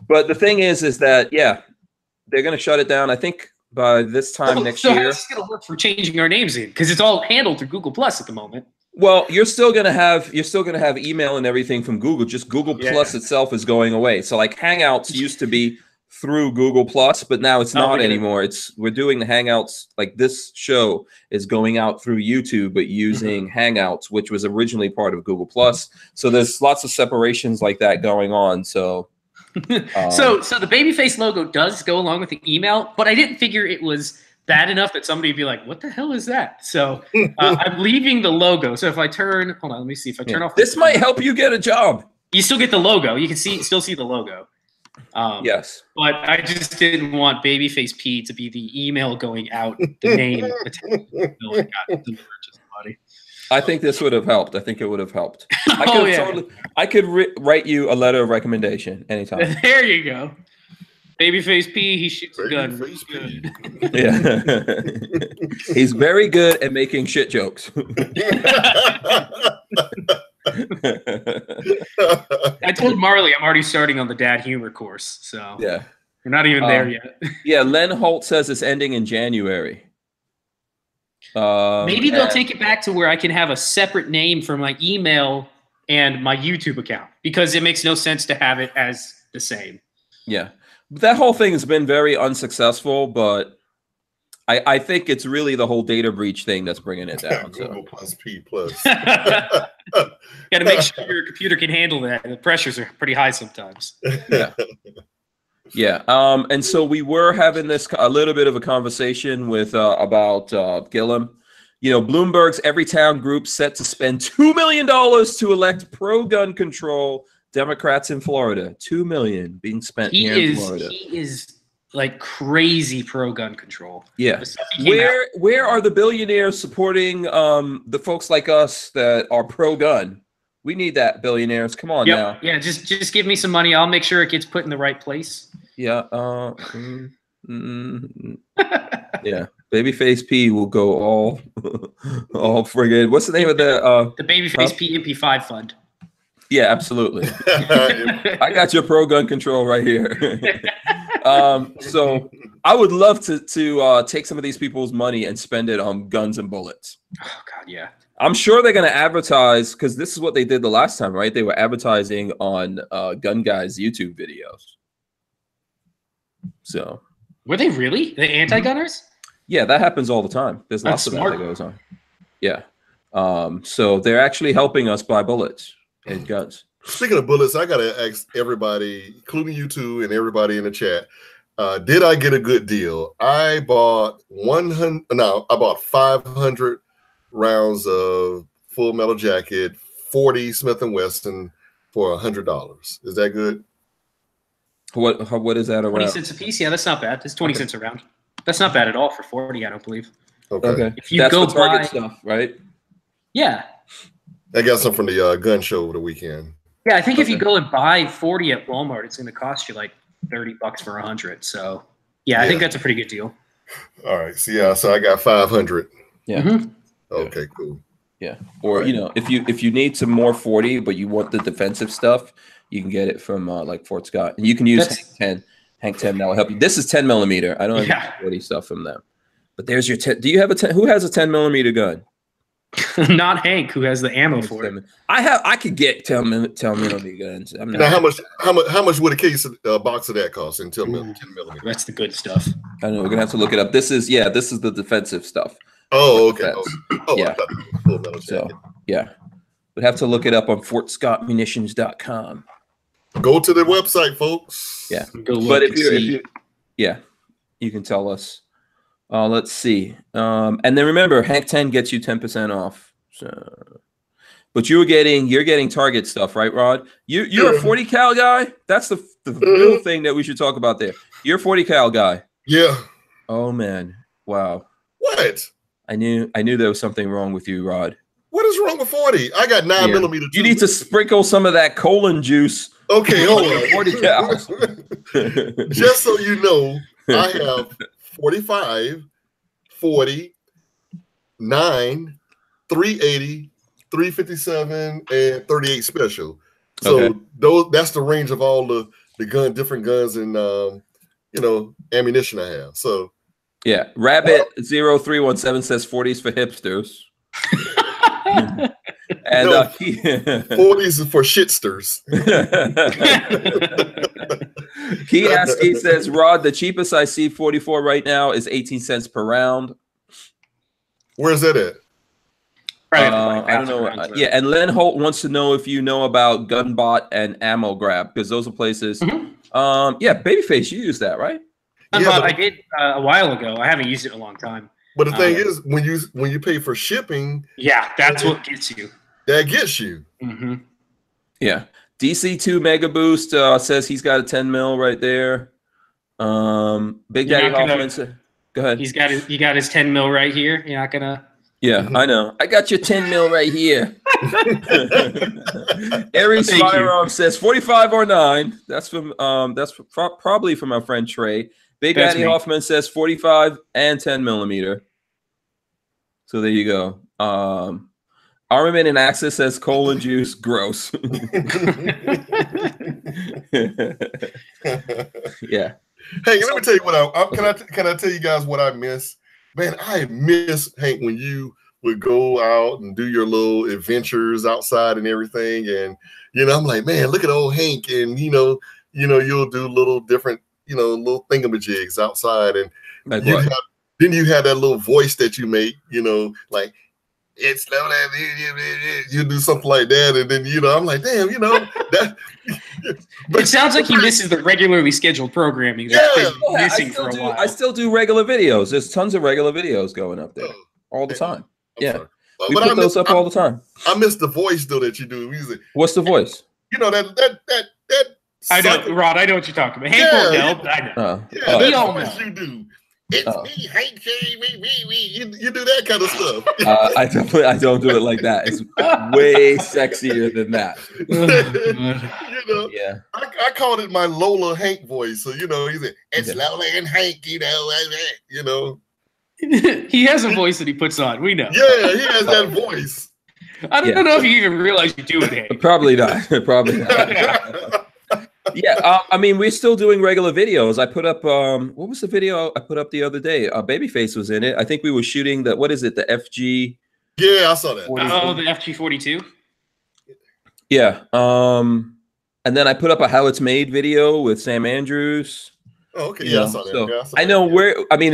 but the thing is that they're going to shut it down. I think by this time next year. How's this going to work for changing our names in? Because it's all handled through Google Plus at the moment. Well, you're still gonna have email and everything from Google. Just Google Plus itself is going away. So like Hangouts used to be through Google Plus, but now it's not okay. anymore. We're doing the Hangouts, like this show is going out through YouTube, but using Hangouts, which was originally part of Google Plus. So there's lots of separations like that going on. So so the babyface logo does go along with the email, but I didn't figure it was bad enough that somebody would be like, what the hell is that? So I'm leaving the logo. So if I turn, hold on, let me see if I turn off. This might help you get a job. You still get the logo. You can still see the logo. Yes. But I just didn't want Babyface P to be the email going out, the name going out to purchase money. I think this would have helped. I think it would have helped. I could write you a letter of recommendation anytime. There you go. Babyface P, he shoots a gun. Yeah. He's very good at making shit jokes. I told Marley I'm already starting on the dad humor course, so yeah, you're not even there yet. Yeah, Len Holt says it's ending in January. Maybe they'll take it back to where I can have a separate name for my email and my YouTube account, because it makes no sense to have it as the same. Yeah, that whole thing has been very unsuccessful, but I think it's really the whole data breach thing that's bringing it down. Google plus P plus. Got to make sure your computer can handle that. The pressures are pretty high sometimes. Yeah. Yeah. And so we were having a little bit of a conversation with about Gillum. You know, Bloomberg's Everytown group set to spend $2 million to elect pro-gun control Democrats in Florida. $2 million being spent here in Florida. He is like crazy pro-gun control. Yeah. Where are the billionaires supporting the folks like us that are pro-gun? We need that, billionaires. Come on now. Yeah, just give me some money. I'll make sure it gets put in the right place. Yeah. Yeah. Babyface P will go all friggin'. What's the name of the Babyface P MP5 fund? Yeah, absolutely. I got your pro-gun control right here. So I would love to take some of these people's money and spend it on guns and bullets. Oh God, yeah. I'm sure they're going to advertise, because this is what they did the last time, right? They were advertising on Gun Guy's YouTube videos. So were they really the anti-gunners? Yeah, that happens all the time. There's lots of that goes on. Yeah. So they're actually helping us buy bullets and guns. Speaking of bullets, I gotta ask everybody, including you two and everybody in the chat, did I get a good deal? I bought 500 rounds of Full Metal Jacket, 40 Smith & Wesson for $100. Is that good? What is that around? 20 cents a piece? Yeah, that's not bad. It's 20 cents a round. That's not bad at all for 40, I don't believe. Okay. If you go Target stuff, right? Yeah. I got some from the gun show over the weekend. Yeah, I think if you go and buy 40 at Walmart, it's going to cost you like $30 for 100. So, yeah, I think that's a pretty good deal. All right. So I got 500. Yeah. Okay, cool. Yeah. Or, you know, if you need some more 40, but you want the defensive stuff, you can get it from like Fort Scott. And you can use Hank 10. That will help you. This is 10 millimeter. I don't have 40 stuff from them. But there's your 10. Do you have a 10? Who has a 10 millimeter gun? Not Hank, who has the ammo for it. I could get 10 millimeter guns. Now, how much would a box of that cost in 10 millimeter? That's the good stuff. I know we're gonna have to look it up. This is the defensive stuff. Oh, okay. Yeah. So yeah, we'd have to look it up on FortScottMunitions.com. Go to the website, folks. Yeah, but if you you can tell us. Let's see. And then remember, Hank 10 gets you 10% off. So, but you're getting Target stuff, right, Rod? You're a 40 cal guy. That's the real thing that we should talk about there. You're a 40 cal guy. Yeah. Oh man, wow. What? I knew there was something wrong with you, Rod. What is wrong with 40? I got 9 millimeter. You need to sprinkle some of that colon juice. Okay, hold on. 40 cals. Just so you know, I have 45, 40, 9, 380, 357, and 38 special. So that's the range of all the different guns and ammunition I have. So yeah, Rabbit 0317 says 40s for hipsters. And 40s is for shitsters. Key Askey says, Rod, the cheapest I see 44 right now is 18 cents per round. Where's that at? I don't know. Yeah, and Len Holt wants to know if you know about Gunbot and Ammo Grab, because those are places. Yeah, Babyface, you use that, right? Gunbot, I did a while ago. I haven't used it in a long time. But the thing is, when you pay for shipping, yeah, that's what gets you. That gets you. Yeah. DC2 Mega Boost says he's got a 10 mil right there. Big Daddy Hoffman said, go ahead. He got his 10 mil right here. You're not gonna. Yeah, I know. I got your 10 mil right here. Aries Firearm says 45 or 9. That's from probably from our friend Trey. Big Daddy Hoffman says 45 and 10 millimeter. So there you go. Armament and Axis says colon juice, gross. Yeah. Hey, let me tell you what can I tell you guys what I miss? Man, I miss, Hank, when you would go out and do your little adventures outside and everything. And, I'm like, man, look at old Hank. And, you'll do little different, little thingamajigs outside. And like then you have that little voice that you make, like, it's Lola, you do something like that. And then, I'm like, damn, that. But it sounds like he misses the regularly scheduled programming. That's missing for a while. I still do regular videos. There's tons of regular videos going up there all the time. We put those up all the time. I miss the voice though that you do. What's the voice? That. I know, Rod. I know what you're talking about. Hank won't know, but I know. That voice you do. It's me, Hank. You do that kind of stuff. I don't do it like that. It's way sexier than that. Yeah. I called it my Lola Hank voice. So he said it's Lola and Hank. He has a voice that he puts on. We know. Yeah, he has that voice. I don't know if you even realize you do it, Hank. Probably not. Probably not. Yeah, I mean, we're still doing regular videos. I put up, what was the video I put up the other day? Babyface was in it. I think we were shooting the FG. Yeah, I saw that. Oh, the FG42. Yeah. And then I put up a How It's Made video with Sam Andrews. Oh, okay. Yeah, I saw that. So yeah, I saw I know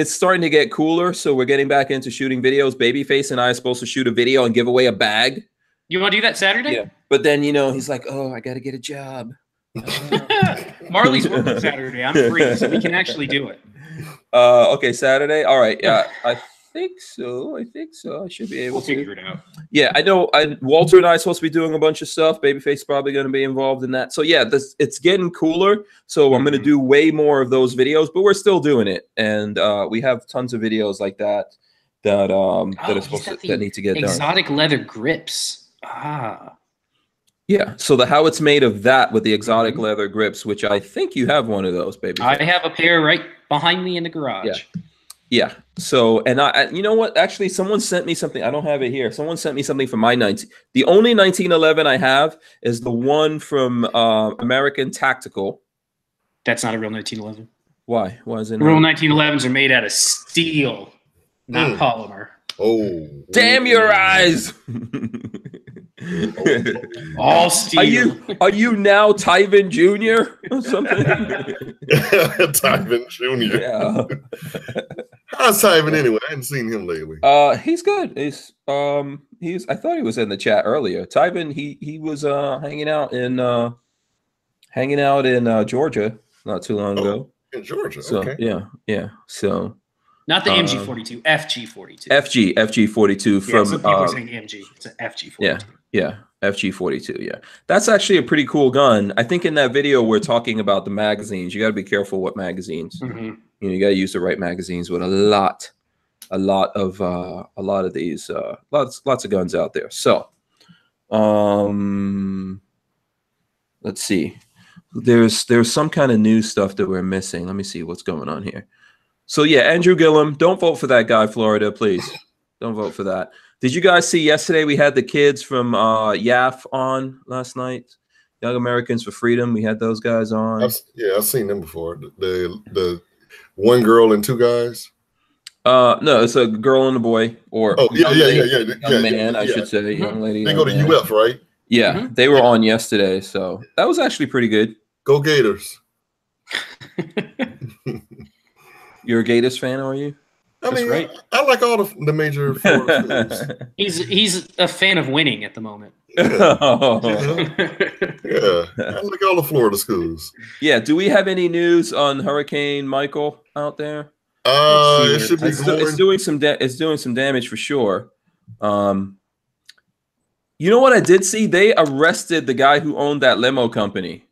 it's starting to get cooler. So we're getting back into shooting videos. Babyface and I are supposed to shoot a video and give away a bag. You want to do that Saturday? Yeah. But then, he's like, oh, I got to get a job. Marley's working Saturday. I'm free, so we can actually do it. Okay, Saturday. All right. Yeah, I think so. I should be able to figure it out. Yeah, I know. Walter and I are supposed to be doing a bunch of stuff. Babyface is probably going to be involved in that. So yeah, it's getting cooler. So I'm going to do way more of those videos, but we're still doing it, and we have tons of videos like that that are supposed that need to get done. Exotic leather grips. Yeah, so the How It's Made of that with the exotic leather grips, which I think you have one of those, baby. I have a pair right behind me in the garage. Yeah. So, and you know what? Actually, someone sent me something. I don't have it here. Someone sent me something from my 19. The only 1911 I have is the one from American Tactical. That's not a real 1911. Why? Why is it? Real 1911s are made out of steel, not polymer. Oh, damn your eyes! All steel. Are you now Tyven Jr. or something? Tyven Jr. Yeah. How's Tyven anyway? I haven't seen him lately. He's good. He's I thought he was in the chat earlier. Tyven, he was hanging out in Georgia not too long ago. In Georgia. So okay. Yeah. So not the MG42, FG42. FG42 from some people are saying MG. It's an FG42. Yeah, FG42. Yeah, that's actually a pretty cool gun. I think in that video we're talking about the magazines. You got to be careful what magazines. You got to use the right magazines with a lot of these lots of guns out there. So, let's see. There's some kind of new stuff that we're missing. Let me see what's going on here. So yeah, Andrew Gillum, don't vote for that guy, Florida, please. Don't vote for that. Did you guys see yesterday we had the kids from YAF on last night? Young Americans for Freedom. We had those guys on. I've seen them before. The one girl and two guys. No, it's a girl and a boy, or young man, I should say, young lady. They go to UF, right? Yeah, they were on yesterday, so that was actually pretty good. Go Gators. You're a Gators fan, are you? I mean, right. I like all the major Florida schools. He's a fan of winning at the moment. Yeah. Oh. Yeah, I like all the Florida schools. Yeah. Do we have any news on Hurricane Michael out there? It should be It's doing some damage for sure. You know what I did see? They arrested the guy who owned that limo company.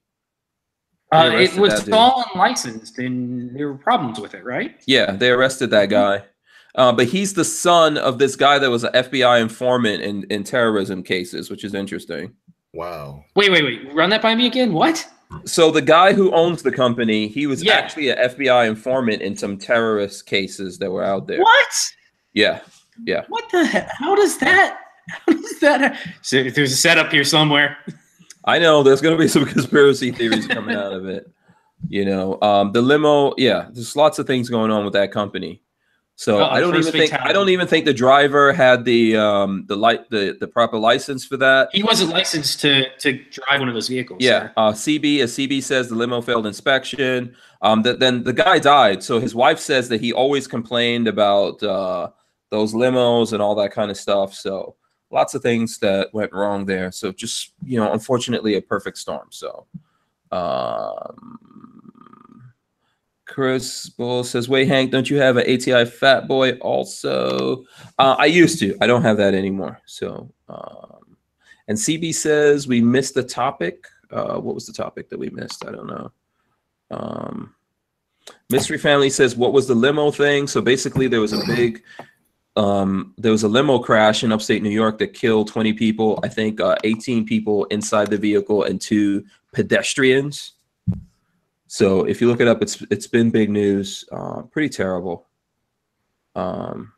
It was stolen licensed, and there were problems with it, right? Yeah, they arrested that guy. But he's the son of this guy that was an FBI informant in terrorism cases, which is interesting. Wow. Wait. Run that by me again. What? So the guy who owns the company, he was actually an FBI informant in some terrorist cases that were out there. What? Yeah. What the heck? How does that? So there's a setup here somewhere. I know there's going to be some conspiracy theories coming out of it. You know, the limo. Yeah, there's lots of things going on with that company. So I don't even think the driver had the proper license for that. He wasn't licensed to drive one of those vehicles. Yeah, CB says the limo failed inspection. Then the guy died. So his wife says that he always complained about those limos and all that kind of stuff. So lots of things that went wrong there. So just, you know, unfortunately, a perfect storm. So. Chris Bull says, wait, Hank, don't you have an ATI Fat Boy also? I used to. I don't have that anymore. So, and CB says we missed the topic. What was the topic that we missed? I don't know. Mystery Family says, what was the limo thing? So basically there was a limo crash in upstate New York that killed 20 people. I think 18 people inside the vehicle and 2 pedestrians. So if you look it up, it's been big news. Pretty terrible. You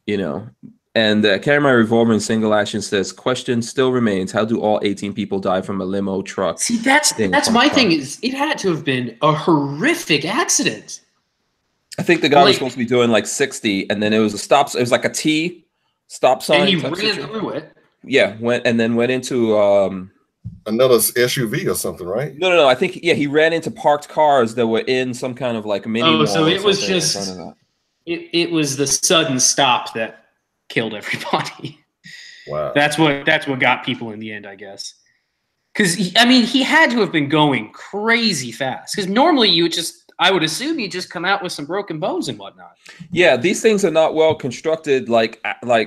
know, and Carry My Revolver in Single Action says, question still remains, how do all 18 people die from a limo truck? See, that's my thing, is it had to have been a horrific accident. I think the guy was supposed to be doing like 60, and then it was a stop. It was like a T stop sign. And he ran through it. Yeah, went into another SUV or something, right? No. I think he ran into parked cars that were in some kind of like mini. Oh, so it was just it was the sudden stop that killed everybody. Wow, that's what got people in the end, I guess. Because he had to have been going crazy fast. Because normally I would assume you just come out with some broken bones and whatnot. Yeah, these things are not well constructed. Like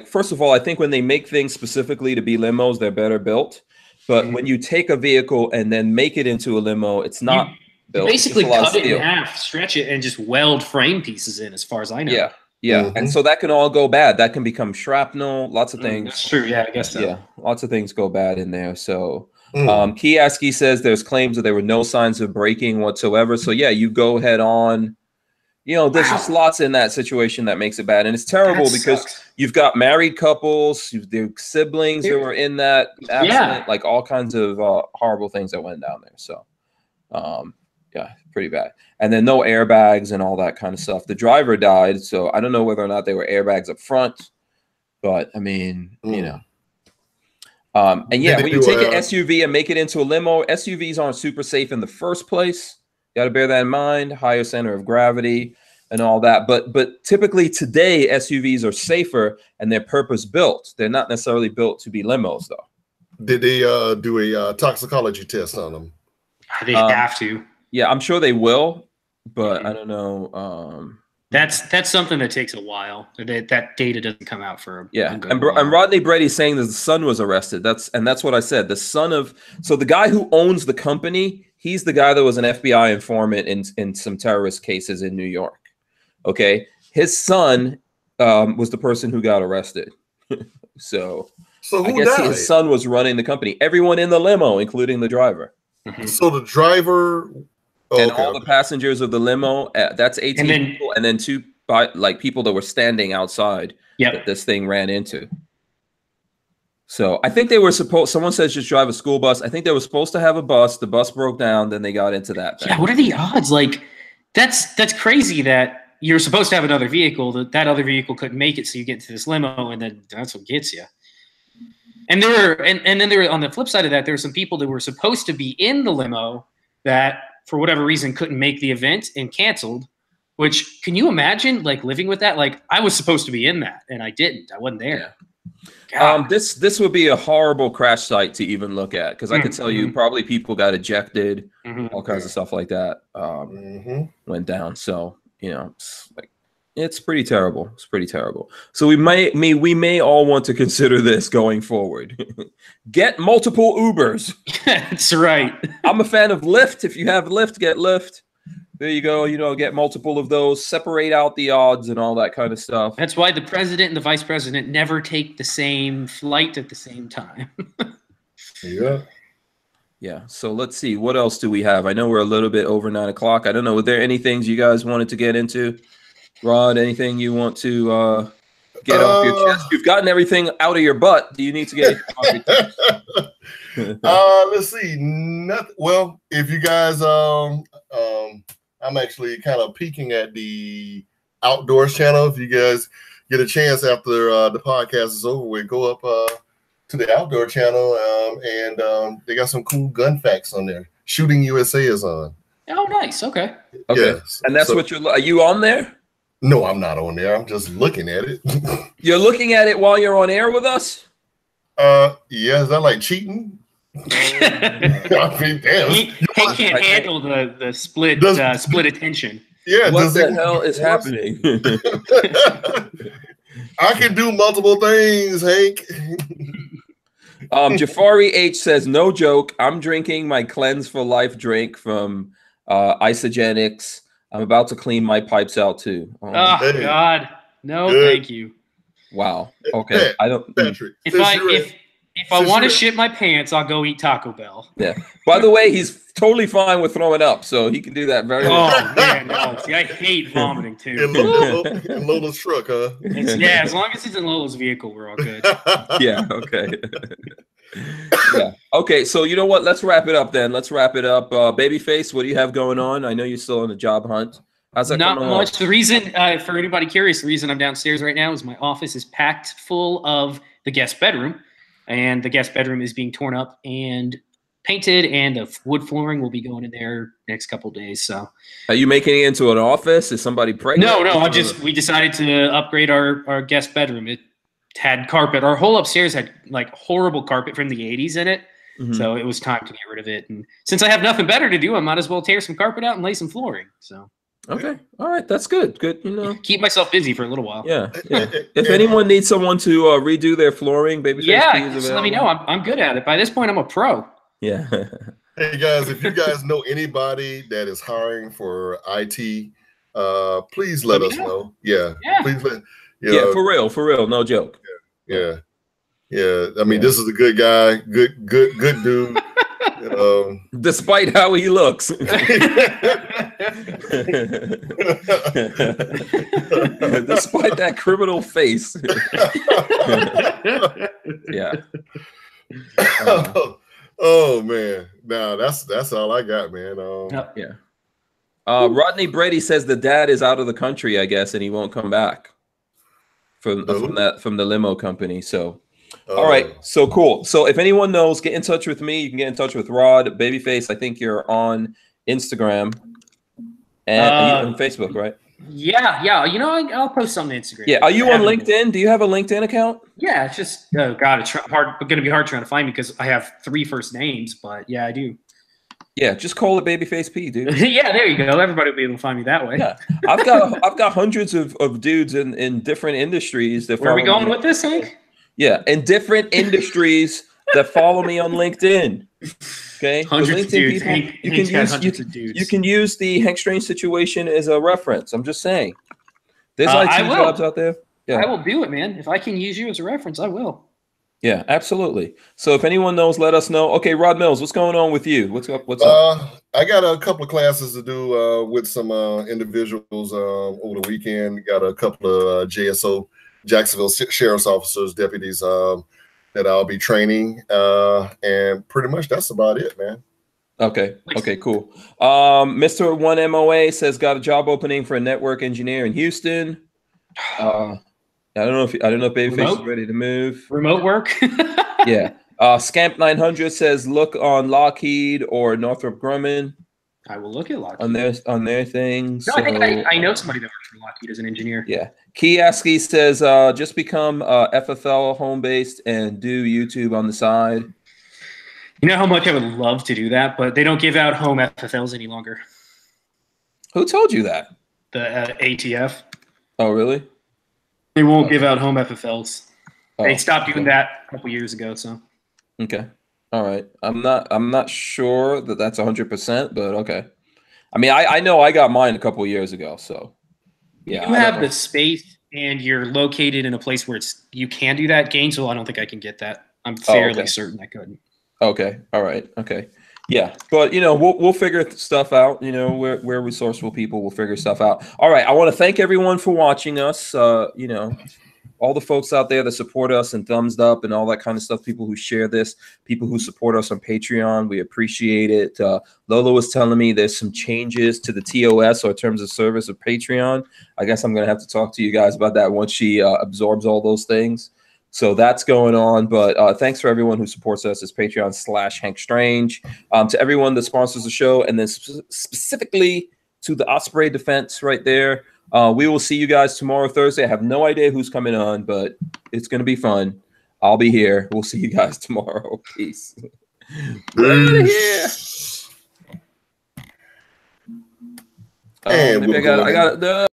first of all, I think when they make things specifically to be limos, they're better built. But when you take a vehicle and then make it into a limo, it's not built. Basically cut it in half, stretch it, and just weld frame pieces in, as far as I know. Yeah. And so that can all go bad. That can become shrapnel, lots of things. That's true, yeah, I guess so. Yeah, lots of things go bad in there. So Kiaski says there's claims that there were no signs of braking whatsoever. So yeah, you go head on. You know, there's just lots in that situation that makes it bad. And it's terrible because you've got married couples, their siblings that were in that accident, like all kinds of horrible things that went down there. So, yeah, pretty bad. And then no airbags and all that kind of stuff. The driver died, so I don't know whether or not they were airbags up front. But, I mean, you know. And yeah, when you take an SUV and make it into a limo, SUVs aren't super safe in the first place. Got to bear that in mind. Higher center of gravity and all that. But typically today, SUVs are safer and they're purpose built. They're not necessarily built to be limos, though. Did they do a toxicology test on them? They have to. Yeah, I'm sure they will, but I don't know. That's something that takes a while. That data doesn't come out for a good and while. Rodney Brady's saying that the son was arrested. That's what I said. The son of the guy who owns the company. He's the guy that was an FBI informant in some terrorist cases in New York. Okay, his son was the person who got arrested. so I guess his son was running the company. Everyone in the limo, including the driver. So the driver. And all the passengers of the limo, that's 18 people, and then 2 people that were standing outside that this thing ran into. So I think they were supposed, someone says just drive a school bus. I think they were supposed to have a bus. The bus broke down, then they got into that thing. Yeah, what are the odds? Like, that's crazy that you're supposed to have another vehicle, that other vehicle couldn't make it, so you get into this limo, and then that's what gets you. And then there were, on the flip side of that, there were some people that were supposed to be in the limo that for whatever reason, couldn't make the event and canceled. Which, can you imagine, like, living with that? Like, I was supposed to be in that, and I didn't. I wasn't there. This would be a horrible crash site to even look at, because I could tell you probably people got ejected, all kinds of stuff like that went down. So, you know, it's pretty terrible. It's pretty terrible. So we may all want to consider this going forward. Get multiple Ubers. That's right. I'm a fan of Lyft. If you have Lyft, get Lyft. There you go. You know, get multiple of those, separate out the odds and all that kind of stuff. That's why the president and the vice president never take the same flight at the same time. Yeah. Yeah. So let's see. What else do we have? I know we're a little bit over 9 o'clock. I don't know. Were there any things you guys wanted to get into? Rod, anything you want to get off your chest? You've gotten everything out of your butt. Do you need to get it off your chest? Let's see. Nothing. Well, if you guys, I'm actually kind of peeking at the Outdoors channel. If you guys get a chance after the podcast is over with, go up to the Outdoor channel, and they got some cool gun facts on there. Shooting USA is on. Oh, nice. Okay. Okay. Yeah, and that's what are you on there? No, I'm not on there. I'm just looking at it. You're looking at it while you're on air with us? Yeah, is that like cheating? I mean, damn. He can't handle the split attention. Yeah, what the hell is happening? I can do multiple things, Hank. Jafari H says, no joke, I'm drinking my Cleanse for Life drink from Isogenics. I'm about to clean my pipes out too. Oh God, no, thank you. Wow. Okay, I don't. Patrick, if I want to shit my pants, I'll go eat Taco Bell. Yeah. By the way, he's totally fine with throwing up, so he can do that very well. Oh man, no. See, I hate vomiting too. In Lola's truck, huh? Yeah, as long as he's in Lola's vehicle, we're all good. Yeah. Okay. Yeah. Okay. So you know what? Let's wrap it up then. Let's wrap it up. Babyface, what do you have going on? I know you're still on the job hunt. How's that Not going much. on? The reason, for anybody curious, the reason I'm downstairs right now is my office is packed full of the guest bedroom, and the guest bedroom is being torn up and painted, and the wood flooring will be going in there next couple days. So, are you making it into an office? Is somebody pregnant? No. We decided to upgrade our guest bedroom. It had carpet. Our whole upstairs had like horrible carpet from the 80s in it. So it was time to get rid of it. And since I have nothing better to do, I might as well tear some carpet out and lay some flooring. So okay, all right, that's good. Good, you know, keep myself busy for a little while. Yeah. If anyone needs someone to redo their flooring, Babyface, just let me know. I'm good at it. By this point, I'm a pro. Yeah. Hey guys, if you guys know anybody that is hiring for IT, please let us know. Yeah. Please let. Yeah, for real, no joke. Yeah. I mean, this is a good guy, good dude. Despite how he looks. Despite that criminal face. Yeah. Oh man. Nah, that's all I got, man. Yeah. Rodney Brady says the dad is out of the country, I guess, and he won't come back from the limo company. So all right, so cool. So if anyone knows, get in touch with me. You can get in touch with Rod. Babyface, I think you're on Instagram and on Facebook, right? Yeah. You know, I'll post something on Instagram. Yeah. Are you on LinkedIn? Do you have a LinkedIn account? Yeah. It's just God, it's going to be hard trying to find me because I have 3 first names. But yeah, I do. Yeah, just call it Babyface P, dude. Yeah, there you go. Everybody will be able to find me that way. Yeah, I've got hundreds of dudes in different industries that. Where are we going with this, Hank? Yeah, in different industries that follow me on LinkedIn. Okay, hundreds of dudes. People, you can use the Hank Strange situation as a reference. I'm just saying. There's IT jobs out there. Yeah, I will do it, man. If I can use you as a reference, I will. Yeah, absolutely. So if anyone knows, let us know. Okay, Rod Mills, what's going on with you? What's up? I got a couple of classes to do with some individuals over the weekend. Got a couple of JSO, Jacksonville Sheriff's Officers, deputies that I'll be training. And pretty much that's about it, man. Okay. Okay, cool. Mr. 1MOA says got a job opening for a network engineer in Houston. I don't know if Babyface is ready to move. Remote work. Yeah. Scamp 900 says look on Lockheed or Northrop Grumman. I will look at Lockheed. On their things. No, so, I think I know somebody that works for Lockheed as an engineer. Yeah. Kioski says, just become FFL home-based and do YouTube on the side. You know how much I would love to do that, but they don't give out home FFLs any longer. Who told you that? The ATF. Oh, really? They won't give out home FFLs. Oh, they stopped doing that a couple years ago. So. Okay. All right. I'm not sure that that's 100%, but okay. I mean, I know I got mine a couple years ago, so yeah. You have the space and you're located in a place where you can do that. Gainesville, I don't think I can get that. I'm fairly certain I couldn't. Okay. All right. Okay. Yeah, but we'll figure stuff out. We're resourceful people. We'll figure stuff out. All right. I want to thank everyone for watching us. All the folks out there that support us and thumbs up and all that kind of stuff. People who share this, people who support us on Patreon. We appreciate it. Lola was telling me there's some changes to the TOS or terms of service of Patreon. I guess I'm gonna have to talk to you guys about that once she absorbs all those things. So that's going on, but thanks for everyone who supports us. It's Patreon/Hank Strange. To everyone that sponsors the show, and then specifically to the Osprey Defense right there. We will see you guys tomorrow, Thursday. I have no idea who's coming on, but it's going to be fun. I'll be here. We'll see you guys tomorrow. Peace. We're out of here. And maybe I got it.